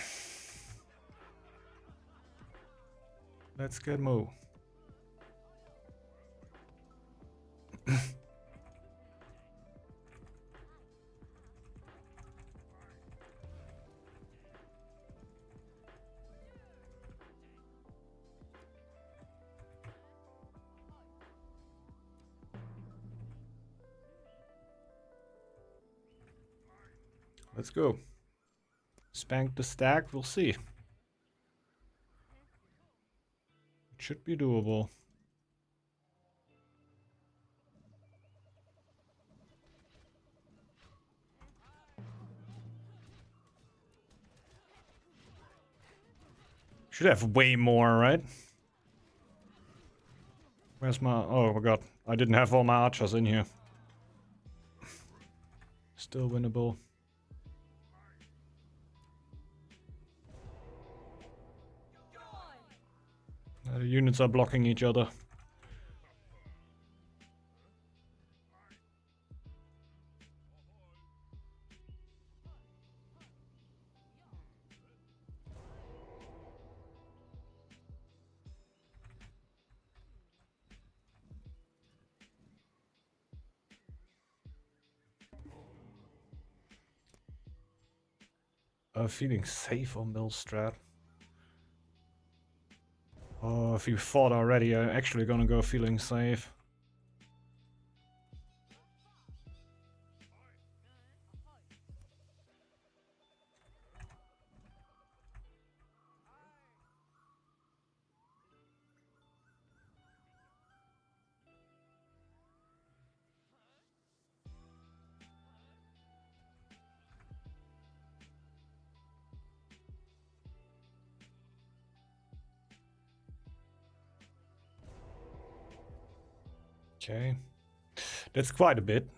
Let's get moving. Let's go. Spank the stack, we'll see. It should be doable. Should have way more, right? Where's my... Oh my god. I didn't have all my archers in here. Still winnable. The units are blocking each other. Feeling safe on Millstrat. Oh, if you fought already, I'm actually gonna go feeling safe. Okay. That's quite a bit.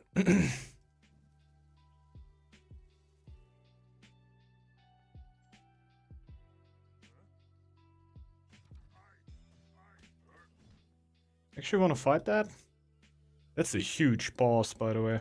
Actually want to fight that? That's a huge boss, by the way.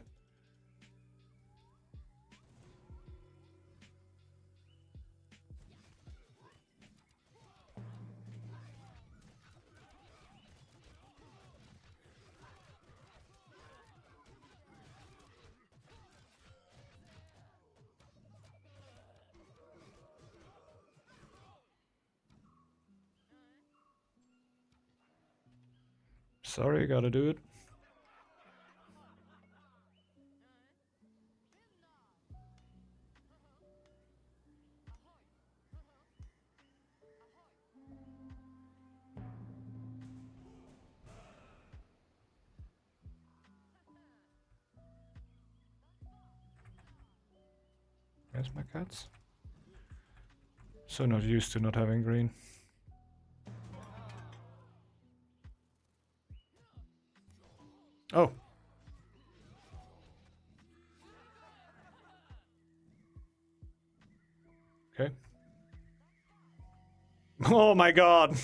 Sorry, gotta do it. Where's my cats? So not used to not having green. Oh. Okay. Oh my god.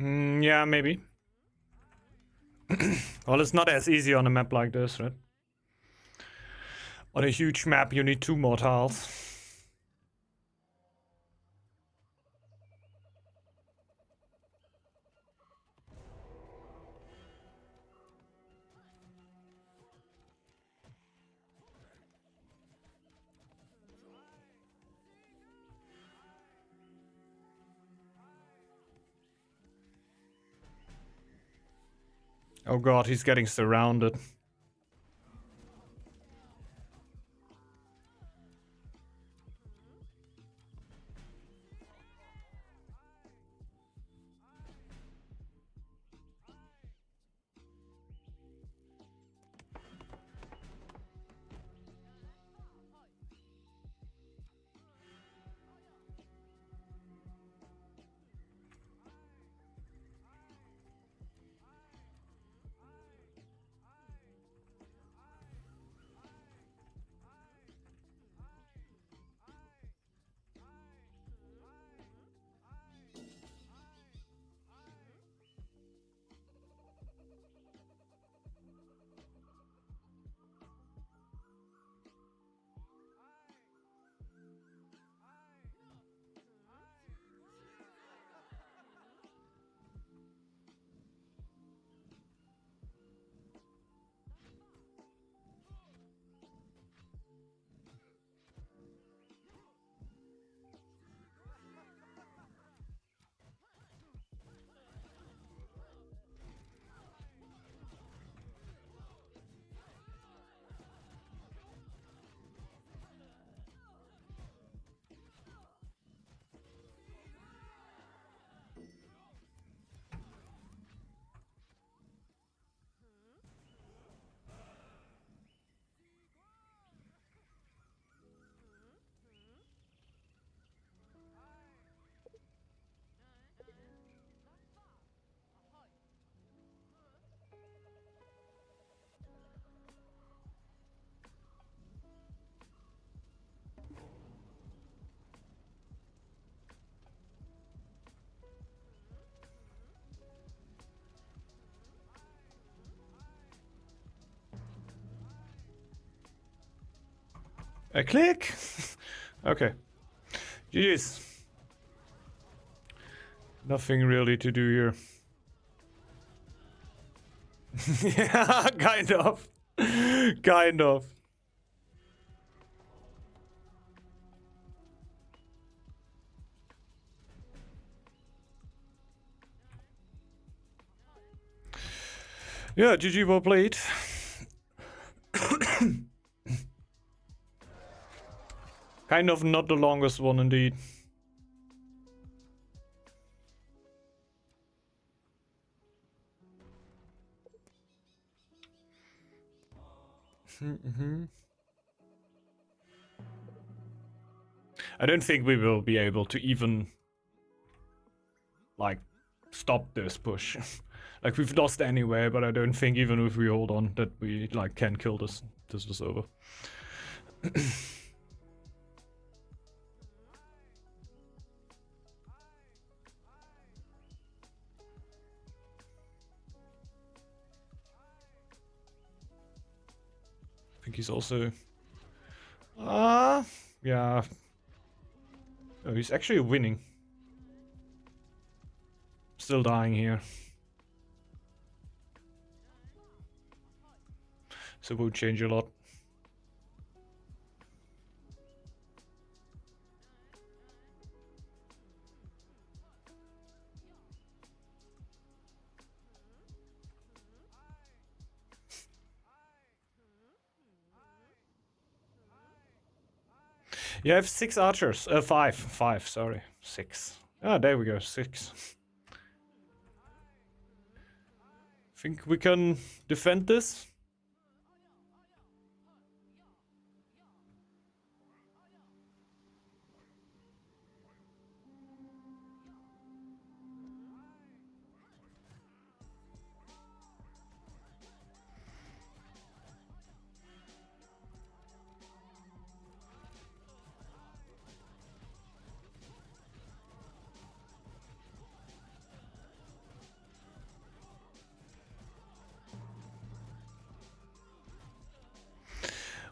Yeah, maybe. Well, it's not as easy on a map like this, right? On a huge map, you need 2 more tiles. Oh god, he's getting surrounded. A click! Okay. GG's. Nothing really to do here. Yeah, kind of. Kind of. Yeah, GG, well played. Kind of not the longest one indeed. I don't think we will be able to even like stop this push. Like we've lost anyway, but I don't think even if we hold on that we like can kill this. This was over. I think he's also... yeah. Oh, he's actually winning. Still dying here. So it won't change a lot. You have 6 archers. 5, sorry. 6. Ah, there we go, 6. Think we can defend this?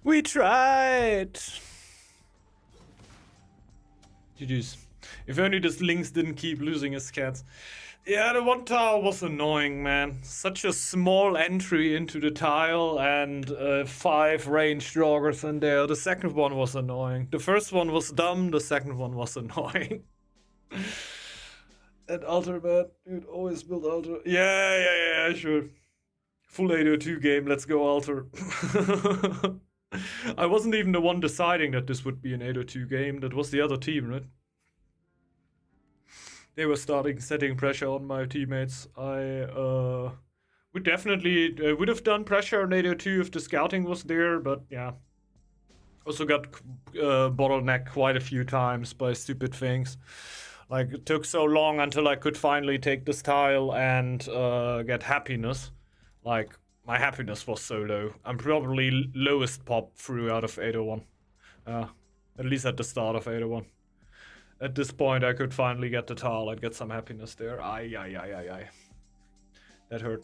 We tried! GG's. If only this Lynx didn't keep losing his cats. Yeah, the one tower was annoying, man. Such a small entry into the tile and 5 ranged joggers in there. The second one was annoying. The first one was dumb, the second one was annoying. And altar, man. Dude, always build altar. Yeah, sure. Full 802 game, let's go altar. I wasn't even the one deciding that this would be an 802 game. That was the other team, right? They were setting pressure on my teammates. I would definitely would have done pressure on 802 if the scouting was there, but yeah. Also got bottlenecked quite a few times by stupid things. Like, it took so long until I could finally take this tile and get happiness. Like, my happiness was so low. I'm probably lowest pop through out of 801. At least at the start of 801. At this point, I could finally get the tile and get some happiness there. Aye. That hurt.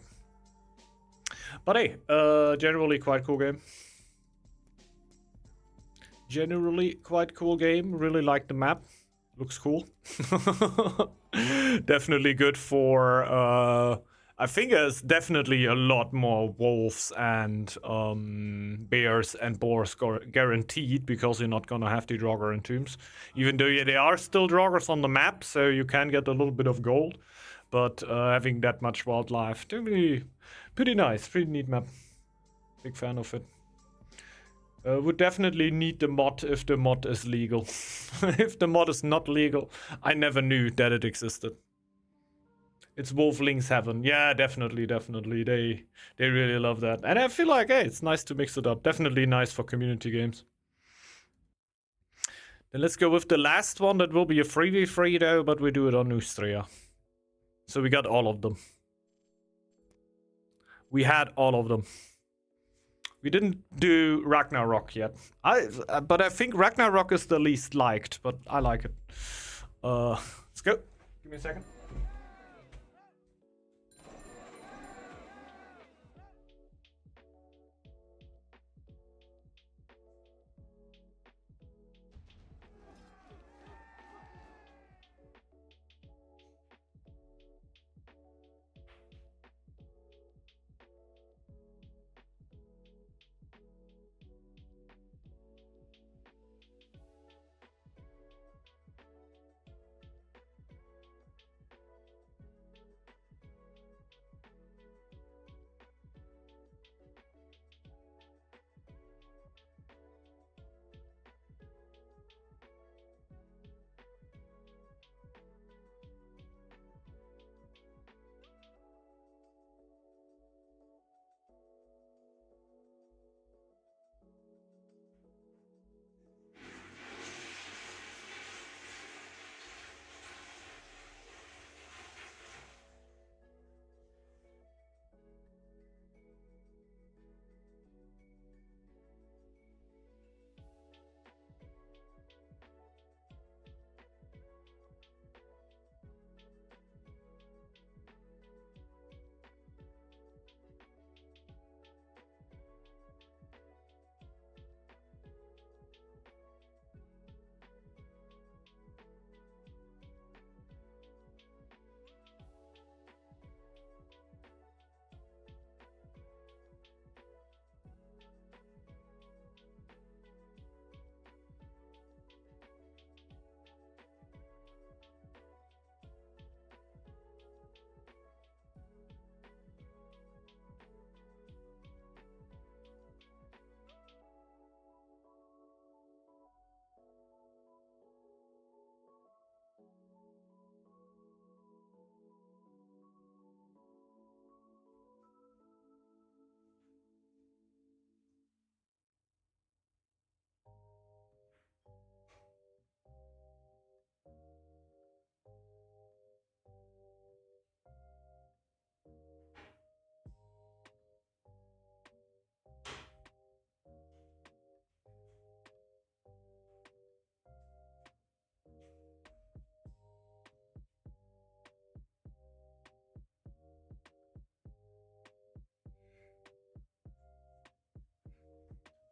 But hey, generally quite cool game. Really like the map. Looks cool. Definitely good for... I think there's definitely a lot more wolves and bears and boars guaranteed, because you're not gonna have the Draugr and tombs. Even though there are still Draugrs on the map, so you can get a little bit of gold. But having that much wildlife, pretty nice, pretty neat map. Big fan of it. Would definitely need the mod if the mod is legal. If the mod is not legal, I never knew that it existed. It's Wolflings heaven. Yeah, definitely. They really love that. And I feel like, hey, it's nice to mix it up. Definitely nice for community games. Then let's go with the last one. That will be a 3v3 though, but we do it on Neustria. So we got all of them. We had all of them. We didn't do Ragnarok yet. But I think Ragnarok is the least liked, but I like it. Let's go. Give me a second.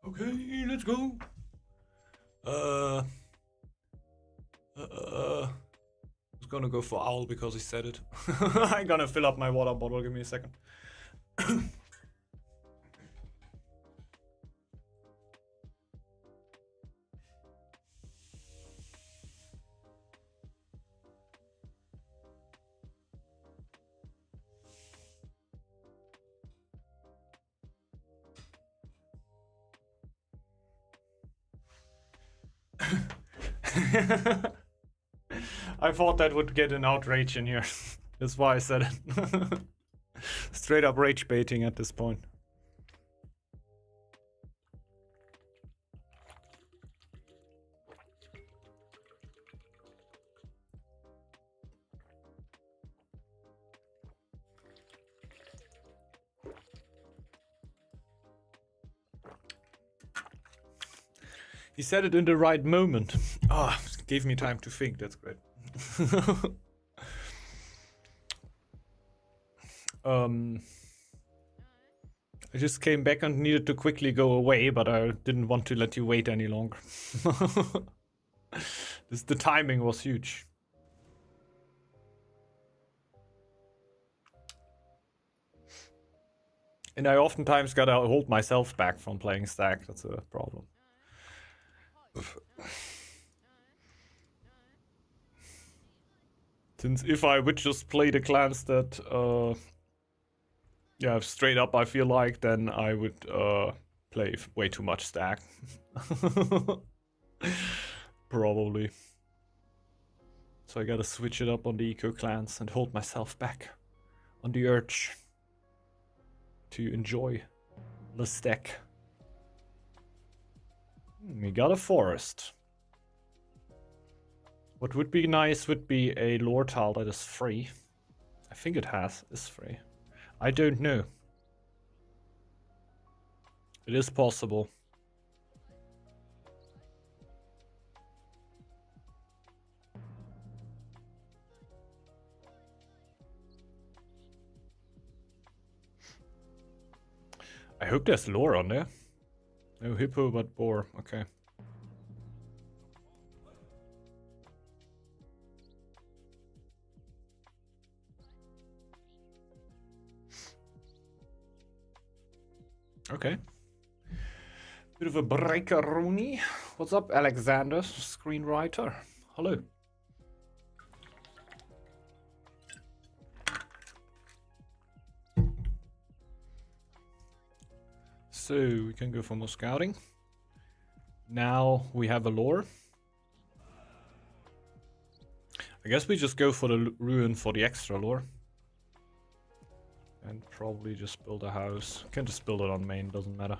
Okay, let's go. I was gonna go for owl because he said it. I'm gonna fill up my water bottle. Give me a second. I thought that would get an outrage in here. That's why I said it. Straight up rage baiting at this point. He said it in the right moment. Ah, oh, gave me time to think. That's great. I just came back and needed to quickly go away, but I didn't want to let you wait any longer. The timing was huge. And I oftentimes gotta hold myself back from playing stack. That's a problem. Since if I would just play the clans that, yeah, straight up I feel like, then I would play way too much stack. Probably. So I gotta switch it up on the eco clans and hold myself back on the urge to enjoy the stack. We got a forest. What would be nice would be a lore tile that is free. I think it is free. I don't know. It is possible. I hope there's lore on there. No hippo, but boar. Okay. Okay. Bit of a breaker-rooney. What's up, Alexander, screenwriter? Hello. So we can go for more scouting. Now we have a lore. I guess we just go for the ruin for the extra lore. And probably just build a house. Can just build it on main, doesn't matter.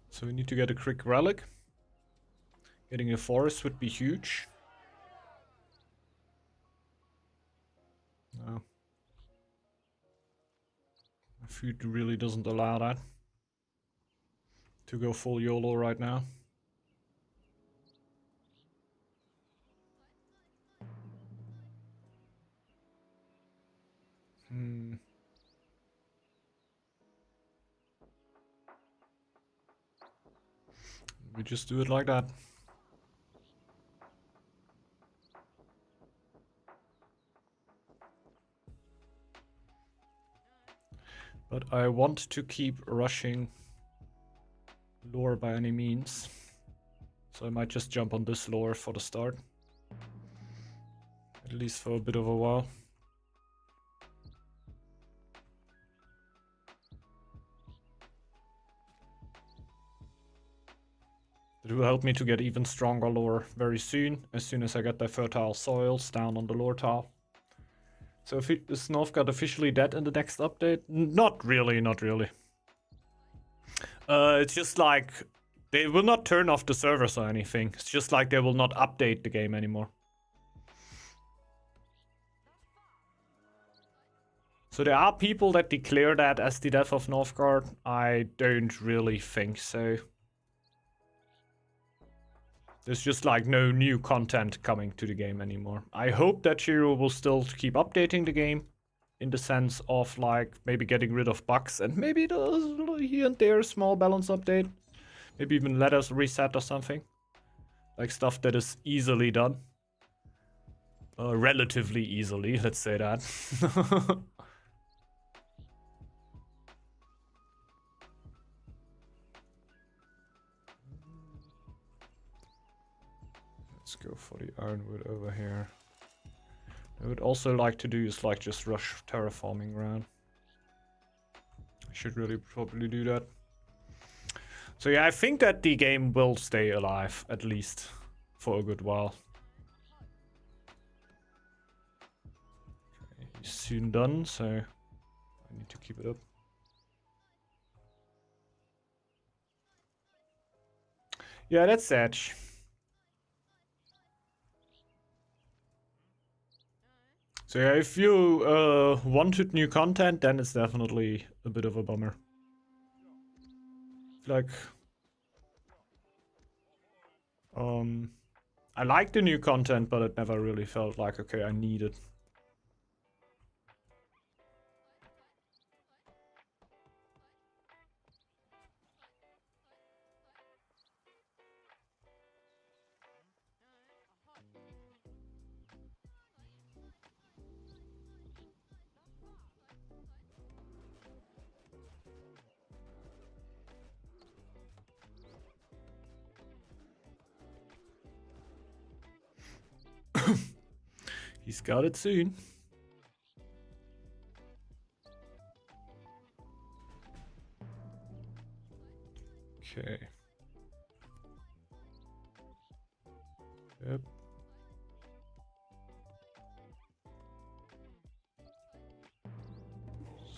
So we need to get a quick relic. Getting a forest would be huge. No. My food really doesn't allow that. To go full YOLO right now. We just do it like that. But I want to keep rushing lore by any means. So I might just jump on this lore for the start. At least for a bit of a while. It will help me to get even stronger lore very soon, as soon as I get the fertile soils down on the lore tile. So if is Northgard officially dead in the next update? Not really, not really. It's just like, they will not turn off the servers or anything. It's just like they will not update the game anymore. So there are people that declare that as the death of Northgard. I don't really think so. There's just like no new content coming to the game anymore. I hope that Shiro will still keep updating the game in the sense of like maybe getting rid of bugs and maybe the here and there small balance update. Maybe even let us reset or something. Like stuff that is easily done. Relatively easily, let's say that. Let's go for the ironwood over here. I would also like to do is like just rush terraforming around. I should really probably do that. So yeah, I think that the game will stay alive, at least for a good while. Okay, he's soon done, so I need to keep it up. Yeah, that's Edge. So yeah, if you wanted new content, then it's definitely a bit of a bummer. Like, I like the new content, but it never really felt like, okay, I need it. He's got it soon. Okay. Yep.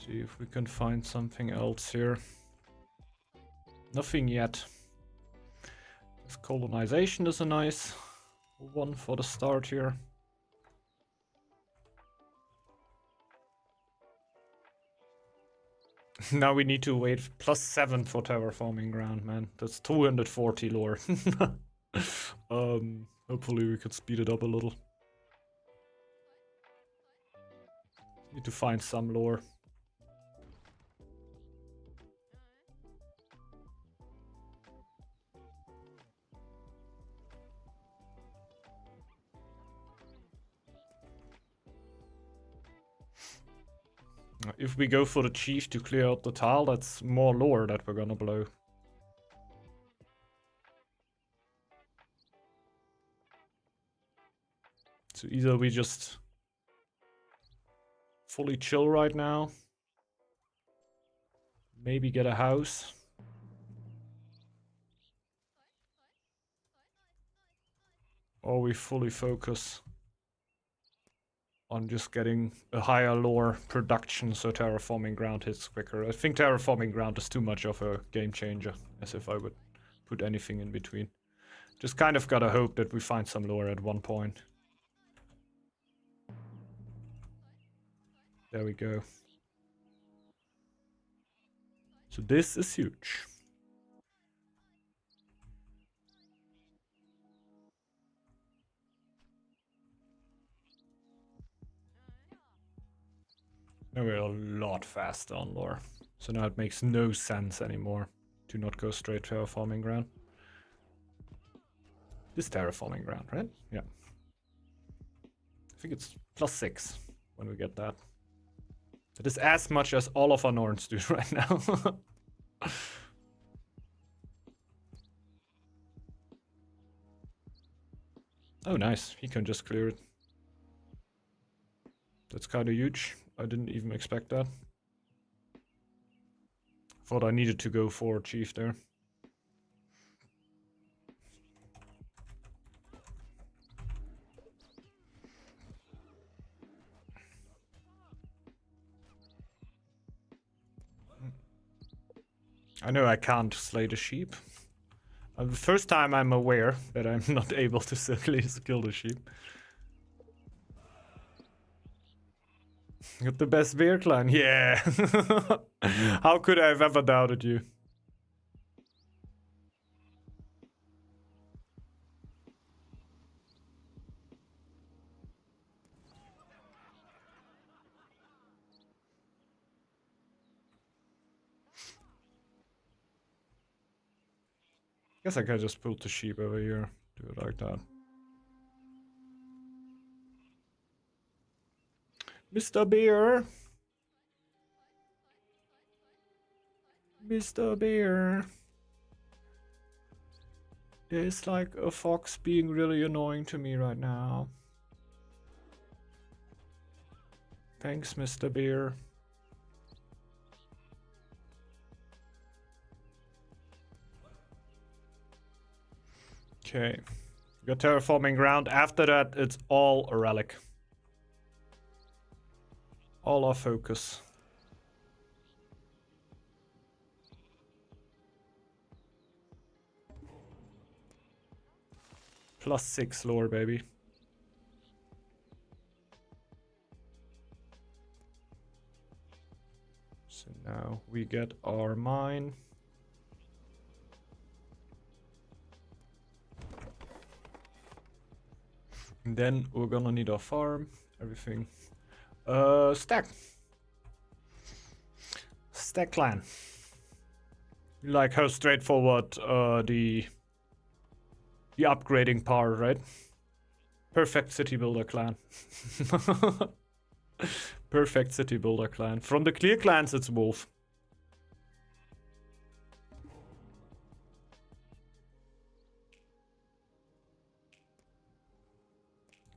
See if we can find something else here. Nothing yet. This colonization is a nice one for the start here. Now we need to wait +7 for terraforming ground, man. That's 240 lore. Hopefully we could speed it up a little. Need to find some lore. If we go for the chief to clear out the tile, that's more lore that we're gonna blow. So either we just fully chill right now, maybe get a house, or we fully focus on just getting a higher lore production so terraforming ground hits quicker. I think terraforming ground is too much of a game changer, as if I would put anything in between. Just kind of gotta hope that we find some lore at one point. There we go. So this is huge. Now we're a lot faster on lore. So now it makes no sense anymore to not go straight terraforming ground. This terraforming ground, right? Yeah. I think it's +6 when we get that. It is as much as all of our Norns do right now. Oh, nice. He can just clear it. That's kind of huge. I didn't even expect that. Thought I needed to go for chief there. I know I can't slay the sheep. The first time I'm aware that I'm not able to simply kill the sheep. Got the best bear clan, yeah. How could I have ever doubted you? Guess I can just put the sheep over here. Do it like that. Mr. Bear. Mr. Bear. There's like a fox being really annoying to me right now. Thanks, Mr. Bear. Okay. Got terraforming ground. After that, it's all a relic. All our focus. +6 lore, baby. So now we get our mine. And then we're gonna need our farm, everything. Stack. Stack clan. You like how straightforward the upgrading part, right? Perfect city builder clan. Perfect city builder clan. From the clear clans, it's Wolf.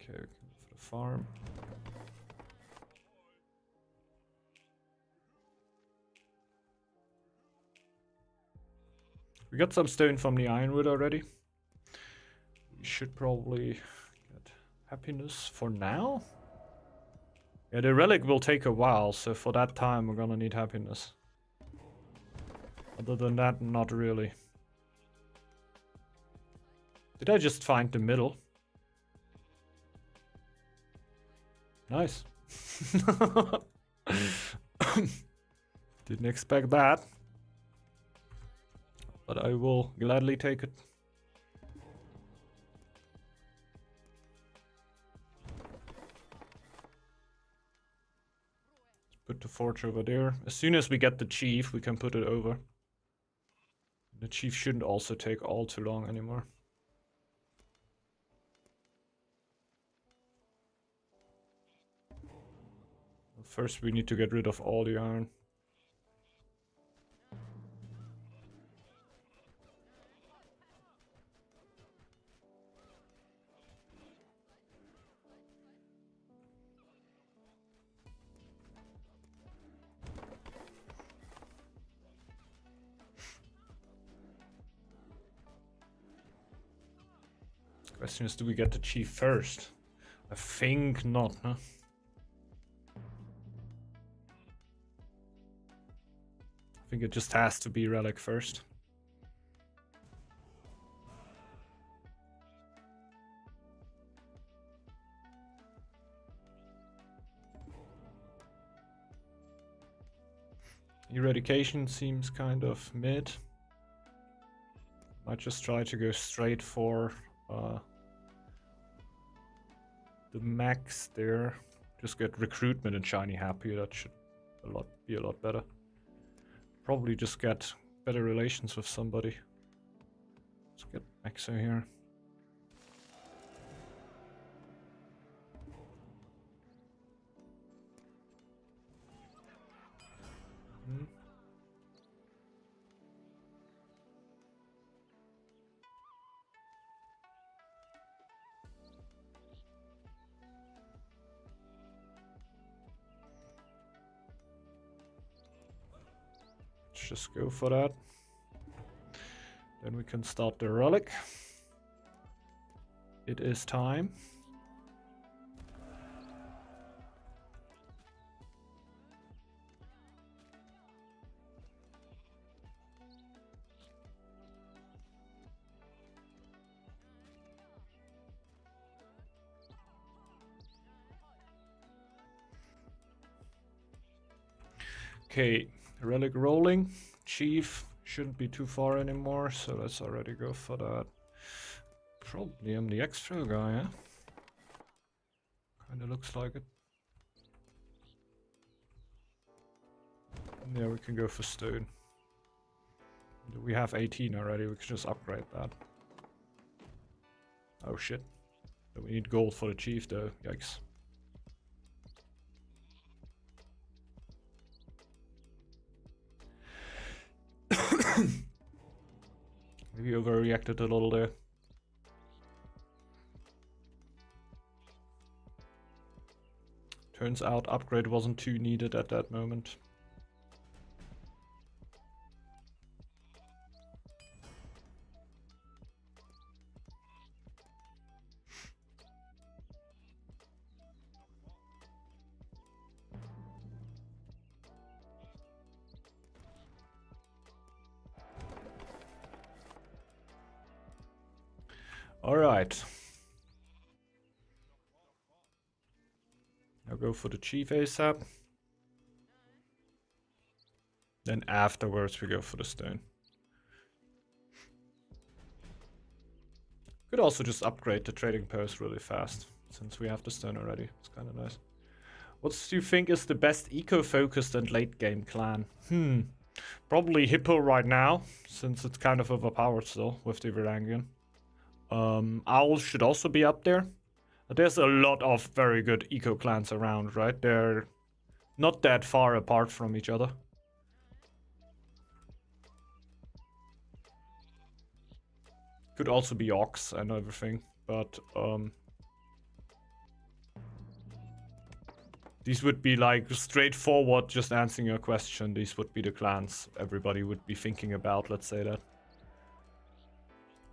Okay, we can go for the farm. We got some stone from the ironwood already. We should probably get happiness for now. Yeah, the relic will take a while, so for that time we're gonna need happiness. Other than that, not really. Did I just find the middle? Nice. Didn't expect that. But I will gladly take it. Put the forge over there. As soon as we get the chief, we can put it over. The chief shouldn't also take all too long anymore. First, we need to get rid of all the iron. Question is, do we get the chief first? I think not, huh? I think it just has to be relic first. Eradication seems kind of mid. Might just try to go straight for the max there. Just get recruitment and shiny happy. That should be a lot better. Probably just get better relations with somebody. Let's get Maxo here. Let's just go for that. Then we can start the relic. It is time. Okay, relic rolling. Chief shouldn't be too far anymore, so let's already go for that. Probably I'm the extra guy, yeah? Kinda looks like it. Yeah, we can go for stone. We have 18 already, we can just upgrade that. Oh shit. We need gold for the chief though, yikes. Maybe overreacted a little there. Turns out upgrade wasn't too needed at that moment. All right. Now go for the chief ASAP. Then afterwards we go for the stone. Could also just upgrade the trading post really fast, since we have the stone already. It's kind of nice. What do you think is the best eco-focused and late-game clan? Probably Hippo right now, since it's kind of overpowered still with the Varangian. Owl should also be up there. There's a lot of very good eco-clans around, right? They're not that far apart from each other. Could also be Ox and everything, but these would be like straightforward, just answering your question. These would be the clans everybody would be thinking about, let's say that.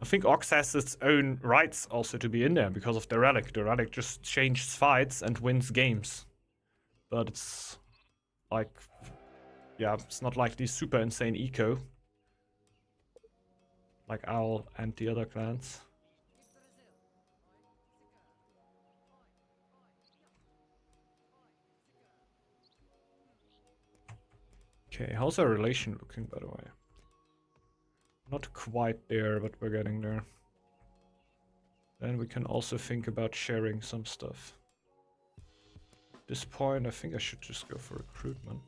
I think Ox has its own rights also to be in there because of the relic. The relic just changes fights and wins games. But it's like, yeah, it's not like these super insane eco. Like Owl and the other clans. Okay, how's our relation looking, by the way? Not quite there, but we're getting there. Then we can also think about sharing some stuff. At this point, I think I should just go for recruitment.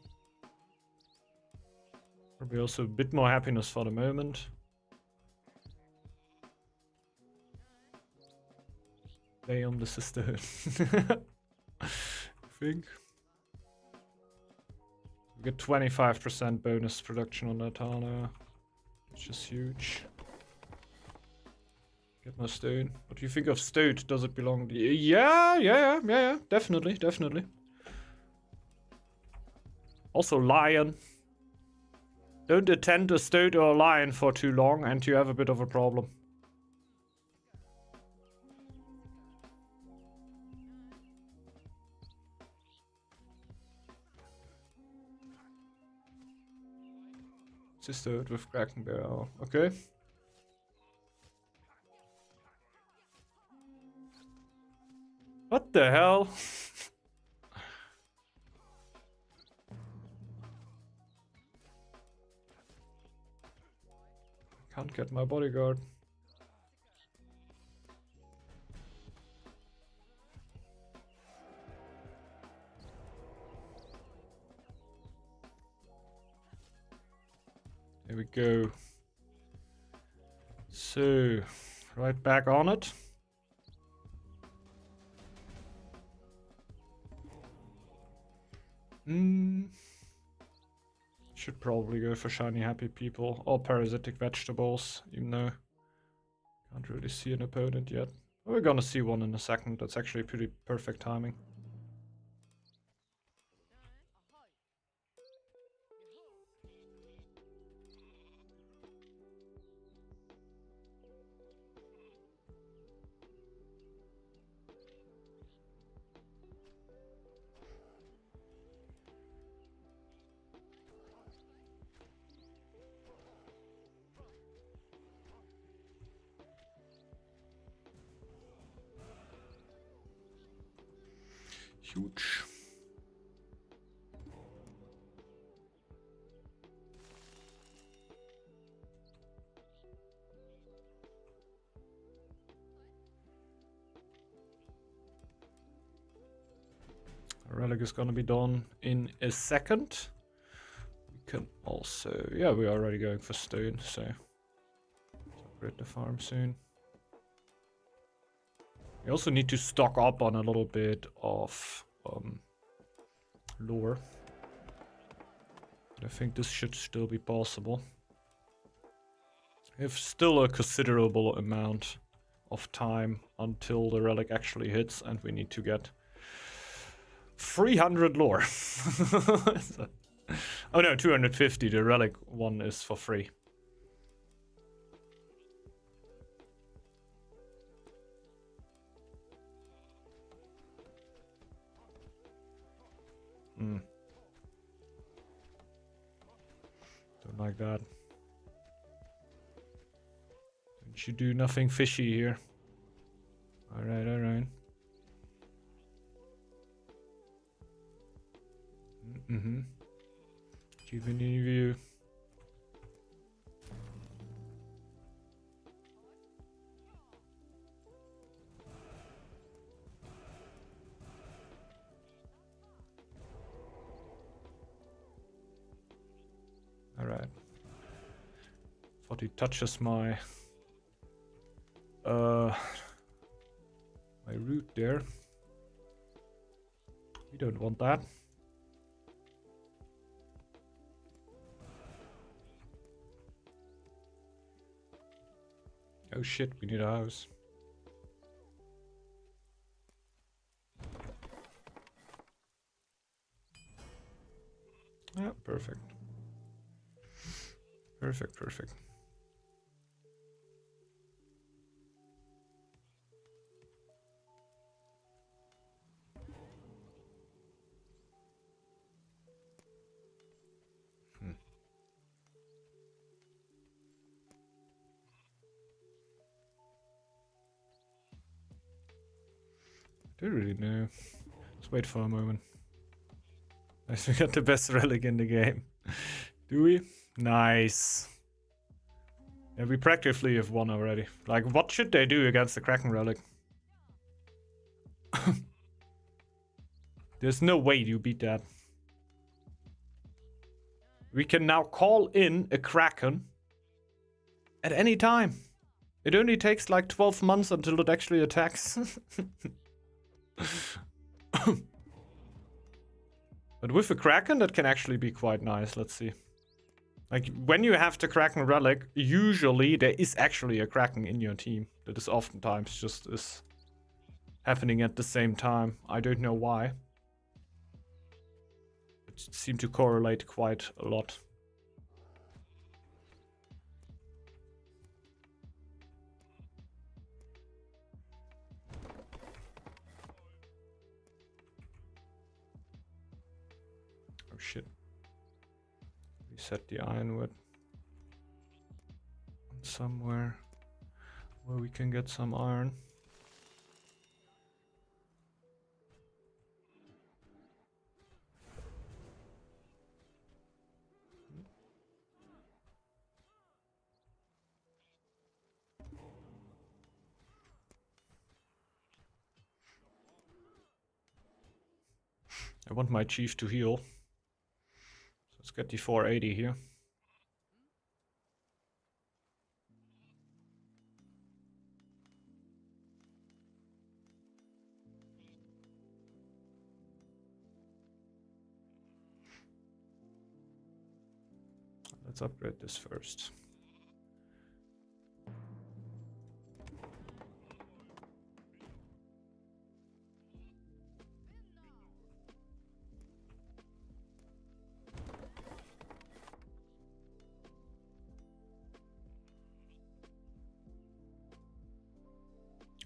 Probably also a bit more happiness for the moment. Lay on the sisterhood. I think. We get 25% bonus production on that Hana, which is huge. Get my stone. What do you think of Stoat? Does it belong to you? Yeah, definitely. Also Lion. Don't attend a Stoat or a Lion for too long and you have a bit of a problem. Sisterhood with Kraken Barrel. Okay. What the hell? Can't get my bodyguard. There we go. So, right back on it. Should probably go for shiny happy people or parasitic vegetables, even though can't really see an opponent yet. We're gonna see one in a second. That's actually pretty perfect timing. Huge. Relic is gonna be done in a second. We can also... Yeah, we're already going for stone, so... let's upgrade the farm soon. We also need to stock up on a little bit of lore. But I think this should still be possible. We have still a considerable amount of time until the relic actually hits, and we need to get 300 lore. So, oh no, 250. The relic one is for free. Don't like that. Don't you do nothing fishy here. Alright, alright. Keep in view. Alright. Thought he touches my my root there. We don't want that. Oh shit, we need a house. Yeah, perfect. Perfect, perfect. I don't really know. Let's wait for a moment. Nice, we got the best relic in the game. Do we? Nice. Yeah, we practically have won already. Like, what should they do against the Kraken relic? There's no way you beat that. We can now call in a Kraken at any time. It only takes like 12 months until it actually attacks. But with a Kraken, that can actually be quite nice. Let's see. Like, when you have the Kraken relic, usually there is actually a Kraken in your team. That is oftentimes just is happening at the same time. I don't know why. It seemed to correlate quite a lot. Oh shit. Reset the ironwood somewhere where we can get some iron. I want my chief to heal. So let's get the 480 here. Let's upgrade this first.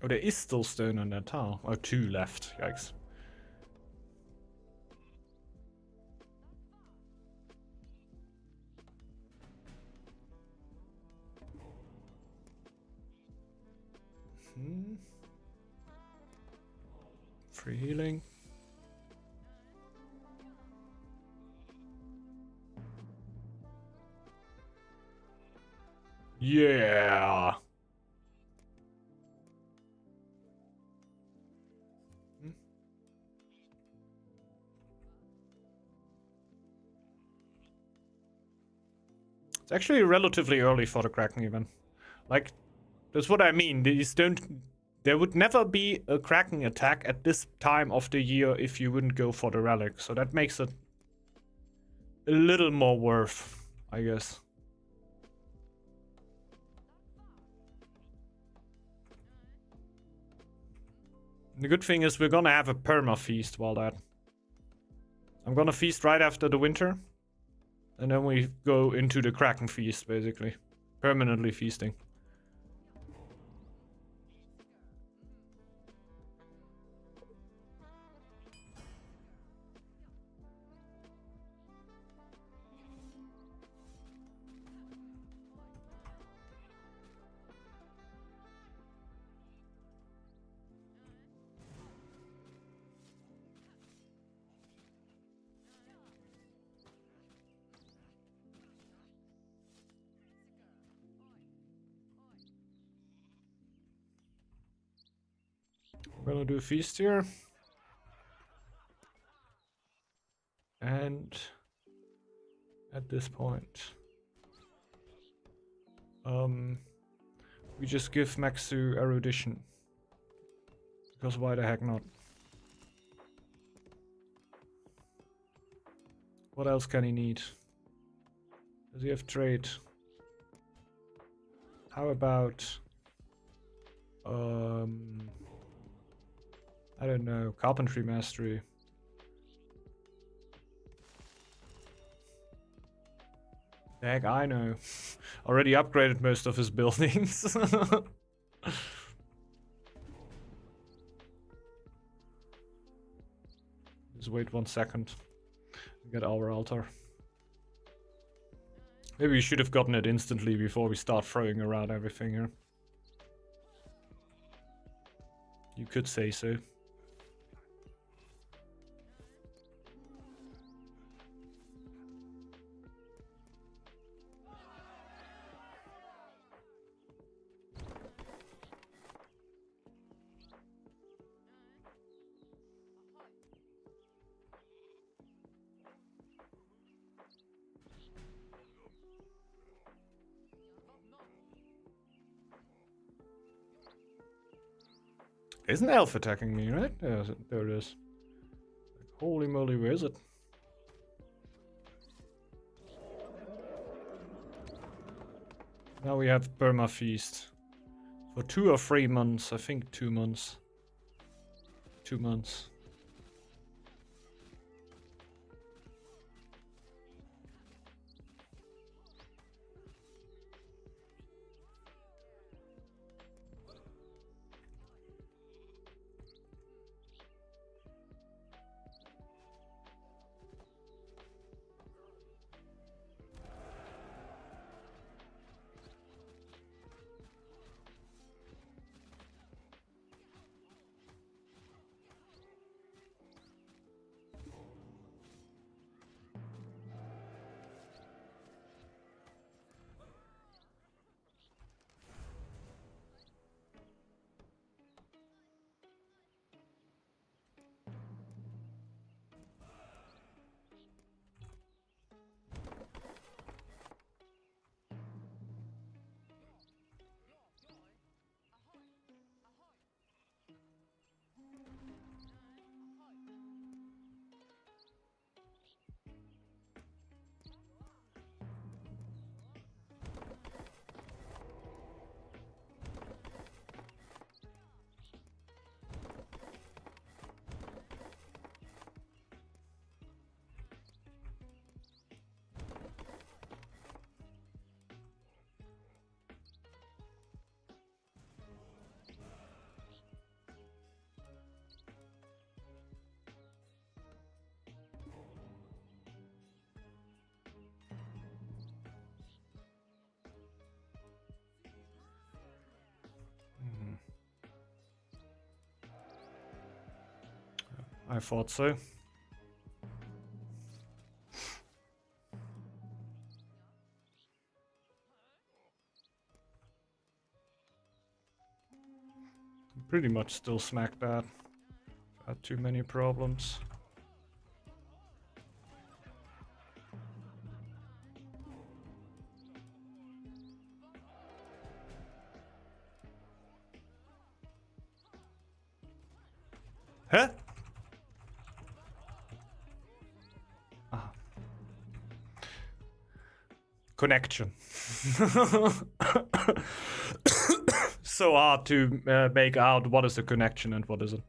Oh, there is still stone on that tile. Oh, 2 left. Yikes. Free healing. Yeah. It's actually relatively early for the Kraken even. Like, that's what I mean. These don't... There would never be a Kraken attack at this time of the year if you wouldn't go for the relic. So that makes it a little more worth, I guess. The good thing is we're gonna have a perma feast while that. I'm gonna feast right after the winter. And then we go into the Kraken feast, basically. Permanently feasting. We're gonna do a feast here. And at this point, we just give Maxu erudition. Because why the heck not? What else can he need? Does he have trade? How about I don't know, carpentry mastery. The heck I know. Already upgraded most of his buildings. Just wait 1 second. Get our altar. Maybe we should have gotten it instantly before we start throwing around everything here. You could say so. There's an elf attacking me, right? Yeah, there it is. Holy moly, where is it? Now we have Perma Feast. For 2 or 3 months. I think 2 months. 2 months. I thought so. Pretty much still smacked that. Had too many problems. Huh? Ah. Connection. So hard to make out what is a connection and what isn't.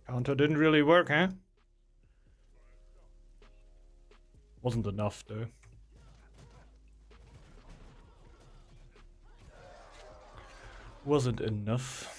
Counter didn't really work, huh? Wasn't enough, though. Wasn't enough.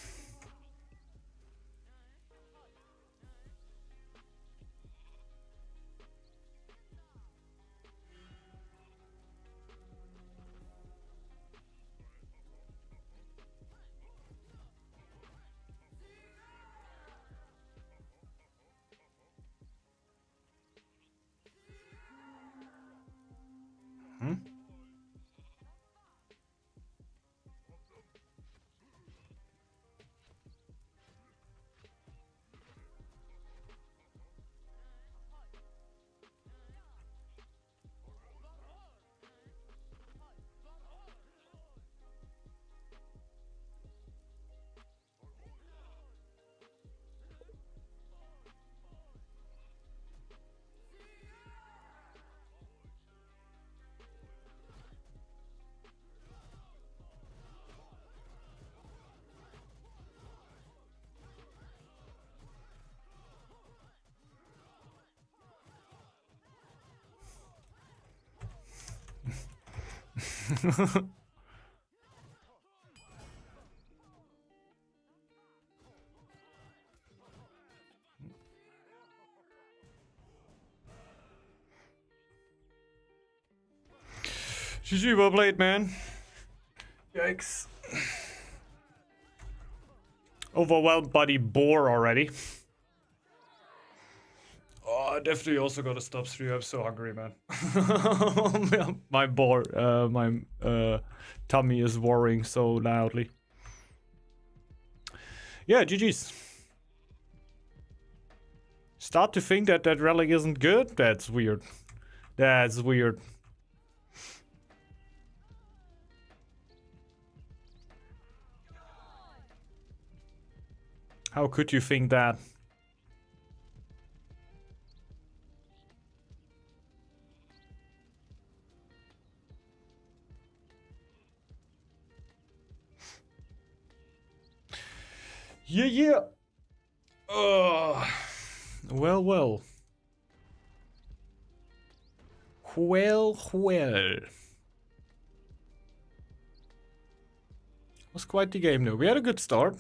Hmm? GG, well played, man. Yikes. Overwhelmed by the boar already. Oh, I definitely also gotta stop stream. I'm so hungry, man. My boar, my tummy is roaring so loudly. Yeah, GG's. Start to think that that relic isn't good? That's weird. That's weird. How could you think that? Yeah, yeah. Well, well. Well, well. Was quite the game though. We had a good start.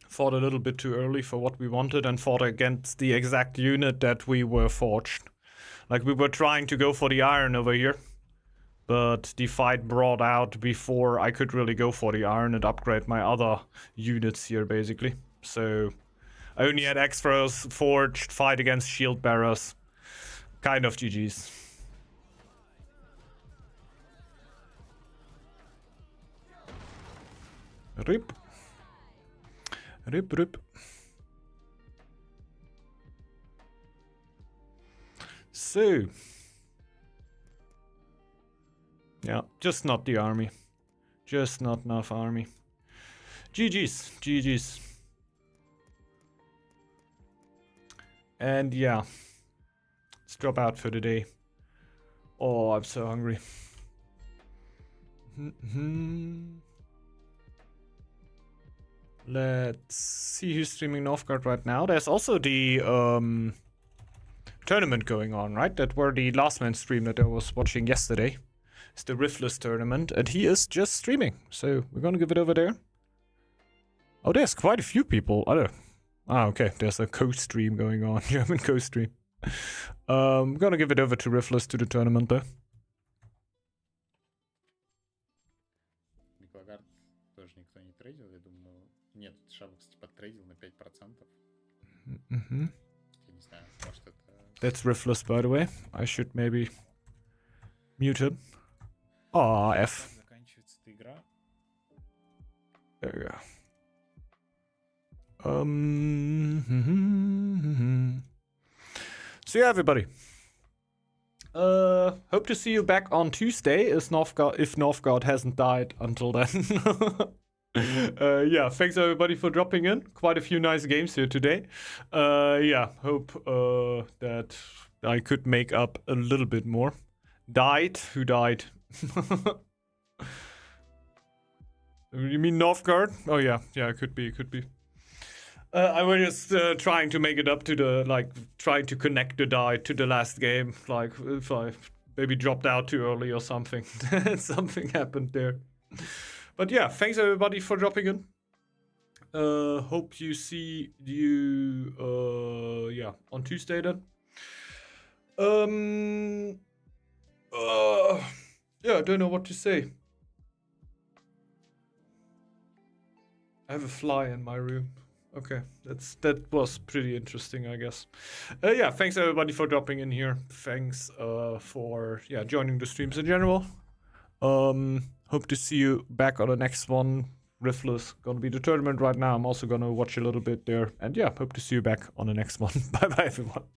Fought a little bit too early for what we wanted and fought against the exact unit that we were forged. Like, we were trying to go for the iron over here, but the fight brought out before I could really go for the iron and upgrade my other units here, basically. So I only had extras forged, fight against shield bearers. Kind of GG's. RIP. Rip, rip. So. Yeah, just not the army. Just not enough army. GG's. GG's. And yeah. Let's drop out for the day. Oh, I'm so hungry. Let's see who's streaming Northgard right now. There's also the tournament going on, right? That were the last man stream that I was watching yesterday. It's the Riftless tournament, and he is just streaming. So we're gonna give it over there. Oh, there's quite a few people. I don't. Ah, okay. There's a co-stream going on. German co-stream. Gonna give it over to Riftless to the tournament though. Northgard тоже никто не трейдил, я думаю. Нет, Шаба, кстати, подтрейдил на 5%. Я не знаю, может это... That's Riftless, by the way. I should maybe mute him. Ah, F. Заканчивается эта игра. There we go. So yeah, everybody. Hope to see you back on Tuesday if Northgard hasn't died until then. Yeah, thanks everybody for dropping in. Quite a few nice games here today. Yeah, hope that I could make up a little bit more. Died? Who died? You mean Northgard? Oh yeah, it could be. I was just trying to make it up to the, trying to connect the die to the last game. Like, if I maybe dropped out too early or something. Something happened there. But yeah, thanks everybody for dropping in. Hope you see you, on Tuesday then. Yeah, I don't know what to say. I have a fly in my room. Okay, that was pretty interesting, I guess. Yeah, thanks everybody for dropping in here. Thanks for joining the streams in general. Hope to see you back on the next one. Riftless gonna be the tournament right now. I'm also gonna watch a little bit there, and yeah, hope to see you back on the next one. Bye bye everyone.